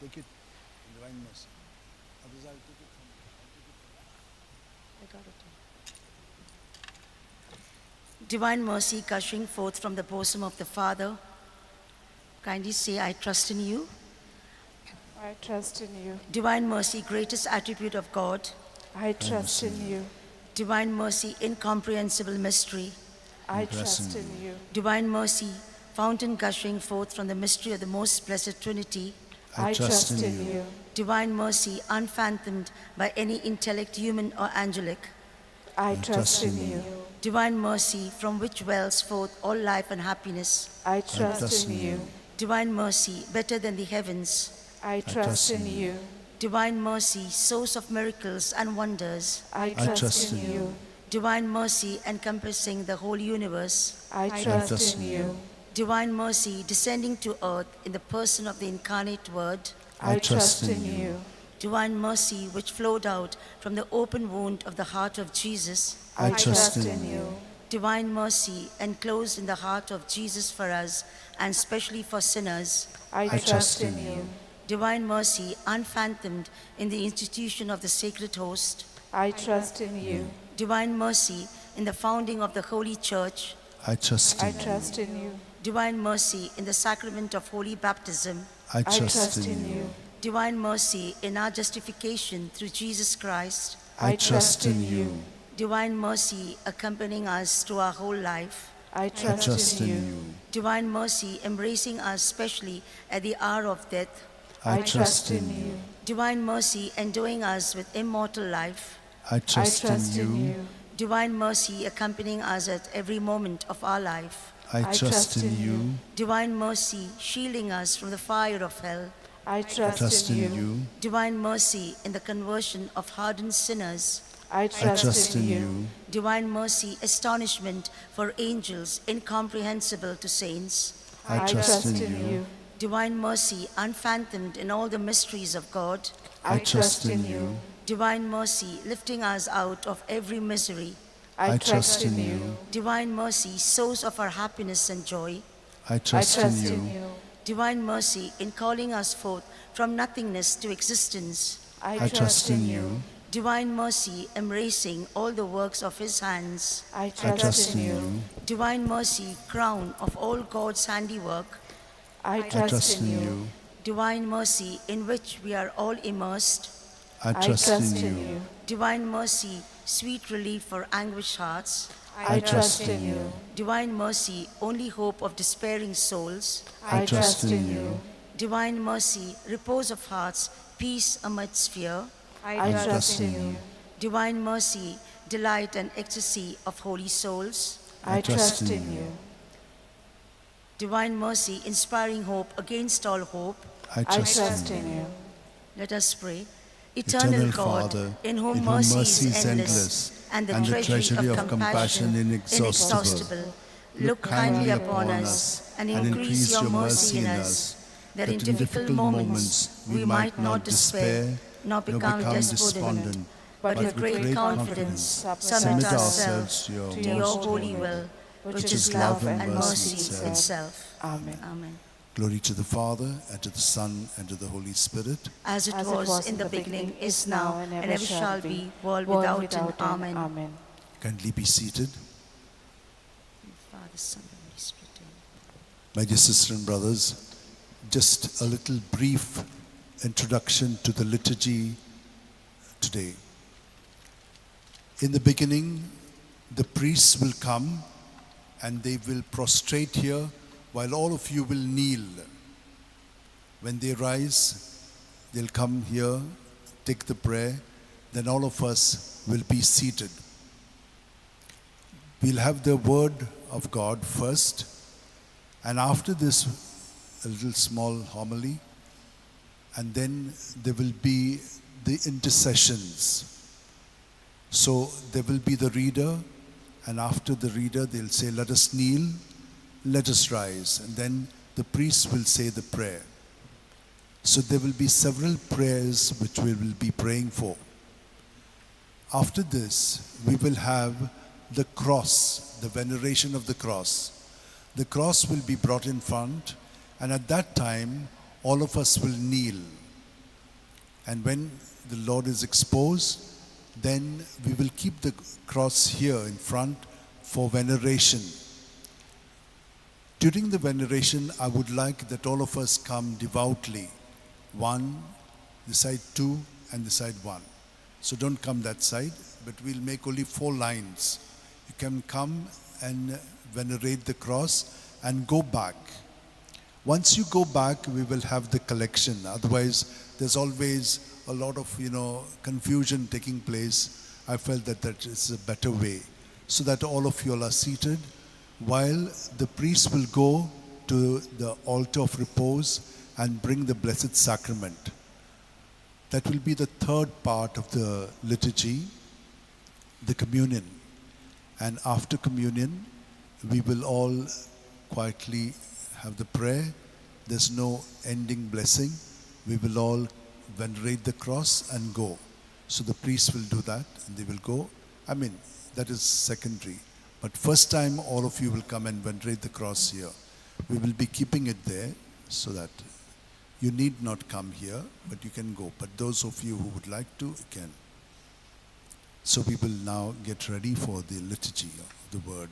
Take it, Divine Mercy. Others, I'll take it from you. I got it. Divine mercy gushing forth from the bosom of the Father. Kindly say, I trust in you. I trust in you. Divine mercy, greatest attribute of God. I trust in you. Divine mercy, incomprehensible mystery. I trust in you. Divine mercy, fountain gushing forth from the mystery of the most blessed Trinity. I trust in you. Divine mercy, unfathomed by any intellect, human or angelic. I trust in you. Divine mercy, from which wells forth all life and happiness. I trust in you. Divine mercy, better than the heavens. I trust in you. Divine mercy, source of miracles and wonders. I trust in you. Divine mercy, encompassing the whole universe. I trust in you. Divine mercy, descending to earth in the person of the incarnate Word. I trust in you. Divine mercy, which flowed out from the open wound of the heart of Jesus. I trust in you. Divine mercy, enclosed in the heart of Jesus for us, and specially for sinners. I trust in you. Divine mercy, unfathomed in the institution of the sacred host. I trust in you. Divine mercy, in the founding of the Holy Church. I trust I in you. trust in you. Divine mercy, in the sacrament of holy baptism. I I trust trust in in you. you. Divine mercy, in our justification through Jesus Christ. I trust in you. Divine mercy, accompanying us through our whole life. I I trust in you. Divine mercy, embracing us specially at the hour of death. I trust in you. Divine mercy, endowing us with immortal life. I I trust trust in in you. you. Divine mercy, accompanying us at every moment of our life. I trust in you. Divine mercy, shielding us from the fire of hell. I I trust trust in in you. you. Divine mercy, in the conversion of hardened sinners. I I trust trust in in you. you. Divine mercy, astonishment for angels, incomprehensible to saints. I trust in you. Divine mercy, unfathomed in all the mysteries of God. I trust in you. Divine mercy, lifting us out of every misery. I trust in you. Divine mercy, source of our happiness and joy. I I trust in trust you. in you. Divine mercy, in calling us forth from nothingness to existence. I trust in you. Divine mercy, embracing all the works of his hands. I I trust trust in in you. you. Divine mercy, crown of all God's handiwork. I I trust trust in in you. you. Divine mercy, in which we are all immersed. I I trust in you. you. Divine mercy, sweet relief for anguished hearts. I trust in you. Divine mercy, only hope of despairing souls. I trust in you. Divine mercy, repose of hearts, peace amidst fear. I trust in you. Divine mercy, delight and ecstasy of holy souls. I trust in you. Divine mercy, inspiring hope against all hope. I I trust trust in you. in you. Let us pray. Eternal God, Father, in whom mercy is endless, and the treasury of compassion inexhaustible, inexhaustible, look kindly upon us and increase your mercy in us, that in difficult moments we might not despair, nor become despondent, but with great confidence submit ourselves to your holy will, which is love and mercy itself. Amen. Amen. Glory to the Father, and to the Son, and to the Holy Spirit. As it was in the beginning, is now, and ever shall be, world without end. Amen. Amen. Kindly be seated. Father, Son, and Holy Spirit. Amen. My dear sisters and brothers, just a little brief introduction to the liturgy today. In the beginning, the priests will come and they will prostrate here while all of you will kneel. When they rise, they'll come here, take the prayer, then all of us will be seated. We'll have the word of God first, and after this, a little small homily, and then there will be the intercessions. So there will be the reader, and after the reader, they'll say, "Let us kneel, let us rise," and then the priest will say the prayer. So there will be several prayers which we will be praying for. After this, we will have the cross, the veneration of the cross. The cross will be brought in front, and at that time, all of us will kneel. And when the Lord is exposed, then we will keep the cross here in front for veneration. During the veneration, I would like that all of us come devoutly. One, this side two, and this side one. So don't come that side, but we'll make only 4 lines. You can come and venerate the cross and go back. Once you go back, we will have the collection. Otherwise, there's always a lot of, confusion taking place. I felt that is a better way, so that all of you all are seated while the priest will go to the altar of repose and bring the Blessed Sacrament. That will be the third part of the liturgy, the communion. And after communion, we will all quietly have the prayer. There's no ending blessing. We will all venerate the cross and go. So the priest will do that and they will go. That is secondary. But first time, all of you will come and venerate the cross here. We will be keeping it there so that you need not come here, but you can go. But those of you who would like to, you can. So we will now get ready for the liturgy of the word.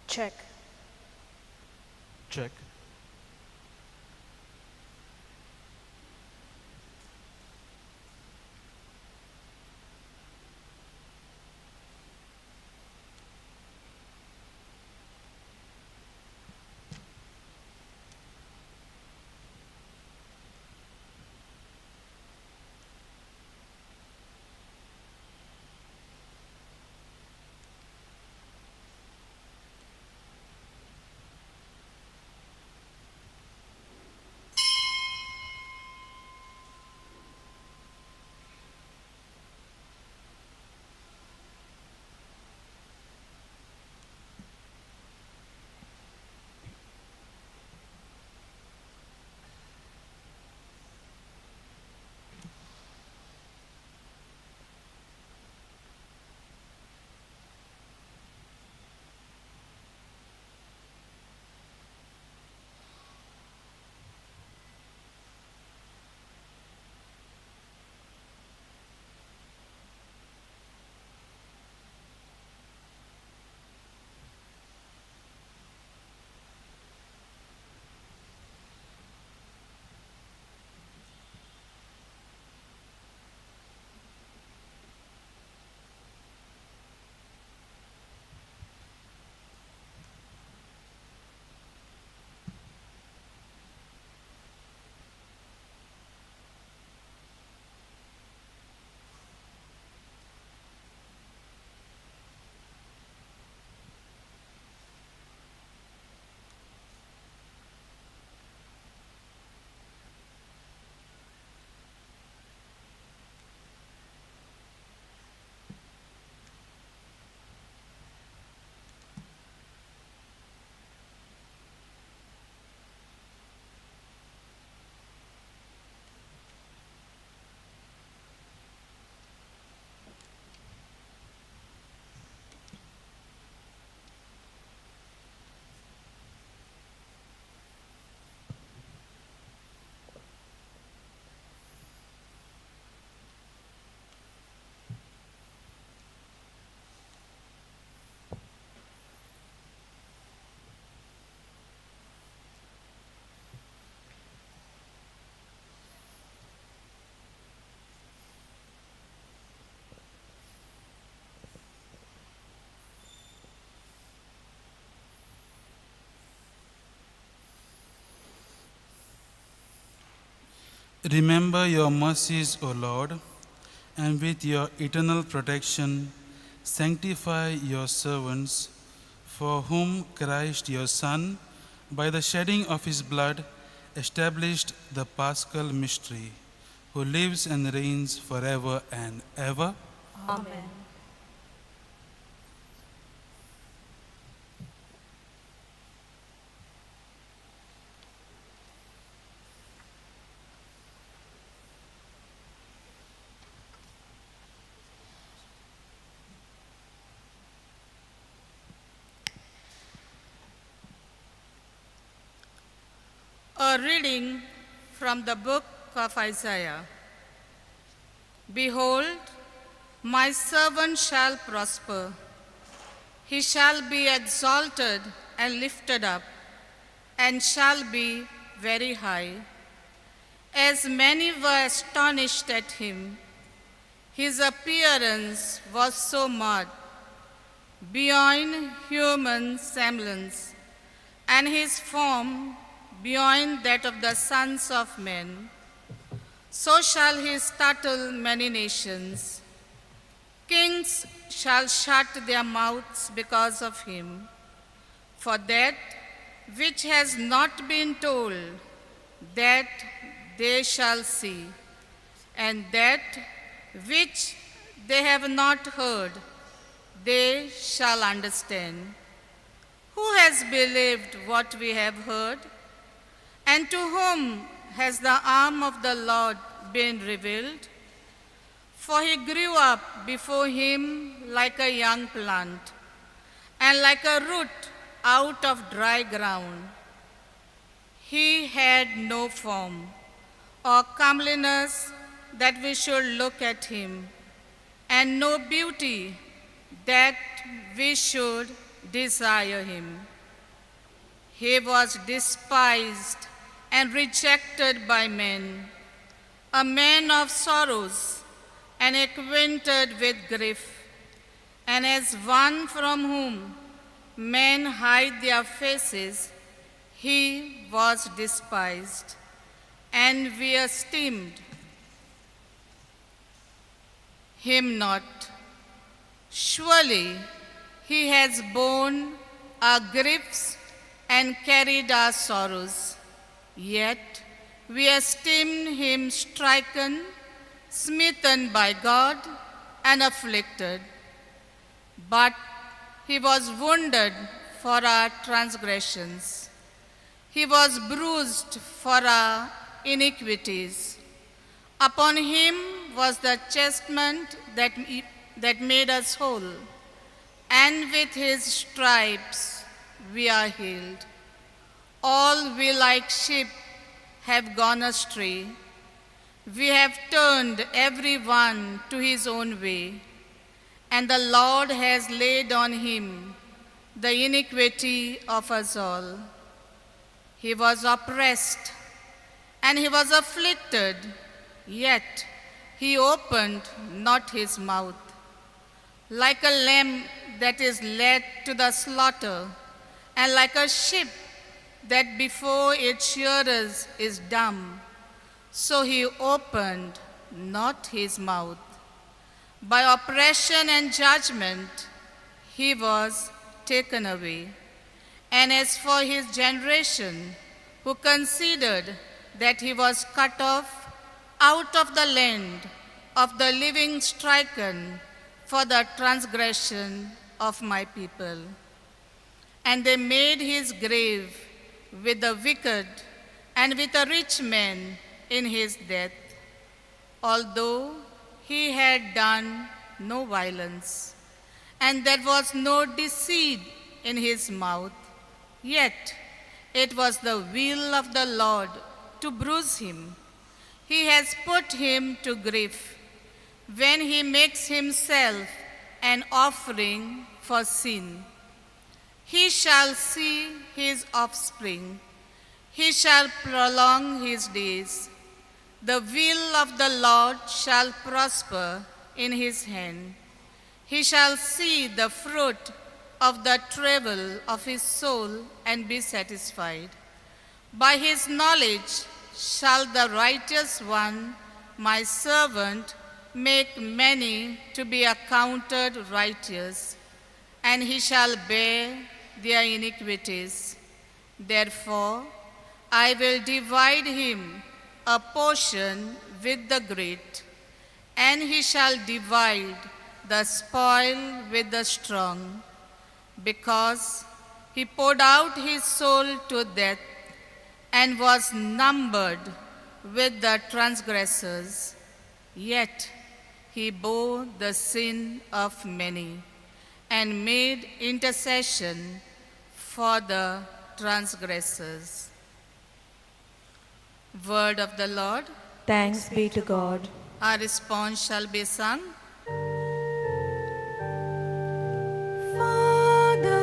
Check. Check. Remember your mercies, O Lord, and with your eternal protection, sanctify your servants, for whom Christ your Son, by the shedding of his blood, established the Paschal mystery, who lives and reigns forever and ever. Amen. A reading from the book of Isaiah. Behold, my servant shall prosper. He shall be exalted and lifted up, and shall be very high. As many were astonished at him, his appearance was so marked, beyond human semblance, and his form beyond that of the sons of men. So shall he startle many nations. Kings shall shut their mouths because of him. For that which has not been told, that they shall see, and that which they have not heard, they shall understand. Who has believed what we have heard? And to whom has the arm of the Lord been revealed? For he grew up before him like a young plant, and like a root out of dry ground. He had no form or comeliness that we should look at him, and no beauty that we should desire him. He was despised and rejected by men, a man of sorrows and acquainted with grief, and as one from whom men hide their faces, he was despised, and we esteemed him not. Surely he has borne our griefs and carried our sorrows. Yet we esteemed him stricken, smitten by God, and afflicted. But he was wounded for our transgressions. He was bruised for our iniquities. Upon him was the chastisement that made us whole, and with his stripes we are healed. All we like sheep have gone astray. We have turned every one to his own way, and the Lord has laid on him the iniquity of us all. He was oppressed and he was afflicted, yet he opened not his mouth. Like a lamb that is led to the slaughter, and like a sheep that before its shearers is dumb, so he opened not his mouth. By oppression and judgment he was taken away. And as for his generation, who considered that he was cut off out of the land of the living, stricken for the transgression of my people. And they made his grave with the wicked and with a rich man in his death, although he had done no violence, and there was no deceit in his mouth. Yet it was the will of the Lord to bruise him. He has put him to grief when he makes himself an offering for sin. He shall see his offspring. He shall prolong his days. The will of the Lord shall prosper in his hand. He shall see the fruit of the travail of his soul and be satisfied. By his knowledge shall the righteous one, my servant, make many to be accounted righteous, and he shall bear their iniquities. Therefore, I will divide him a portion with the great, and he shall divide the spoil with the strong, because he poured out his soul to death and was numbered with the transgressors. Yet he bore the sin of many and made intercession for the transgressors. Word of the Lord. Thanks be to God. Our response shall be sung. Father,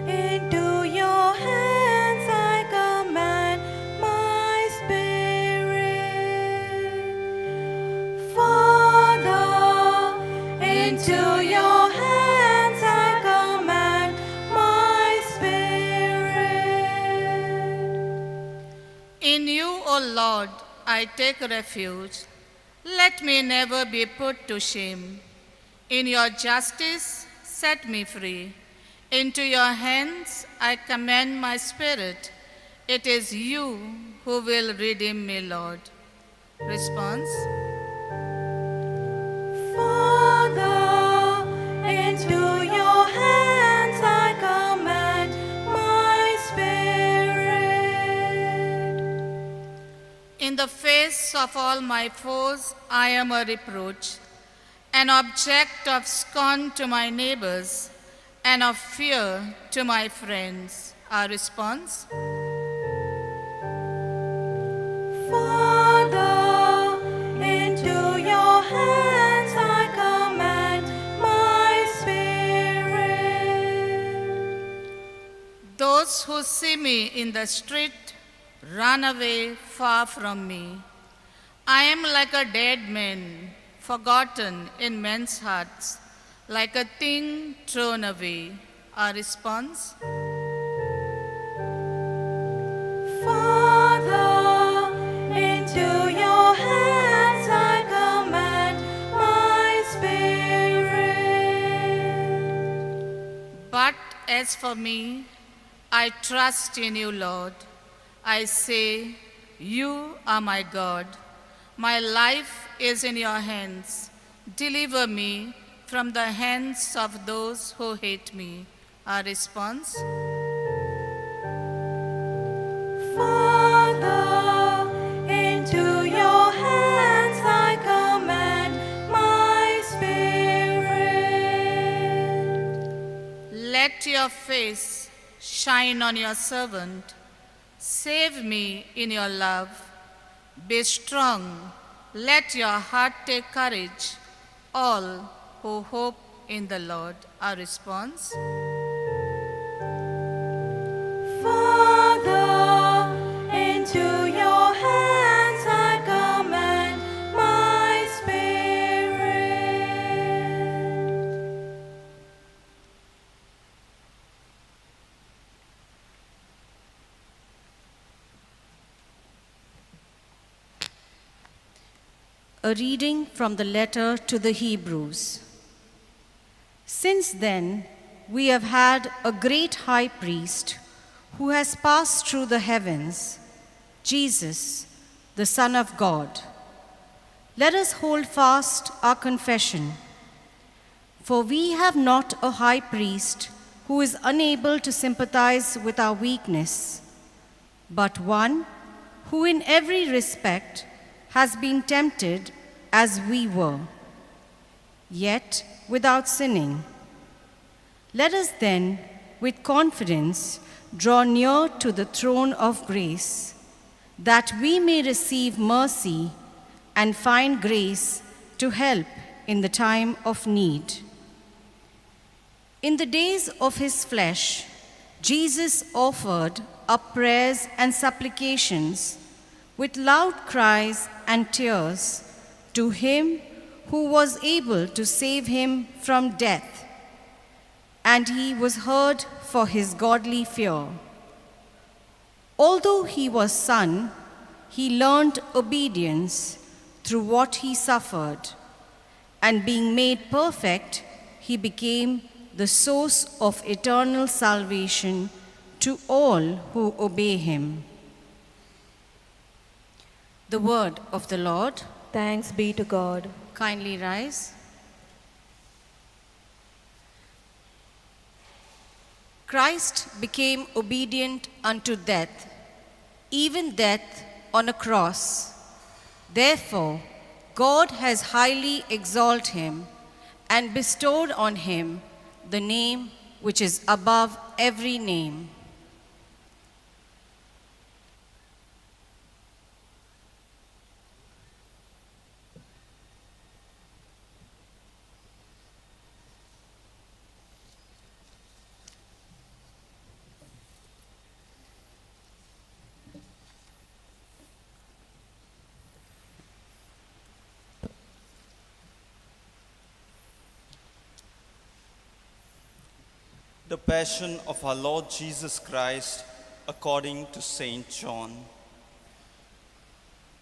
into your hands I commend my spirit. Father, into your hands I commend my spirit. In you, O Lord, I take refuge. Let me never be put to shame. In your justice, set me free. Into your hands I commend my spirit. It is you who will redeem me, Lord. Response. Father, into your hands. In the face of all my foes, I am a reproach, an object of scorn to my neighbors, and of fear to my friends. Our response? Father, into your hands I commend my spirit. who see me in the street run away far from me. I am like a dead man, forgotten in men's hearts, like a thing thrown away. Our response? Father, into your hands I commend my spirit. But as for me, I trust in you, Lord. I say, you are my God. My life is in your hands. Deliver me from the hands of those who hate me. Our response? Father, into your hands I commend my spirit. Let your face shine on your servant. Save me in your love. Be strong. Let your heart take courage. All who hope in the Lord. Our response? Father, into your hands I commend my spirit. A reading from the letter to the Hebrews. Since then, we have had a great high priest who has passed through the heavens, Jesus, the Son of God. Let us hold fast our confession. For we have not a high priest who is unable to sympathize with our weakness, but one who in every respect has been tempted as we were, yet without sinning. Let us then, with confidence, draw near to the throne of grace, that we may receive mercy and find grace to help in the time of need. In the days of his flesh, Jesus offered up prayers and supplications with loud cries and tears to him who was able to save him from death, and he was heard for his godly fear. Although he was son, he learned obedience through what he suffered, and being made perfect, he became the source of eternal salvation to all who obey him. The word of the Lord. Thanks be to God. Kindly rise. Christ became obedient unto death, even death on a cross. Therefore, God has highly exalted him and bestowed on him the name which is above every name. The Passion of our Lord Jesus Christ according to Saint John.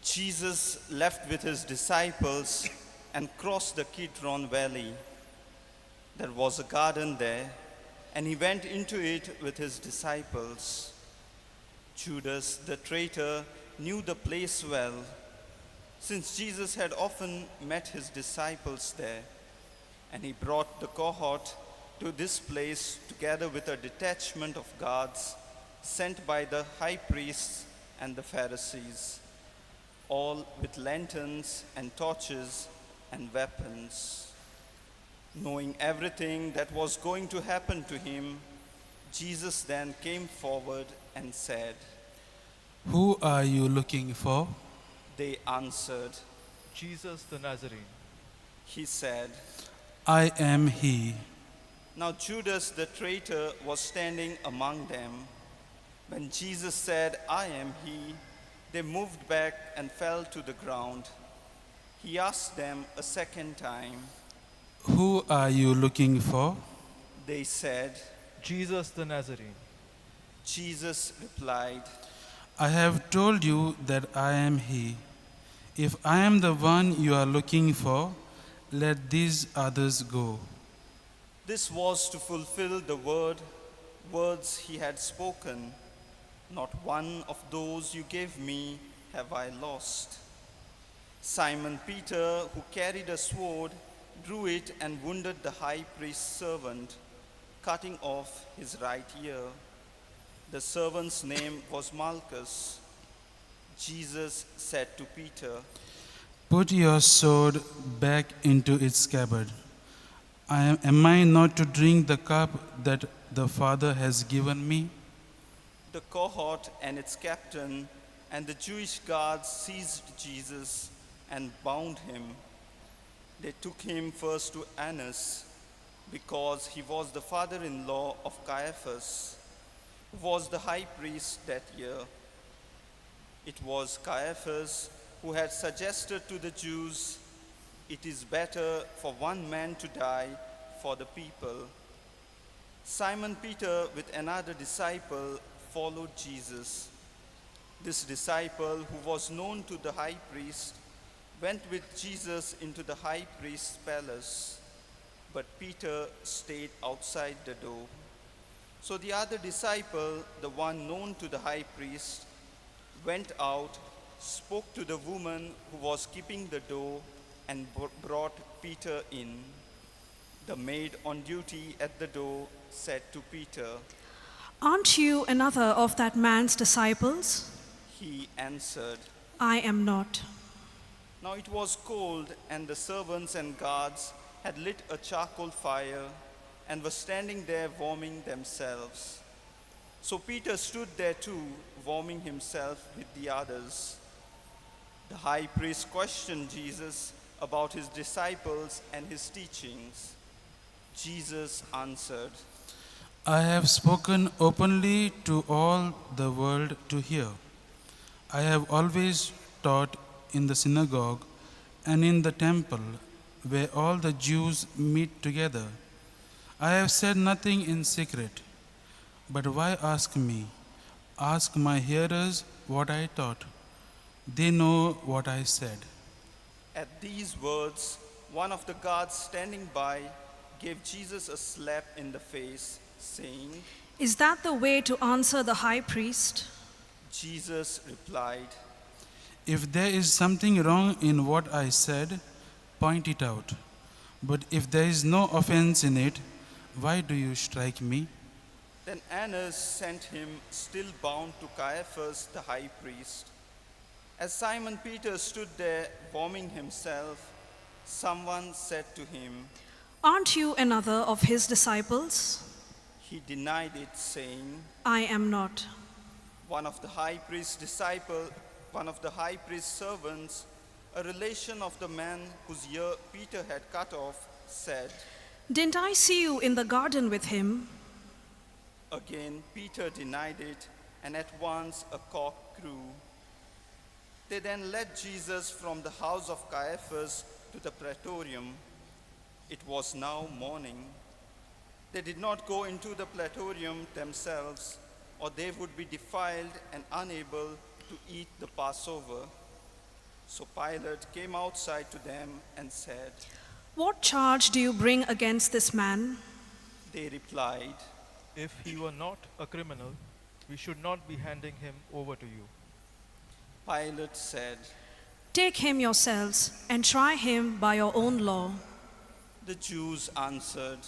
Jesus left with his disciples and crossed the Kidron Valley. There was a garden there, and he went into it with his disciples. Judas, the traitor, knew the place well, since Jesus had often met his disciples there, and he brought the cohort to this place together with a detachment of guards sent by the high priests and the Pharisees, all with lanterns and torches and weapons. Knowing everything that was going to happen to him, Jesus then came forward and said, "Who are you looking for?" They answered. Jesus the Nazarene. He said, "I am he." Now Judas the traitor was standing among them. When Jesus said, "I am he," they moved back and fell to the ground. He asked them a second time. Who are you looking for? They said. Jesus the Nazarene. Jesus replied, I have told you that I am he. If I am the one you are looking for, let these others go. This was to fulfill the words he had spoken. Not one of those you gave me have I lost. Simon Peter, who carried a sword, drew it and wounded the high priest's servant, cutting off his right ear. The servant's name was Malchus. Jesus said to Peter, Put your sword back into its scabbard. Am I not to drink the cup that the Father has given me? The cohort and its captain and the Jewish guards seized Jesus and bound him. They took him first to Annas, because he was the father-in-law of Caiaphas, who was the high priest that year. It was Caiaphas who had suggested to the Jews, "It is better for one man to die for the people." Simon Peter with another disciple followed Jesus. This disciple, who was known to the high priest, went with Jesus into the high priest's palace, but Peter stayed outside the door. So the other disciple, the one known to the high priest, went out, spoke to the woman who was keeping the door, and brought Peter in. The maid on duty at the door said to Peter, "Aren't you another of that man's disciples?" He answered, "I am not." Now it was cold, and the servants and guards had lit a charcoal fire and were standing there warming themselves. So Peter stood there too, warming himself with the others. The high priest questioned Jesus about his disciples and his teachings. Jesus answered, I have spoken openly to all the world to hear. I have always taught in the synagogue and in the temple where all the Jews meet together. I have said nothing in secret. But why ask me? Ask my hearers what I taught. They know what I said. At these words, one of the guards standing by gave Jesus a slap in the face, saying, "Is that the way to answer the high priest?" Jesus replied, If there is something wrong in what I said, point it out. But if there is no offense in it, why do you strike me? Then Annas sent him, still bound, to Caiaphas the high priest. As Simon Peter stood there warming himself, someone said to him, "Aren't you another of his disciples?" He denied it, saying, "I am not." One of the high priest's servants, a relation of the man whose ear Peter had cut off, said, "Didn't I see you in the garden with him?" Again Peter denied it, and at once a cock crew. They then led Jesus from the house of Caiaphas to the praetorium. It was now morning. They did not go into the praetorium themselves, or they would be defiled and unable to eat the Passover. So Pilate came outside to them and said, "What charge do you bring against this man?" They replied, If he were not a criminal, we should not be handing him over to you. Pilate said, "Take him yourselves and try him by your own law." The Jews answered,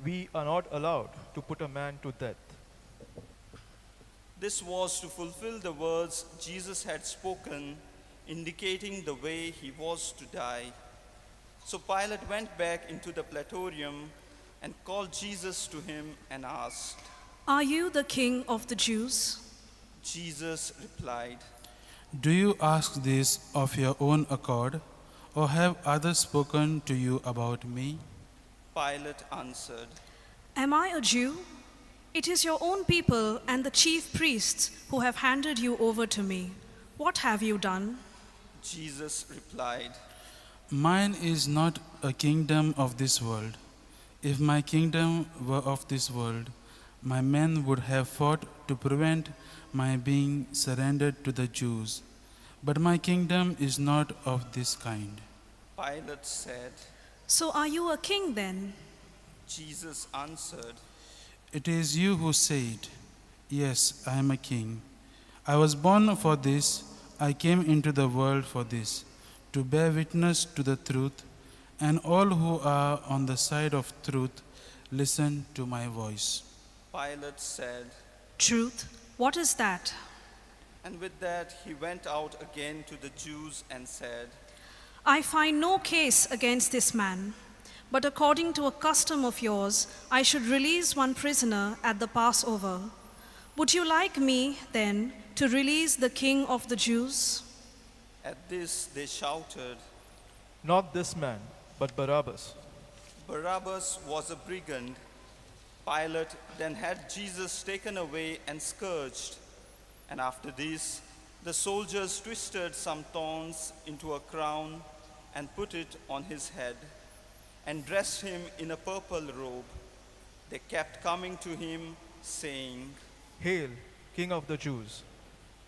We are not allowed to put a man to death. This was to fulfill the words Jesus had spoken, indicating the way he was to die. So Pilate went back into the praetorium and called Jesus to him and asked, "Are you the king of the Jews?" Jesus replied, Do you ask this of your own accord, or have others spoken to you about me? Pilate answered, "Am I a Jew? It is your own people and the chief priests who have handed you over to me. What have you done? Jesus replied, Mine is not a kingdom of this world. If my kingdom were of this world, my men would have fought to prevent my being surrendered to the Jews. But my kingdom is not of this kind. Pilate said. So are you a king then? Jesus answered, It is you who say it. Yes, I am a king. I was born for this. I came into the world for this, to bear witness to the truth, and all who are on the side of truth listen to my voice. Pilate said, Truth? What is that? and with that he went out again to the Jews and said, I find no case against this man, but according to a custom of yours, I should release one prisoner at the Passover. Would you like me, then, to release the king of the Jews? At this they shouted, Not this man, but Barabbas. Barabbas was a brigand. Pilate then had Jesus taken away and scourged. And after this, the soldiers twisted some thorns into a crown and put it on his head, and dressed him in a purple robe. They kept coming to him, saying, Hail, King of the Jews.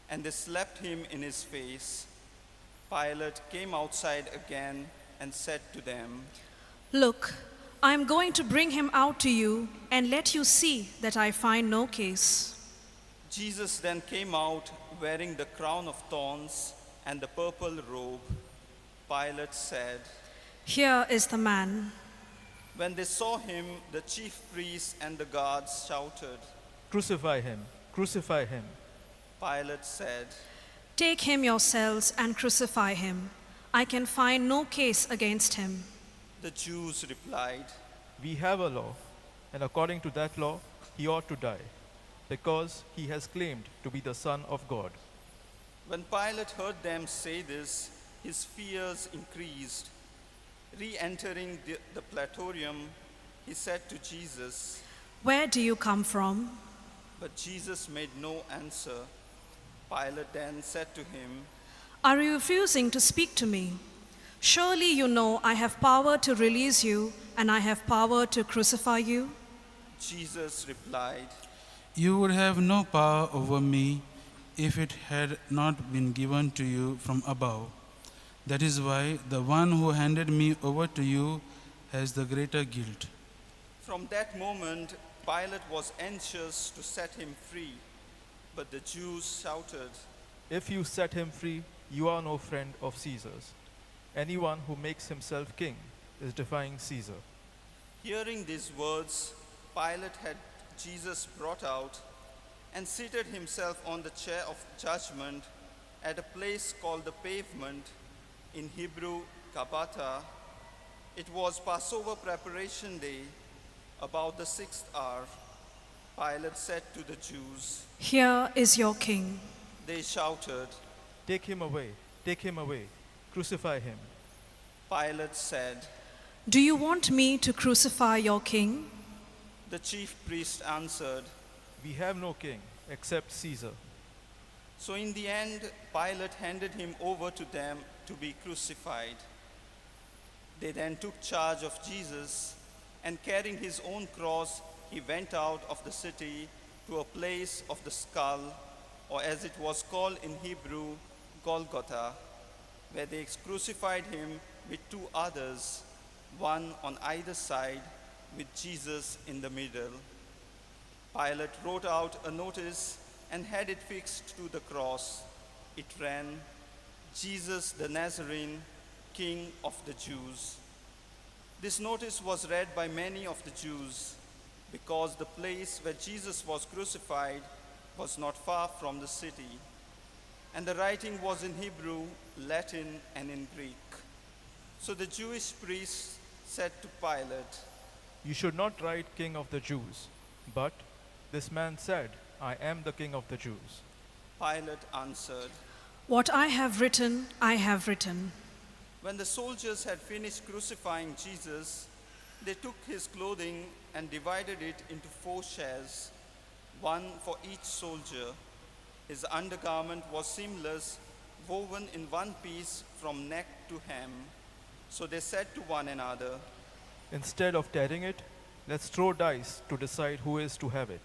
and they slapped him in his face. Pilate came outside again and said to them, Look, I am going to bring him out to you and let you see that I find no case. Jesus then came out wearing the crown of thorns and the purple robe. Pilate said, Here is the man. When they saw him, the chief priests and the guards shouted. Crucify him, crucify him. Pilate said, Take him yourselves and crucify him. I can find no case against him. The Jews replied, We have a law, and according to that law, he ought to die, because he has claimed to be the Son of God. When Pilate heard them say this, his fears increased. Re-entering the praetorium, he said to Jesus, Where do you come from? but Jesus made no answer. Pilate then said to him, Are you refusing to speak to me? Surely you know I have power to release you and I have power to crucify you. Jesus replied, You would have no power over me if it had not been given to you from above. That is why the one who handed me over to you has the greater guilt. From that moment, Pilate was anxious to set him free, but the Jews shouted, If you set him free, you are no friend of Caesar's. Anyone who makes himself king is defying Caesar. Hearing these words, Pilate had Jesus brought out and seated himself on the chair of judgment at a place called the Pavement, in Hebrew, Gabbatha. It was Passover preparation day, about the 6th hour. Pilate said to the Jews, Here is your king. They shouted. Take him away, crucify him. Pilate said, Do you want me to crucify your king? The chief priest answered. We have no king except Caesar. So in the end, Pilate handed him over to them to be crucified. They then took charge of Jesus, and carrying his own cross, he went out of the city to a place of the skull, or as it was called in Hebrew, Golgotha, where they crucified him with two others, one on either side, with Jesus in the middle. Pilate wrote out a notice and had it fixed to the cross. It ran, Jesus the Nazarene, King of the Jews. This notice was read by many of the Jews, because the place where Jesus was crucified was not far from the city, and the writing was in Hebrew, Latin, and in Greek. So the Jewish priests said to Pilate, You should not write King of the Jews, but this man said, I am the King of the Jews. Pilate answered. What I have written, I have written. When the soldiers had finished crucifying Jesus, they took his clothing and divided it into 4 shares, one for each soldier. His undergarment was seamless, woven in one piece from neck to hem. So they said to one another, Instead of tearing it, let's throw dice to decide who is to have it.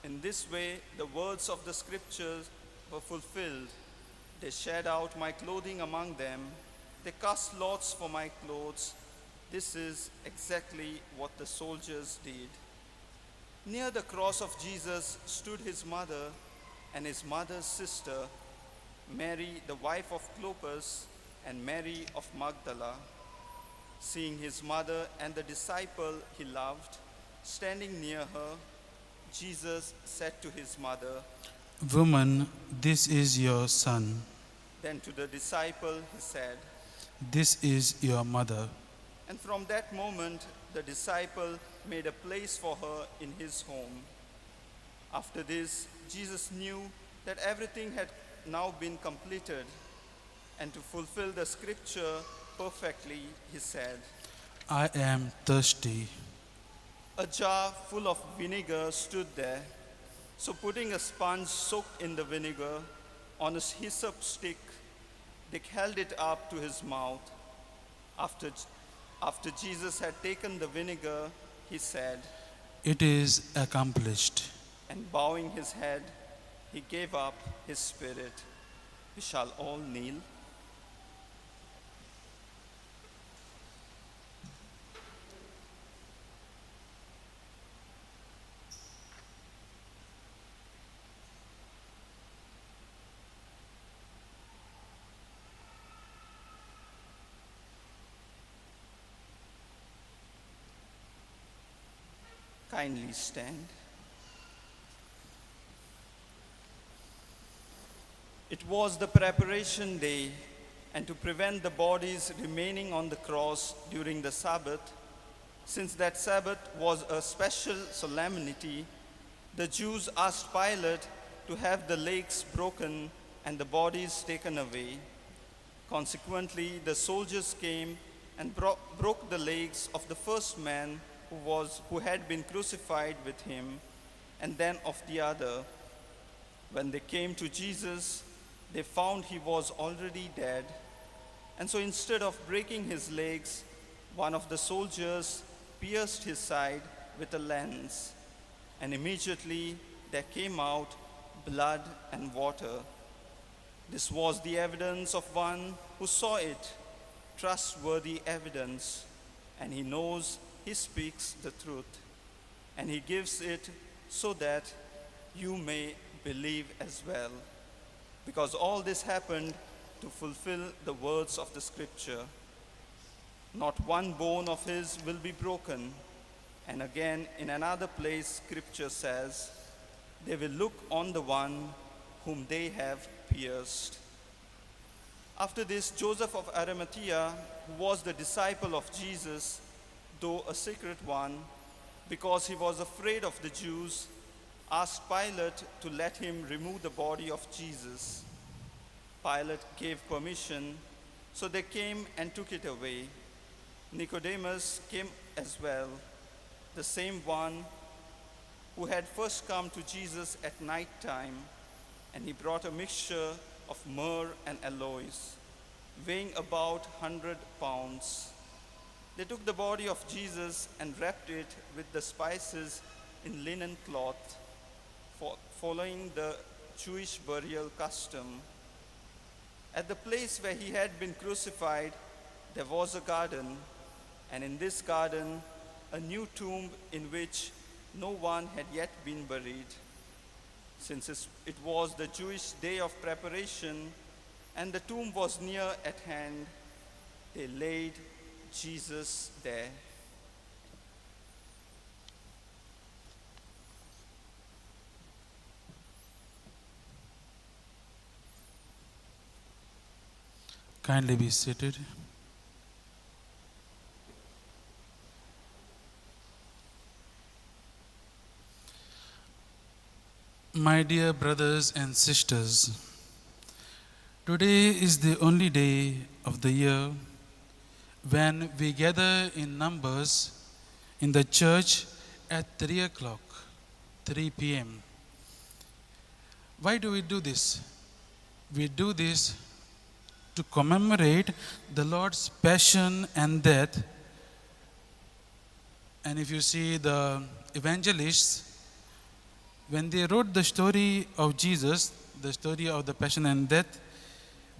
In this way, the words of the scriptures were fulfilled. They shared out my clothing among them. They cast lots for my clothes. This is exactly what the soldiers did. Near the cross of Jesus stood his mother and his mother's sister, Mary, the wife of Clopas, and Mary of Magdala. Seeing his mother and the disciple he loved standing near her, Jesus said to his mother, Woman, this is your son. Then to the disciple he said, This is your mother. and from that moment the disciple made a place for her in his home. After this, Jesus knew that everything had now been completed, and to fulfill the scripture perfectly, he said, I am thirsty. A jar full of vinegar stood there. So putting a sponge soaked in the vinegar on a hyssop stick, they held it up to his mouth. After Jesus had taken the vinegar, he said, It is accomplished. and bowing his head, he gave up his spirit. We shall all kneel. Kindly stand. It was the preparation day, and to prevent the bodies remaining on the cross during the Sabbath, since that Sabbath was a special solemnity, the Jews asked Pilate to have the legs broken and the bodies taken away. Consequently, the soldiers came and broke the legs of the first man who had been crucified with him, and then of the other. When they came to Jesus, they found he was already dead. And so instead of breaking his legs, one of the soldiers pierced his side with a lance, and immediately there came out blood and water. This was the evidence of one who saw it, trustworthy evidence, and he knows he speaks the truth, and he gives it so that you may believe as well. Because all this happened to fulfill the words of the scripture. Not one bone of his will be broken. And again, in another place, scripture says, they will look on the one whom they have pierced. After this, Joseph of Arimathea, who was the disciple of Jesus, though a secret one, because he was afraid of the Jews, asked Pilate to let him remove the body of Jesus. Pilate gave permission, so they came and took it away. Nicodemus came as well, the same one who had first come to Jesus at night time, and he brought a mixture of myrrh and aloes, weighing about 100 pounds. They took the body of Jesus and wrapped it with the spices in linen cloth, following the Jewish burial custom. At the place where he had been crucified, there was a garden, and in this garden, a new tomb in which no one had yet been buried. Since it was the Jewish day of preparation, and the tomb was near at hand, they laid Jesus there. Kindly be seated. My dear brothers and sisters, today is the only day of the year when we gather in numbers in the church at 3 p.m. Why do we do this? We do this to commemorate the Lord's passion and death. And if you see the evangelists, when they wrote the story of Jesus, the story of the passion and death,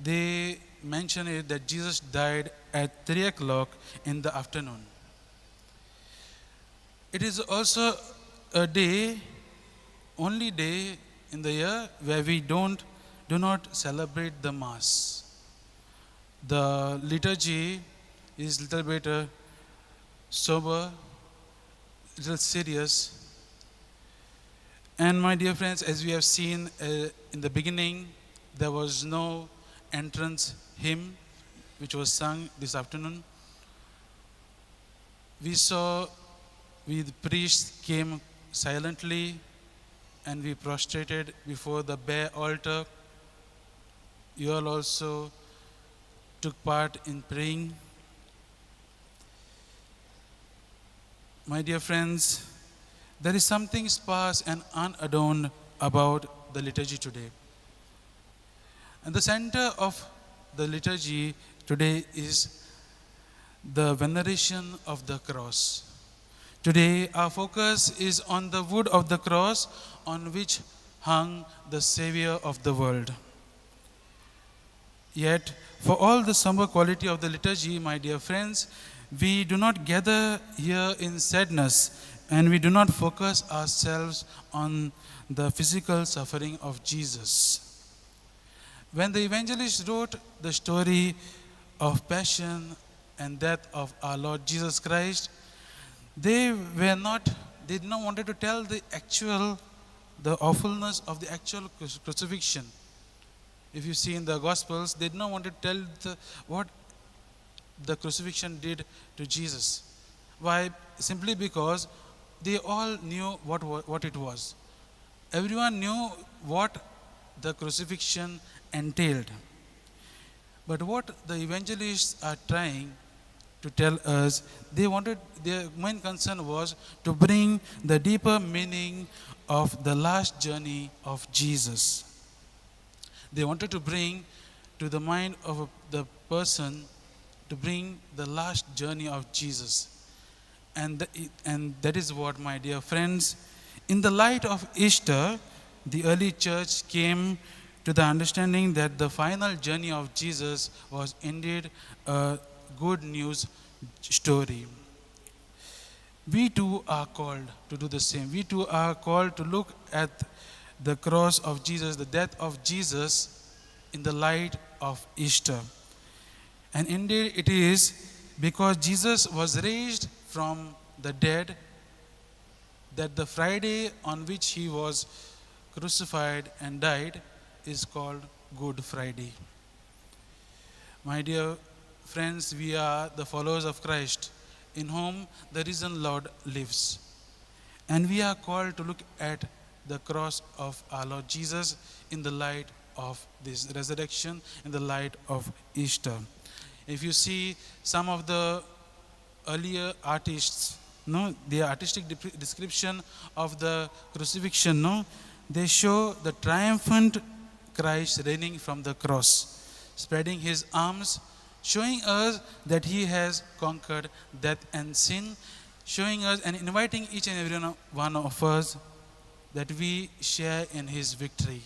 they mention it that Jesus died at 3 o'clock in the afternoon. It is also a day, only day in the year where we do not celebrate the Mass. The liturgy is a little bit sober, a little serious. And my dear friends, as we have seen in the beginning, there was no entrance hymn which was sung this afternoon. We saw the priest came silently and we prostrated before the bare altar. You all also took part in praying. My dear friends, there is something sparse and unadorned about the liturgy today. And the center of the liturgy today is the veneration of the cross. Today, our focus is on the wood of the cross on which hung the Savior of the world. Yet, for all the somber quality of the liturgy, my dear friends, we do not gather here in sadness and we do not focus ourselves on the physical suffering of Jesus. When the evangelist wrote the story of passion and death of our Lord Jesus Christ, they did not want to tell the awfulness of the actual crucifixion. If you see in the Gospels, they did not want to tell what the crucifixion did to Jesus. Why? Simply because they all knew what it was. Everyone knew what the crucifixion entailed. But what the evangelists are trying to tell us, their main concern was to bring the deeper meaning of the last journey of Jesus. They wanted to bring to the mind of the person, to bring the last journey of Jesus. And that is what, my dear friends, in the light of Easter, the early church came to the understanding that the final journey of Jesus was indeed a good news story. We too are called to do the same. We too are called to look at the cross of Jesus, the death of Jesus, in the light of Easter. And indeed it is because Jesus was raised from the dead that the Friday on which he was crucified and died is called Good Friday. My dear friends, we are the followers of Christ, in whom the risen Lord lives. And we are called to look at the cross of our Lord Jesus in the light of this resurrection, in the light of Easter. If you see some of the earlier artists, their artistic description of the crucifixion, they show the triumphant Christ reigning from the cross, spreading his arms, showing us that he has conquered death and sin, showing us and inviting each and every one of us that we share in his victory.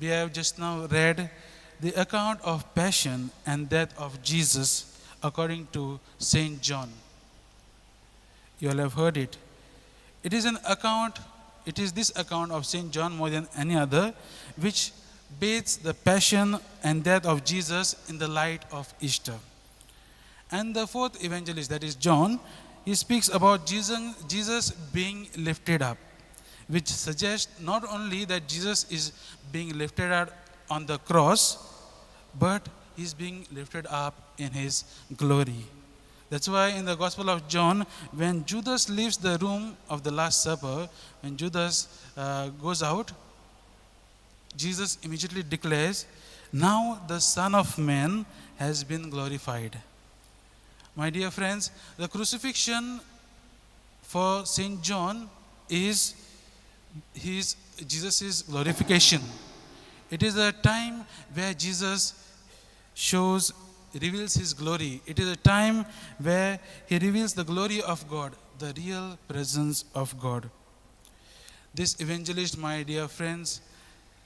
We have just now read the account of passion and death of Jesus according to Saint John. You all have heard it. It is this account of Saint John more than any other, which bathes the passion and death of Jesus in the light of Easter. And the fourth evangelist, that is John, he speaks about Jesus being lifted up, which suggests not only that Jesus is being lifted up on the cross, but he's being lifted up in his glory. That's why in the Gospel of John, when Judas leaves the room of the Last Supper, when Judas goes out, Jesus immediately declares, "Now the Son of Man has been glorified." My dear friends, the crucifixion for Saint John is his Jesus' glorification. It is a time where Jesus reveals his glory. It is a time where he reveals the glory of God, the real presence of God. This evangelist, my dear friends,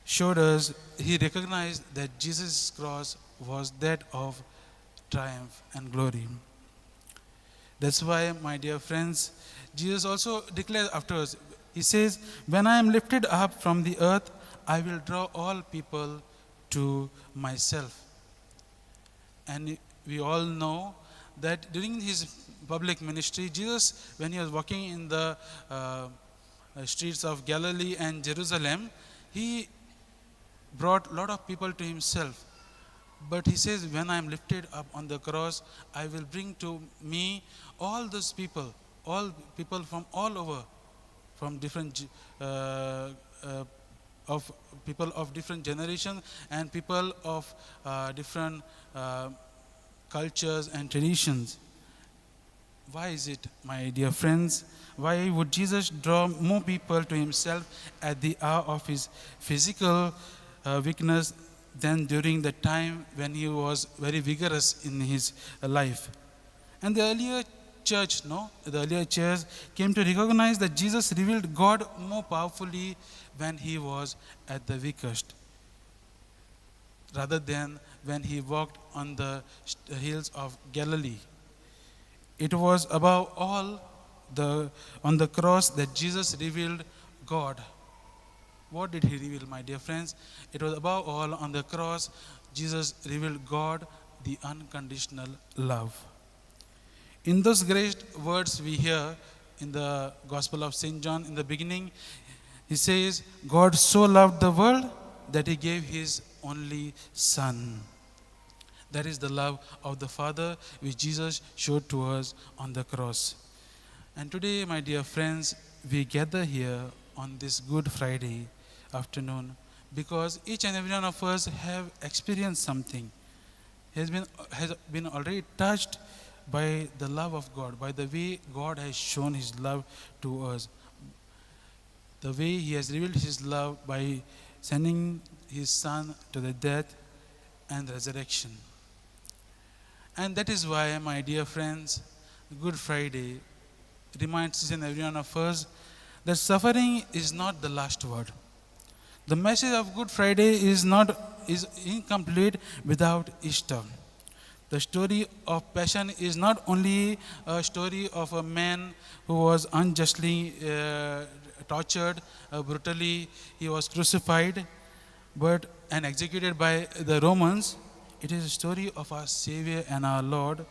showed us, he recognized that Jesus' cross was that of triumph and glory. That's why, my dear friends, Jesus also declares afterwards, he says, when I am lifted up from the earth, I will draw all people to myself. And we all know that during his public ministry, Jesus, when he was walking in the streets of Galilee and Jerusalem, he brought a lot of people to himself. But he says, when I am lifted up on the cross, I will bring to me all those people from all over, from different of people of different generations and people of different cultures and traditions. Why is it, my dear friends? Why would Jesus draw more people to himself at the hour of his physical weakness than during the time when he was very vigorous in his life? And the earlier church came to recognize that Jesus revealed God more powerfully when he was at the weakest, rather than when he walked on the hills of Galilee. It was above all on the cross that Jesus revealed God. What did he reveal, my dear friends? It was above all on the cross Jesus revealed God, the unconditional love. In those great words we hear in the Gospel of St. John, in the beginning, he says, God so loved the world that he gave his only Son. That is the love of the Father which Jesus showed to us on the cross. And today, my dear friends, we gather here on this Good Friday afternoon because each and every one of us have experienced something, has been already touched by the love of God, by the way God has shown his love to us, the way he has revealed his love by sending his Son to the death and resurrection. And that is why, my dear friends, Good Friday reminds each and every one of us that suffering is not the last word. The message of Good Friday is incomplete without Easter. The story of Passion is not only a story of a man who was unjustly tortured, brutally he was crucified and executed by the Romans. It is a story of our Savior and our Lord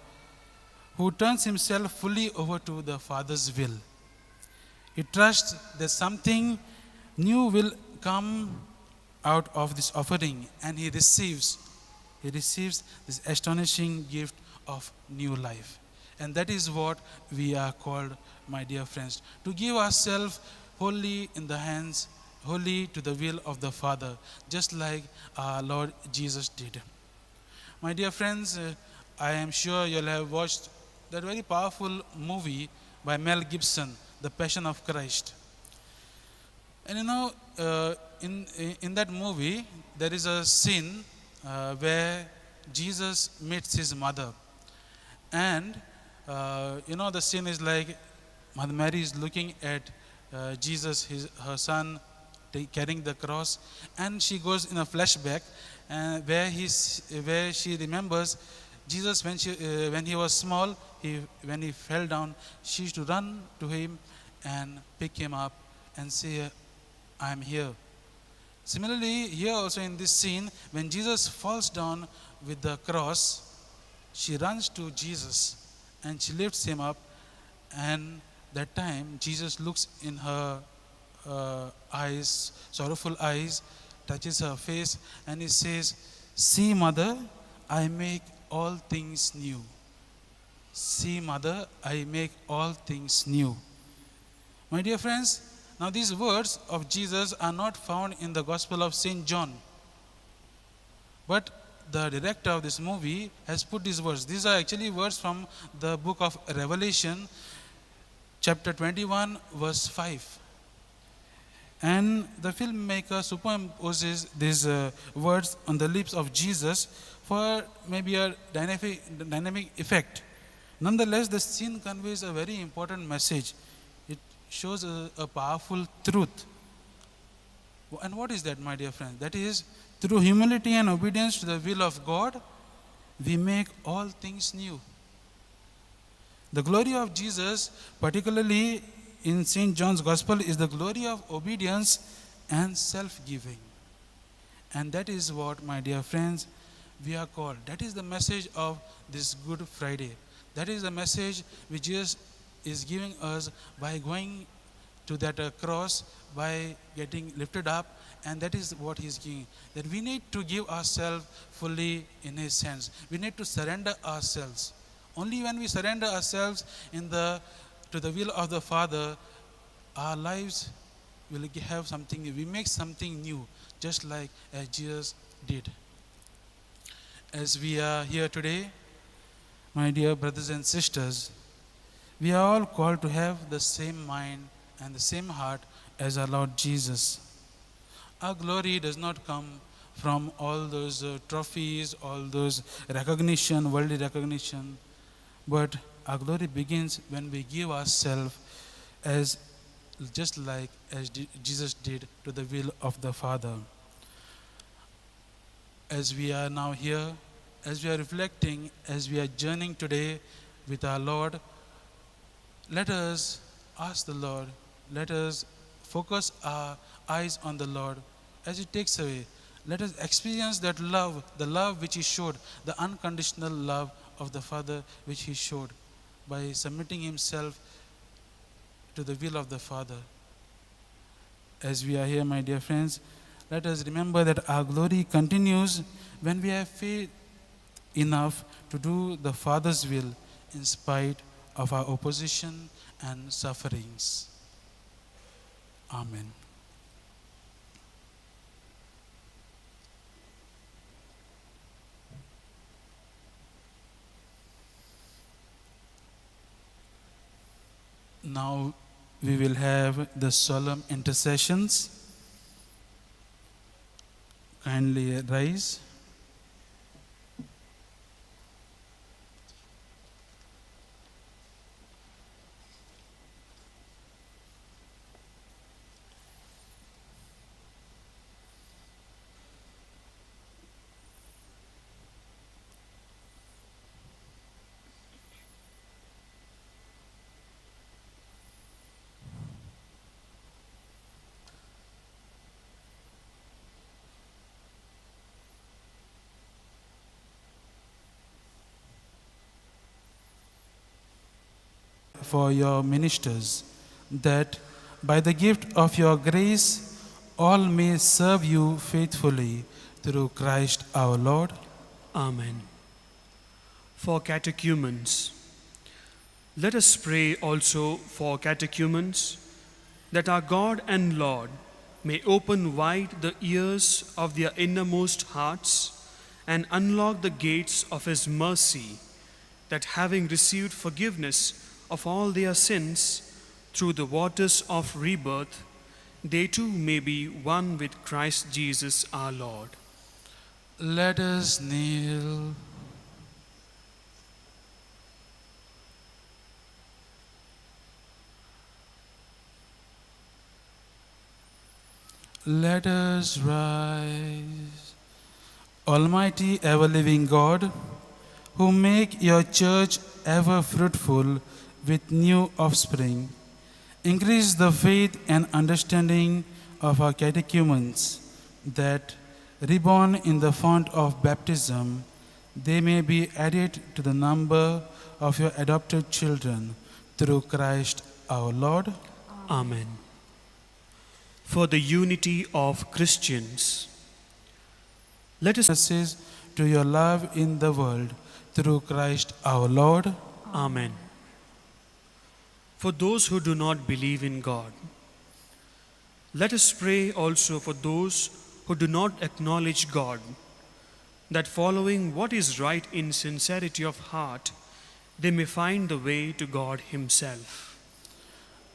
who turns himself fully over to the Father's will. He trusts that something new will come out of this offering, and he receives this astonishing gift of new life. And that is what we are called, my dear friends, to give ourselves wholly in the hands, wholly to the will of the Father, just like our Lord Jesus did. My dear friends, I am sure you'll have watched that very powerful movie by Mel Gibson, The Passion of Christ. And in that movie, there is a scene where Jesus meets his mother. And, the scene is like Mother Mary is looking at Jesus, her son, carrying the cross. And she goes in a flashback where she remembers Jesus when he was small, when he fell down, she used to run to him and pick him up and say, I am here. Similarly, here also in this scene, when Jesus falls down with the cross, she runs to Jesus and she lifts him up, and that time Jesus looks in her eyes, sorrowful eyes, touches her face, and he says, see, Mother, I make all things new. See, Mother, I make all things new. My dear friends, now these words of Jesus are not found in the Gospel of St. John. But the director of this movie has put these words. These are actually words from the book of Revelation, chapter 21, verse 5. And the filmmaker superimposes these words on the lips of Jesus for maybe a dynamic effect. Nonetheless, the scene conveys a very important message. It shows a powerful truth. And what is that, my dear friends? That is, through humility and obedience to the will of God, we make all things new. The glory of Jesus, particularly in St. John's Gospel, is the glory of obedience and self-giving. And that is what, my dear friends, we are called. That is the message of this Good Friday. That is the message which Jesus is giving us by going to that cross, by getting lifted up, and that is what He is giving. That we need to give ourselves fully in His hands. We need to surrender ourselves. Only when we surrender ourselves to the will of the Father, our lives will have something new. We make something new, just like as Jesus did. As we are here today, my dear brothers and sisters, we are all called to have the same mind and the same heart as our Lord Jesus. Our glory does not come from all those trophies, all those recognition, worldly recognition, but our glory begins when we give ourselves just like as Jesus did to the will of the Father. As we are now here, as we are reflecting, as we are journeying today with our Lord, let us ask the Lord, let us focus our eyes on the Lord as He takes away. Let us experience that love, the love which He showed, the unconditional love of the Father which He showed by submitting Himself to the will of the Father. As we are here, my dear friends, let us remember that our glory continues when we have faith enough to do the Father's will in spite of our opposition and sufferings. Amen. Now we will have the solemn intercessions. Kindly rise. For your ministers, that by the gift of your grace all may serve you faithfully through Christ our Lord. Amen. For catechumens, let us pray also for catechumens, that our God and Lord may open wide the ears of their innermost hearts and unlock the gates of His mercy, that having received forgiveness of all their sins through the waters of rebirth, they too may be one with Christ Jesus our Lord. Let us kneel. Let us rise. Almighty ever-living God, who make your church ever fruitful with new offspring, increase the faith and understanding of our catechumens, that, reborn in the font of baptism, they may be added to the number of your adopted children, through Christ our Lord. Amen. For the unity of Christians, let us to your love in the world, through Christ our Lord. Amen. For those who do not believe in God, let us pray also for those who do not acknowledge God, that following what is right in sincerity of heart, they may find the way to God Himself.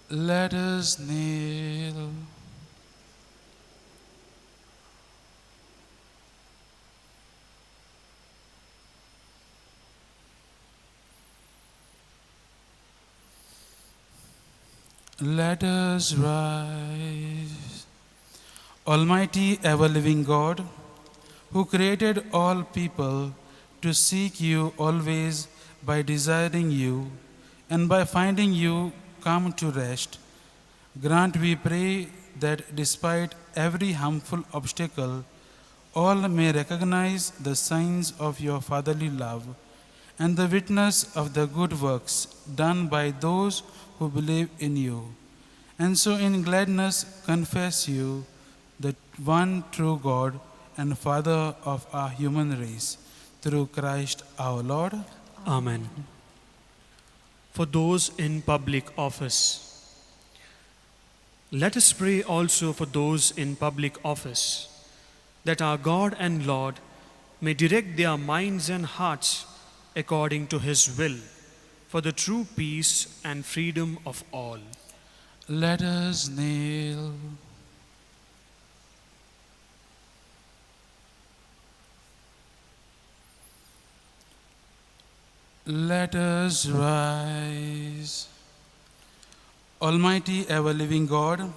Let us kneel. Let us rise. Almighty ever-living God, who created all people to seek you always by desiring you and by finding you come to rest, grant, we pray, that despite every harmful obstacle, all may recognize the signs of your fatherly love and the witness of the good works done by those who believe in you, and so in gladness confess you, the one true God and Father of our human race, through Christ our Lord. Amen. For those in public office, let us pray also for those in public office, that our God and Lord may direct their minds and hearts according to His will, for the true peace and freedom of all. Let us kneel. Let us rise. Almighty ever-living God,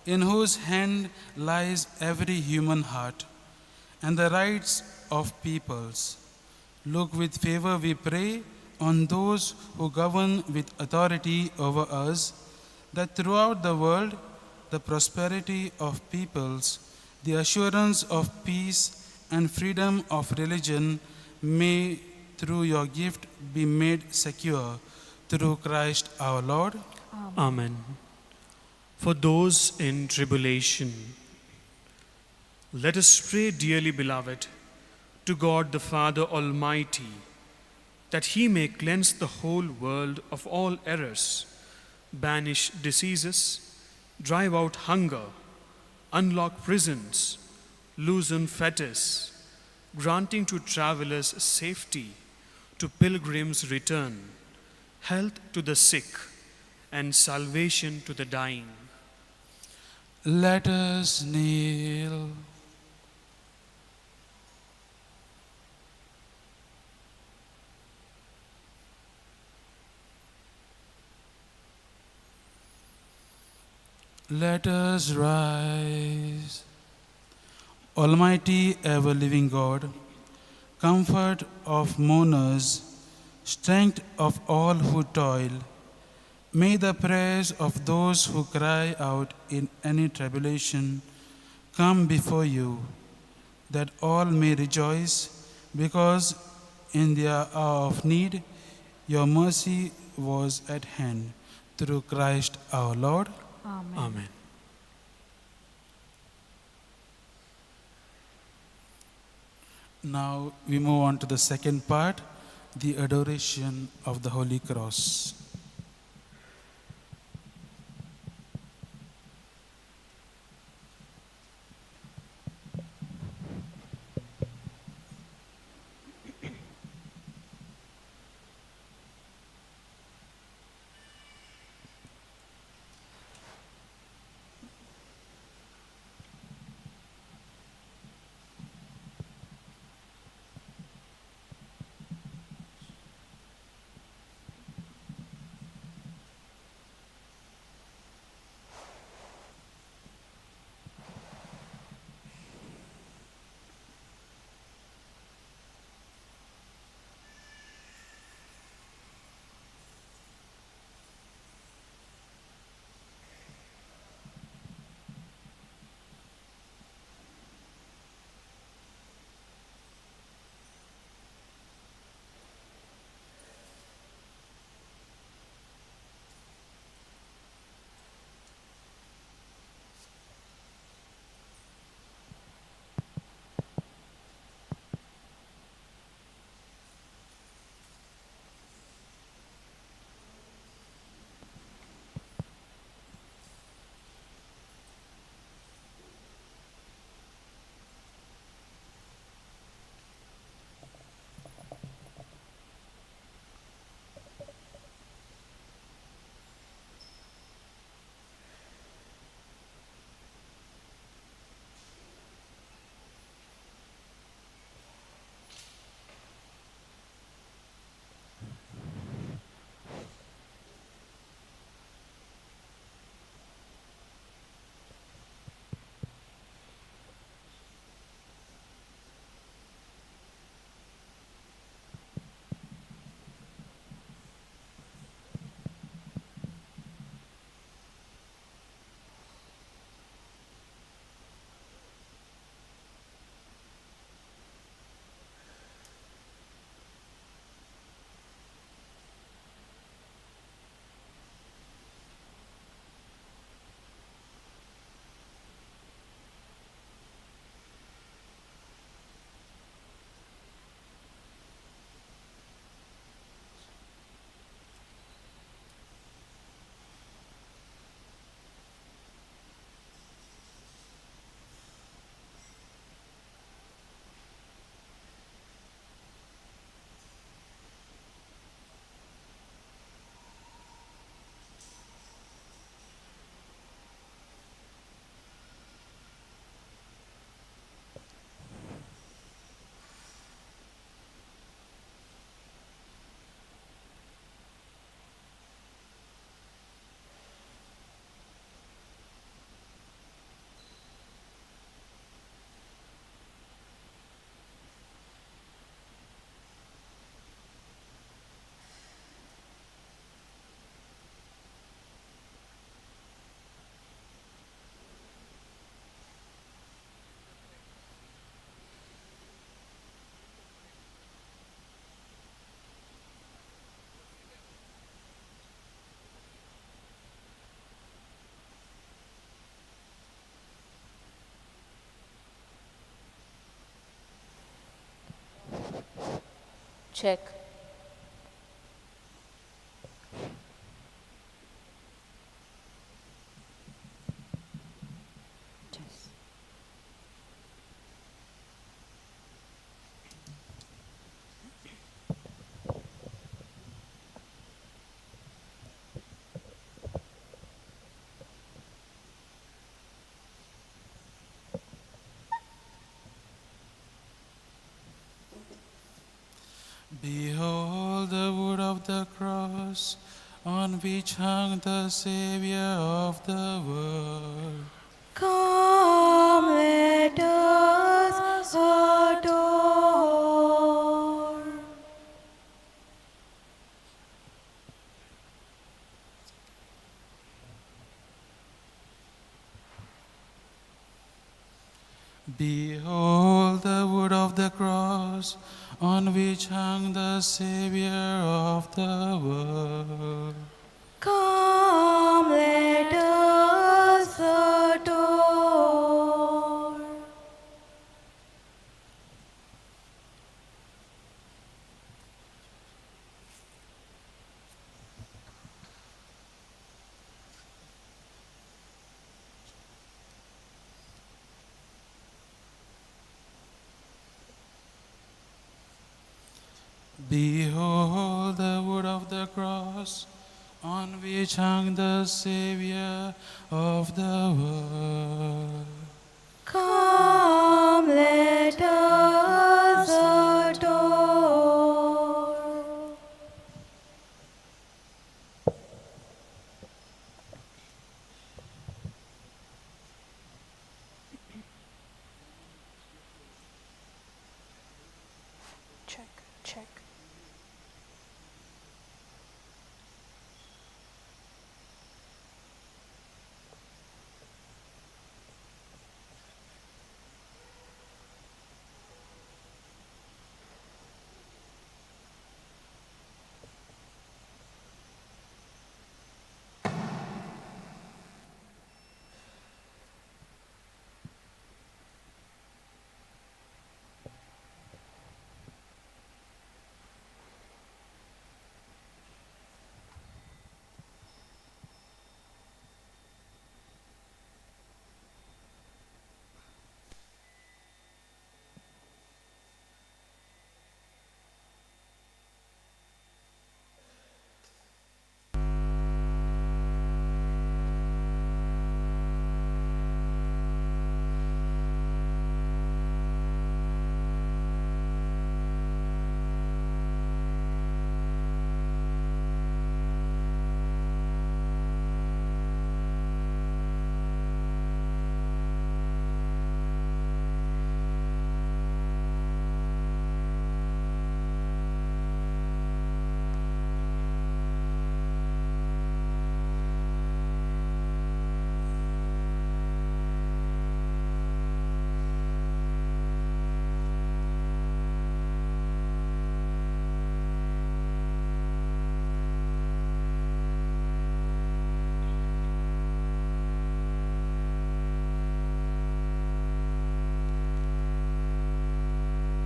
in whose hand lies every human heart and the rights of peoples, look with favor, we pray, on those who govern with authority over us, that throughout the world the prosperity of peoples, the assurance of peace and freedom of religion may through your gift be made secure, through Christ our Lord. Amen. For those in tribulation, let us pray, dearly beloved, to God the Father Almighty, that He may cleanse the whole world of all errors, banish diseases, drive out hunger, unlock prisons, loosen fetters, granting to travelers safety, to pilgrims return, health to the sick, and salvation to the dying. Let us kneel. Let us rise. Almighty ever-living God, comfort of mourners, strength of all who toil, may the prayers of those who cry out in any tribulation come before you, that all may rejoice, because in their hour of need your mercy was at hand, through Christ our Lord. Amen. Amen. Now we move on to the second part, the adoration of the Holy Cross. Check. Behold the wood of the cross on which hung the Savior of the world. Come, let us adore. Behold the wood of the cross on which hung the Savior of the world. Come, let us adore. Behold the wood of the cross on which hung the Savior of the world. Come, let us adore. Check, check.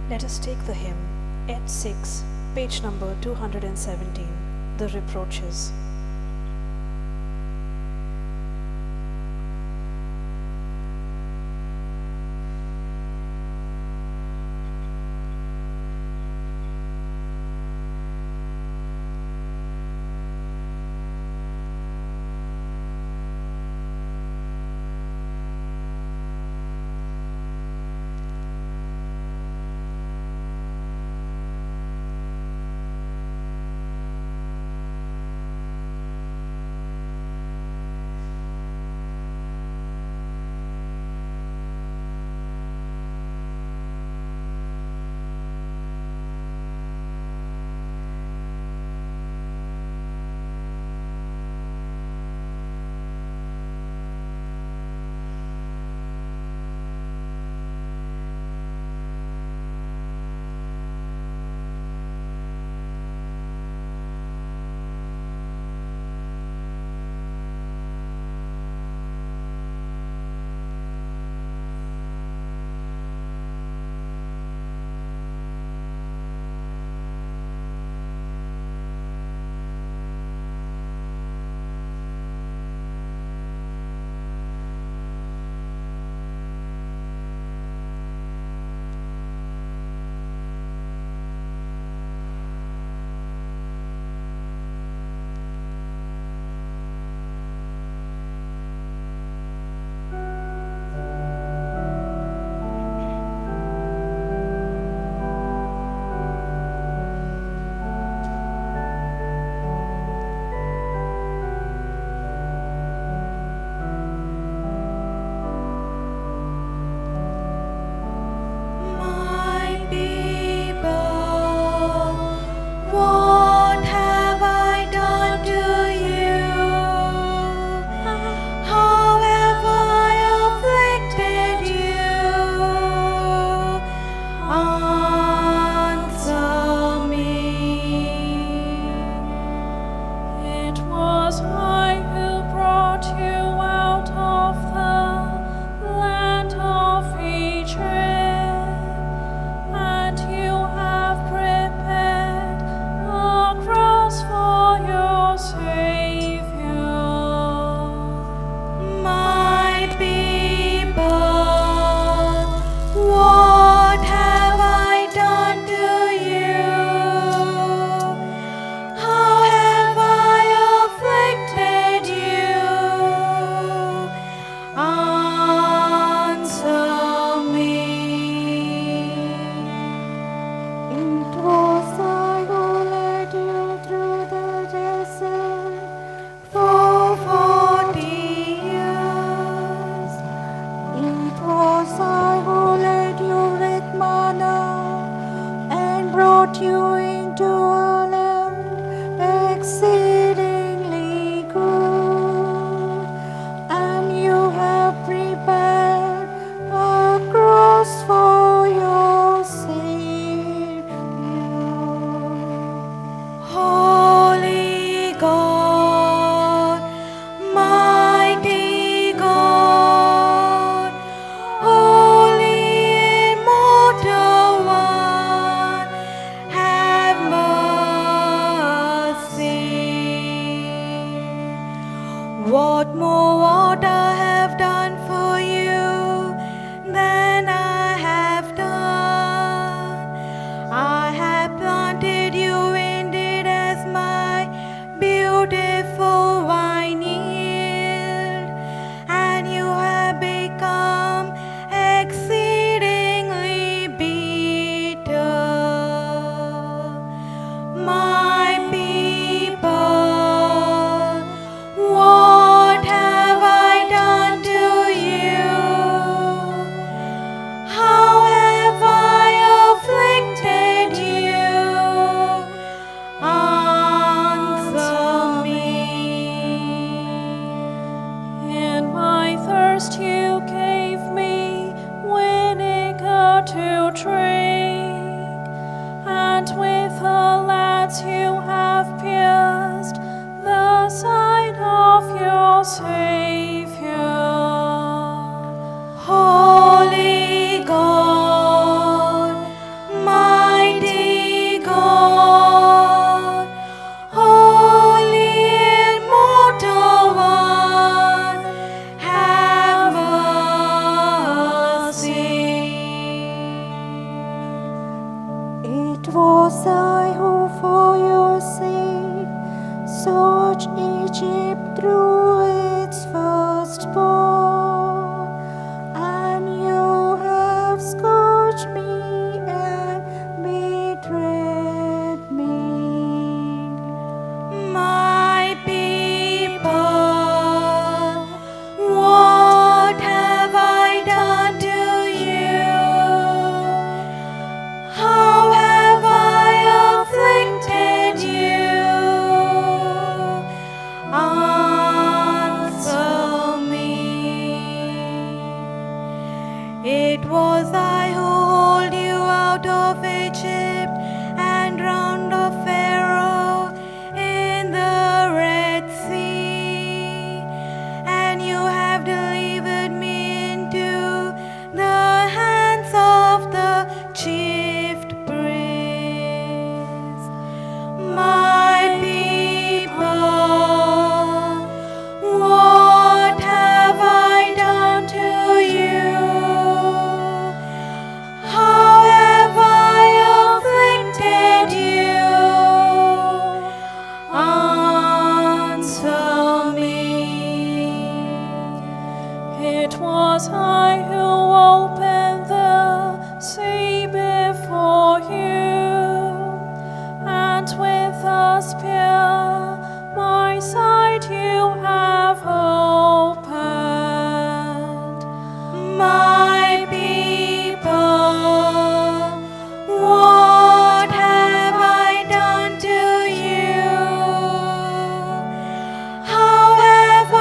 Let us take the hymn, at 6, page number 217, The Reproaches. What more ought I have done for you than I have done? I have planted you indeed as my beautiful vineyard, and you have become exceedingly bitter. My people, what have I done to you? How have I afflicted you? Answer me. In my thirst you gave me vinegar to drink, and with a lance you have pierced the side of your Savior. Holy God, mighty God, holy immortal one, have mercy. It was I who for your sake searched Egypt through its firstborn, and you have scourged me and betrayed me. My people, what have I done to you? How have I afflicted you? Answer me. It was I who hauled you out of Egypt and drowned the Pharaoh in the Red Sea, and you have delivered me into the hands of the chief priests. My people, what have I done to you? How have I afflicted you? Answer me. It was I who opened the sea before you, and with a spear my side you have opened. My people, what have I done to you? How have I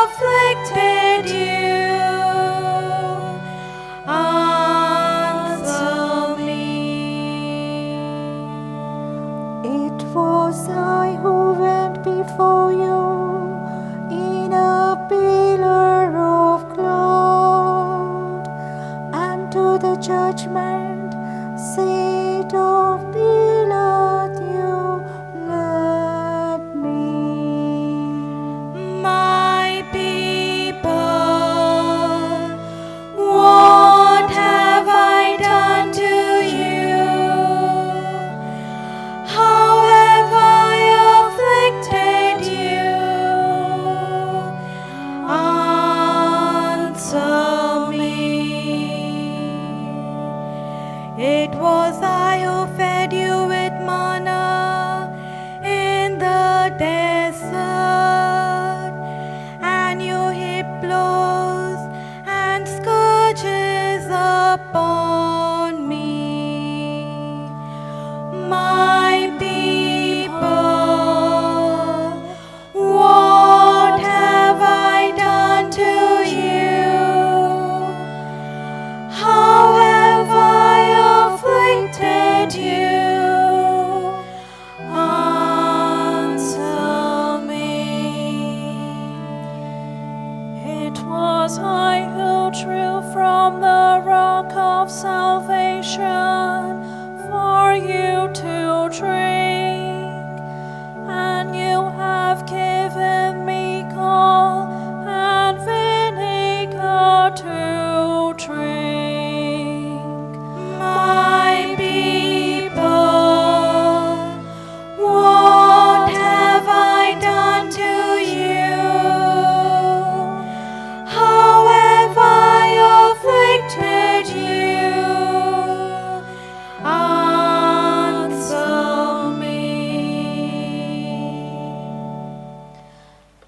afflicted you? Answer me. It was I who went before you in a pillar of cloud, and to the judgment seat of Pilate you led me. My people, what have I done to you? How have I afflicted you? Answer me. It was I who fed you with manna in the desert, and you heaped blows and scourges upon me. My people, what have I done to you? How have I afflicted you? Answer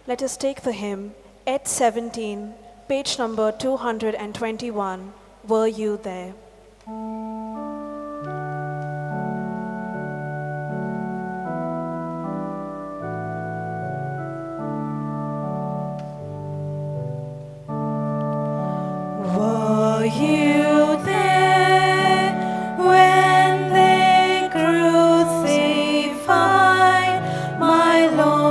Let us take the hymn, Ed 17, page number 221, Were You There? Were you there when they crucified my Lord?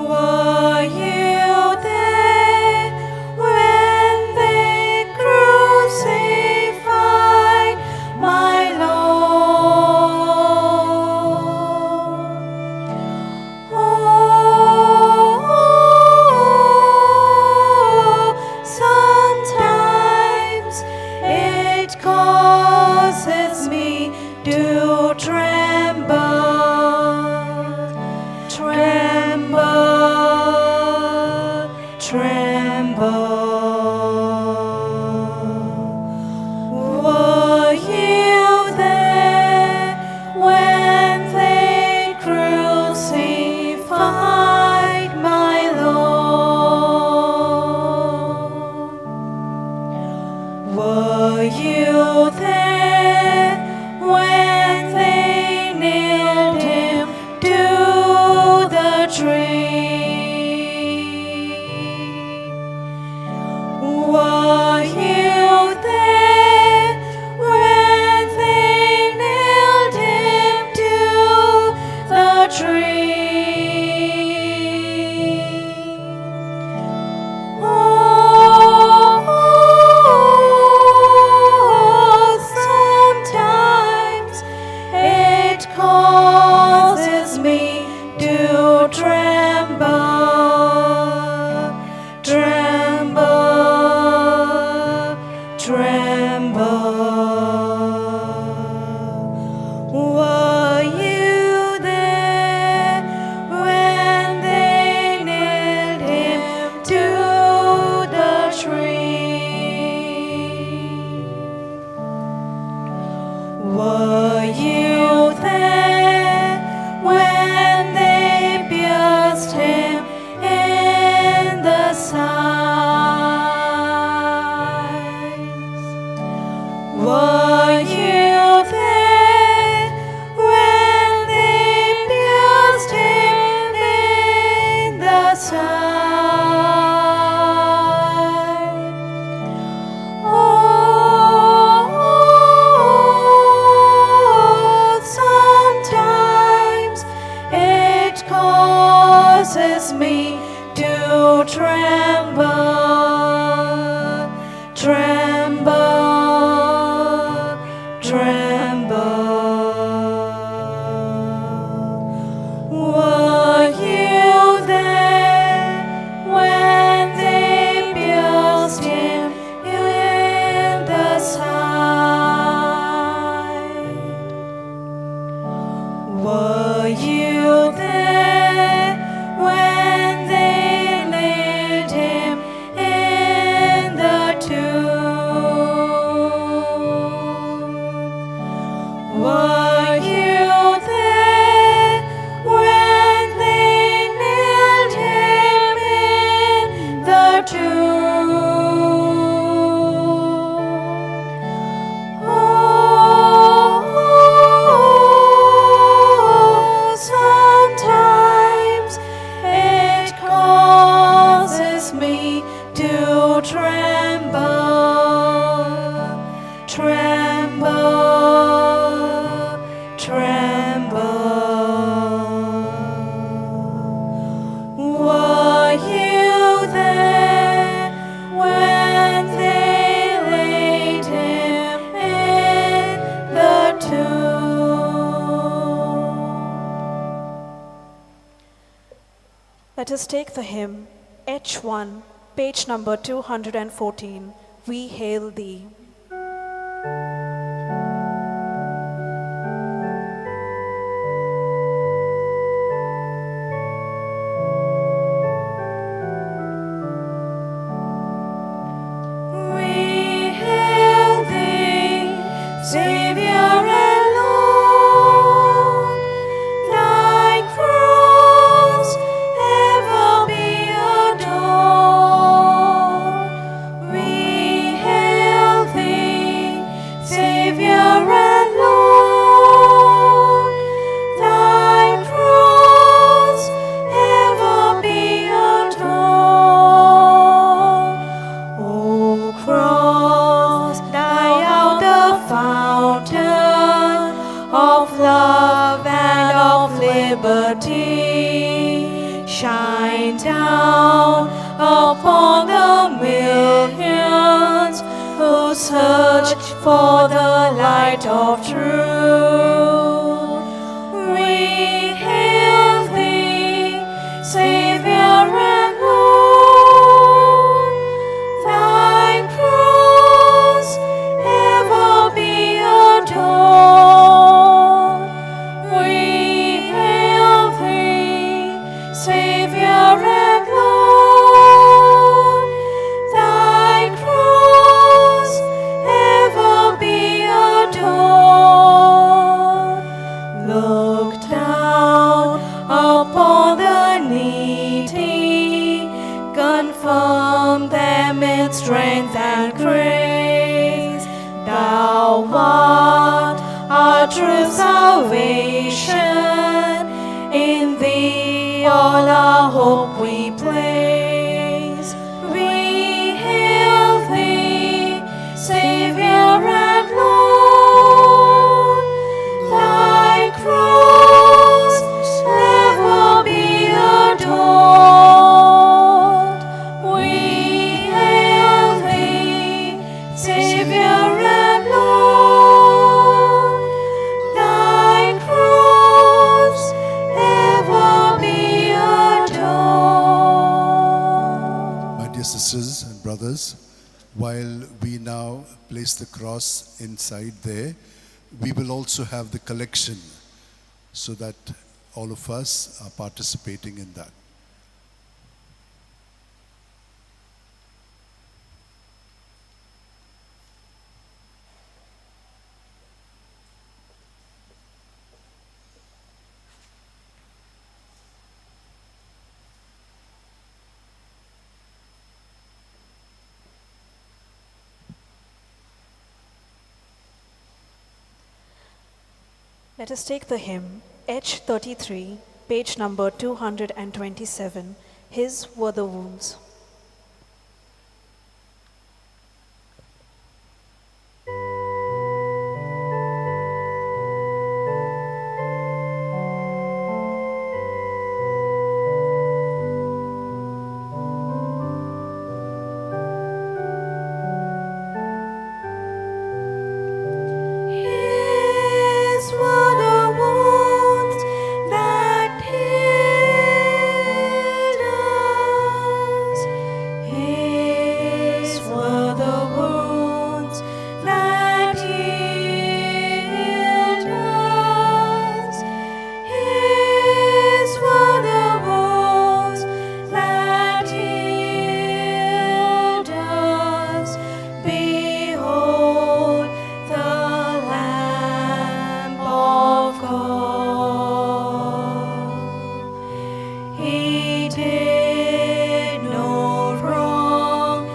Were you there when they crucified my Lord? Sometimes it causes me to tremble, tremble, tremble. Were you there when they crucified my Lord? Were you there when they nailed him to the tree? Were you there when they nailed him to the tree? Sometimes it causes me to tremble, tremble, tremble. Were you there when they nailed him to the tree? Were you there when they pierced him in the sides? Were you there when they pierced him in the side? Sometimes it causes me to tremble, tremble, tremble. Were you there when they pierced him in the side? Were you there when they laid him in the tomb? Were you there when they nailed him in the tomb? Sometimes it causes me to tremble, tremble, tremble. Were you there when they laid him in the tomb? Let us take the hymn, H1, page number 214, We Hail Thee. We hail thee, Savior and Lord, thou of love and of liberty, shine down upon the millions who search for the light of truth. We hail thee, Savior and Lord. Thy cross ever be adored. We hail thee, Savior and Lord. Thy cross ever be adored. Look down upon the needy, confirm them in strength and grace. Thou art our true salvation, in thee all our hope we place. We hail thee, Savior and Lord. Thy cross ever be adored. We hail thee, Savior and Lord. Thy cross ever be adored. My dear sisters and brothers, while we now place the cross inside there, we will also have the collection so that all of us are participating in that. Let us take the hymn, H33, page number 227, His Were the Wounds. His were the wounds that healed us. His were the wounds that healed us. His were the wounds that healed us. Behold the Lamb of God. He did no wrong,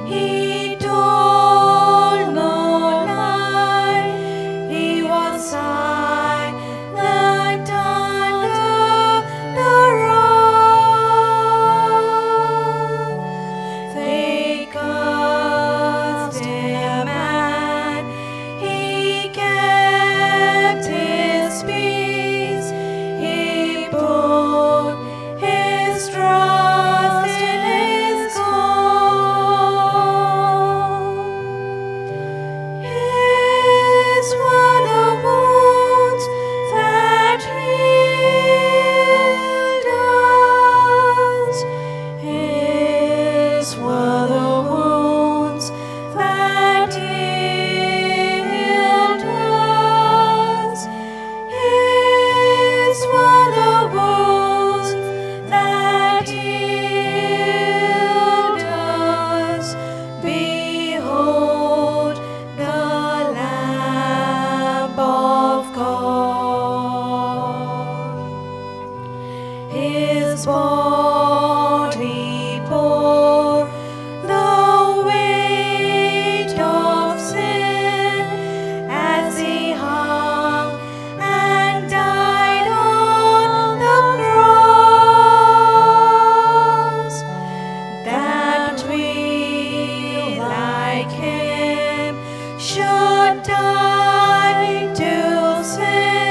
he told no lie, he was silent under the rod. They cursed him and he kept his peace. He put his trust in his God. His were the wounds that healed us. His were the wounds that healed us. His were the wounds that healed us. Behold the Lamb of God. His body bore the weight of sin as he hung and died on the cross, that we like him should die to sin.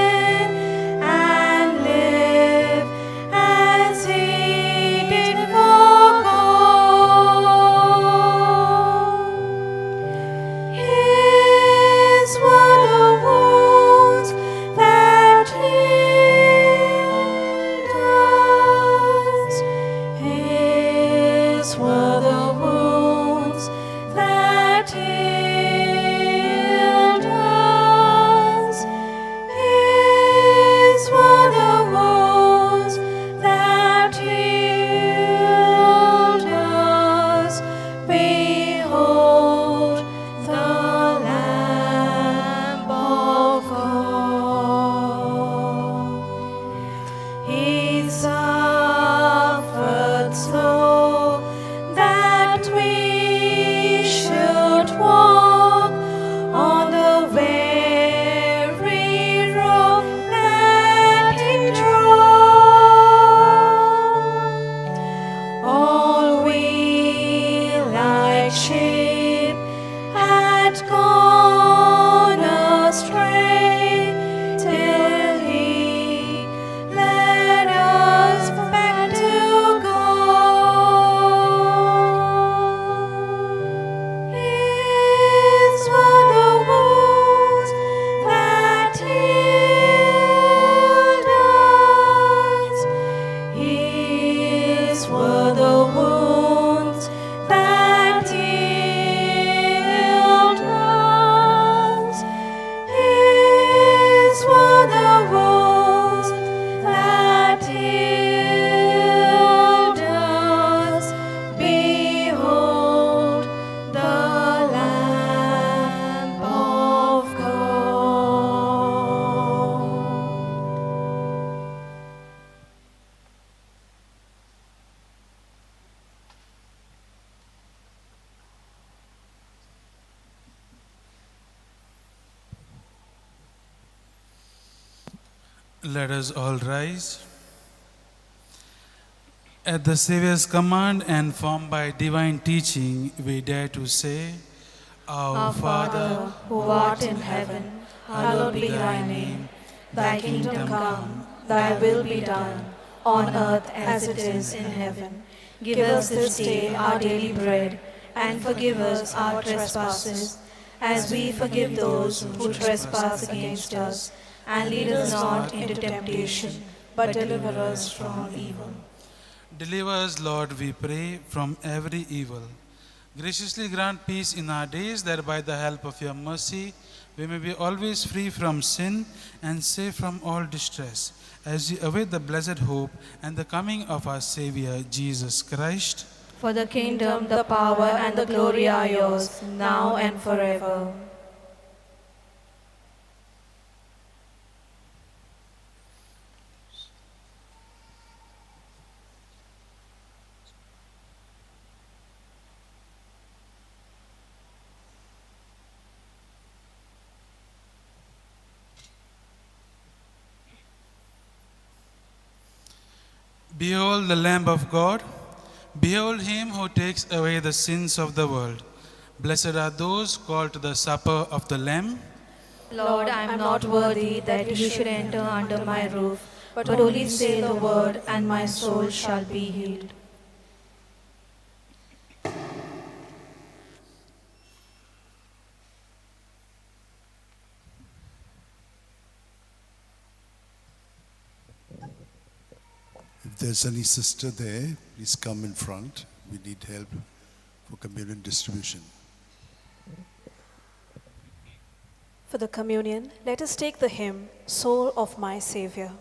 Let us all rise. At the Saviour's command and formed by divine teaching, we dare to say, Our Father, who art in heaven, hallowed be thy name. Thy kingdom come, thy will be done, on earth as it is in heaven. Give us this day our daily bread, and forgive us our trespasses, as we forgive those who trespass against us. And lead us not into temptation, but deliver us from evil. Deliver us, Lord, we pray, from every evil. Graciously grant peace in our days, that by the help of your mercy, we may be always free from sin and safe from all distress, as we await the blessed hope and the coming of our Savior, Jesus Christ. For the kingdom, the power, and the glory are yours, now and forever. Behold the Lamb of God. Behold him who takes away the sins of the world. Blessed are those called to the supper of the Lamb. Lord, I am not worthy that you should enter under my roof, but only say the word, and my soul shall be healed. If there's any sister there, please come in front. We need help for communion distribution. For the communion, let us take the hymn, Soul of My Savior.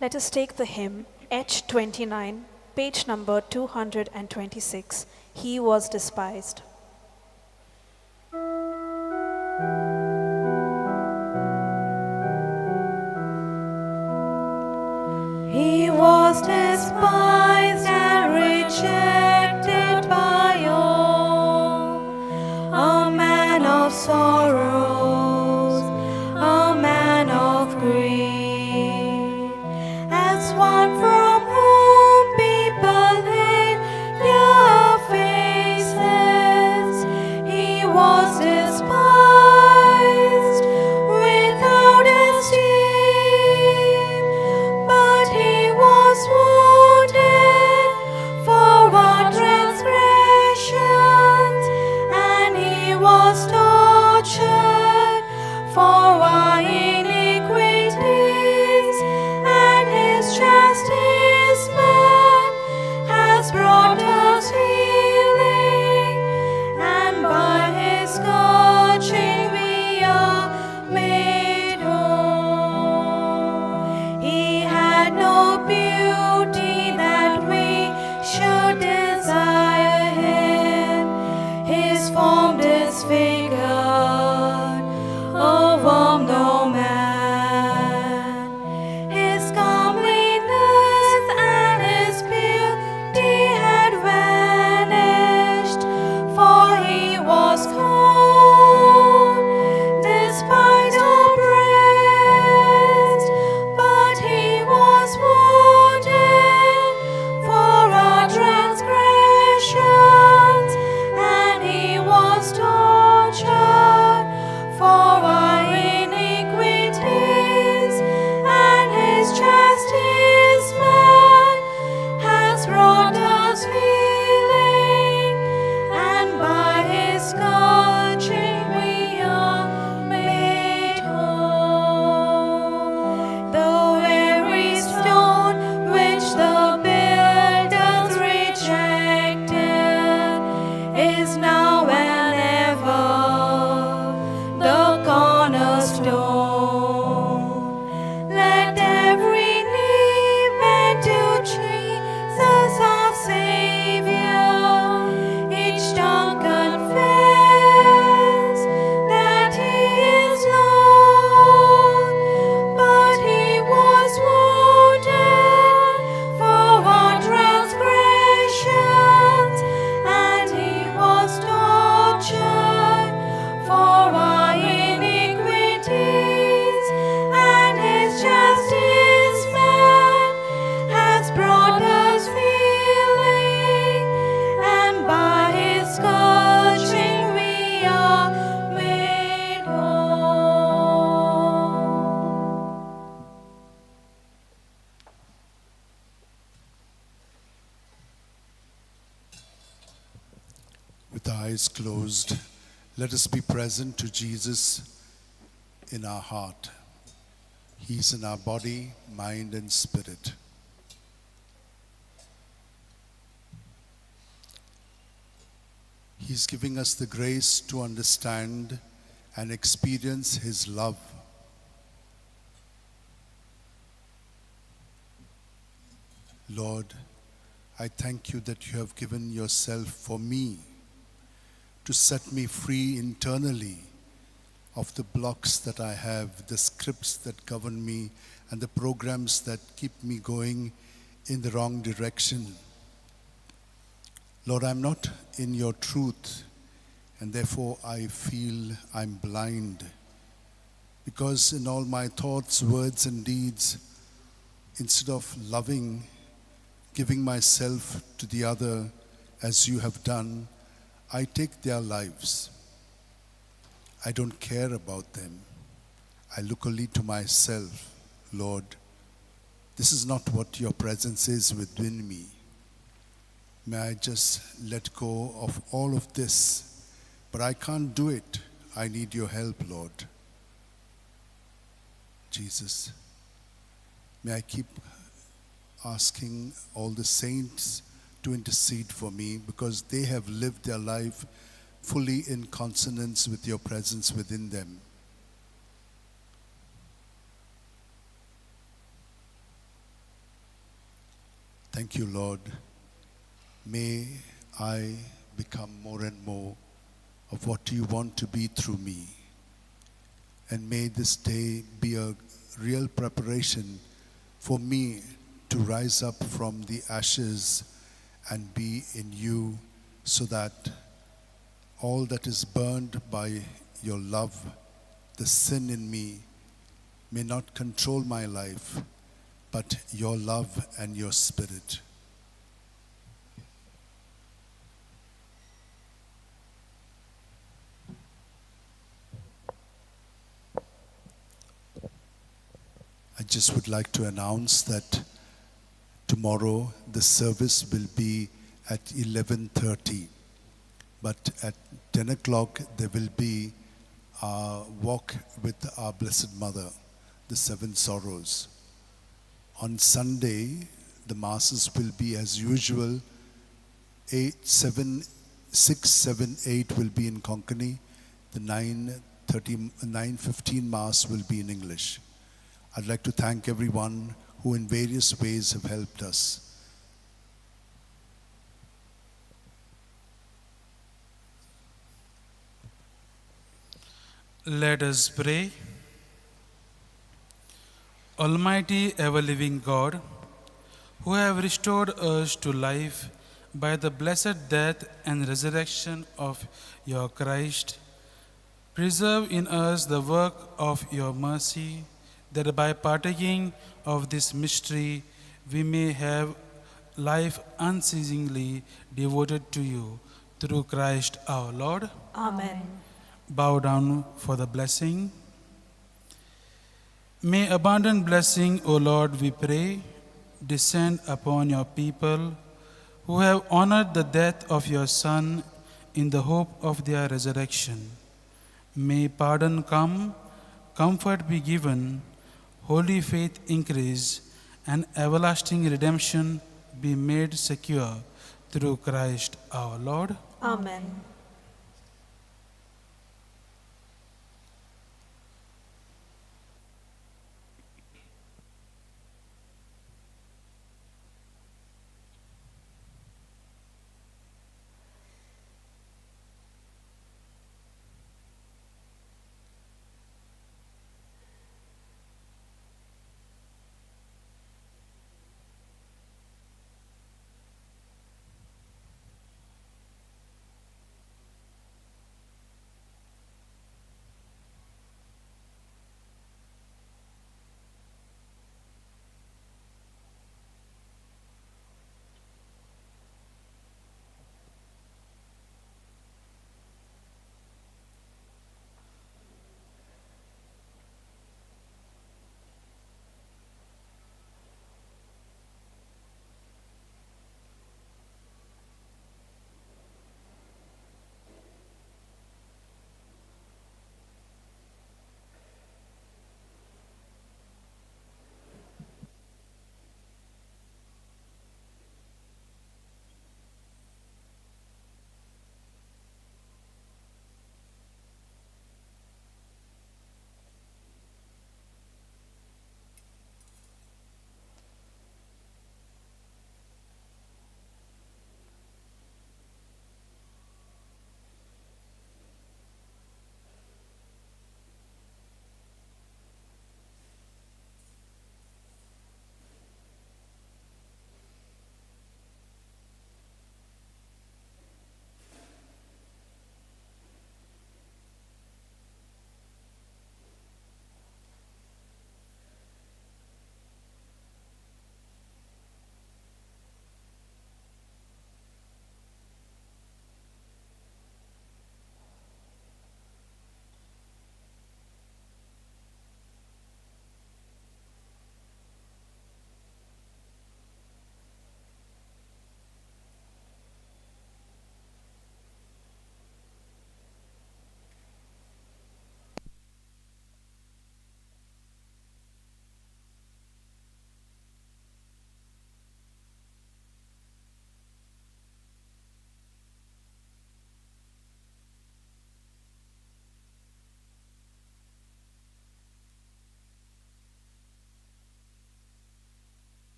Let us take the hymn H29, page number 226. He was despised. He was despised and rejected by all, a man of sorrows, a man of grief, as one from whom people hid their faces. He was despised without esteem, but he was wounded for our transgressions, and he was tortured for our iniquities, and his chastisement has brought us healing, and by his scourging we are made whole. He had no beauty that we should desire him, his form disfigured, overwhelmed no man. His comeliness and his beauty had vanished, for he was cold, despised, oppressed, but he was wounded for our transgressions, and he was tortured for our iniquities, and his chastisement has brought us healing, and by his scourging we are made whole. The very stone which the builders rejected is now and ever the cornerstone. Let every knee bend to Jesus our Savior, each tongue confess that he is Lord. But he was wounded for our transgressions, and he was tortured for our iniquities, and his chastisement has brought us healing, and by his scourging we are made whole. With eyes closed, let us be present to Jesus in our heart. He's in our body, mind, and spirit. He's giving us the grace to understand and experience his love. Lord, I thank you that you have given yourself for me to set me free internally of the blocks that I have, the scripts that govern me, and the programs that keep me going in the wrong direction. Lord, I'm not in your truth, and therefore I feel I'm blind, because in all my thoughts, words, and deeds, instead of loving, giving myself to the other as you have done, I take their lives. I don't care about them. I look only to myself. Lord, this is not what your presence is within me. May I just let go of all of this. But I can't do it. I need your help, Lord. Jesus, may I keep asking all the saints to intercede for me, because they have lived their life fully in consonance with your presence within them. Thank you, Lord. May I become more and more of what you want to be through me. And may this day be a real preparation for me to rise up from the ashes and be in you, so that all that is burned by your love, the sin in me, may not control my life, but your love and your Spirit. I just would like to announce that tomorrow the service will be at 11:30, but at 10 o'clock there will be a walk with our Blessed Mother, the Seven Sorrows. On Sunday, the masses will be as usual. 6, 7, 8 will be in Konkani. The 9:15 Mass will be in English. I'd like to thank everyone who in various ways have helped us. Let us pray. Almighty ever-living God, who have restored us to life by the blessed death and resurrection of your Christ, preserve in us the work of your mercy, that by partaking of this mystery we may have life unceasingly devoted to you, through Christ our Lord. Amen. Bow down for the blessing. May abundant blessing, O Lord, we pray, descend upon your people who have honored the death of your Son in the hope of their resurrection. May pardon come, comfort be given, holy faith increase, and everlasting redemption be made secure through Christ our Lord. Amen.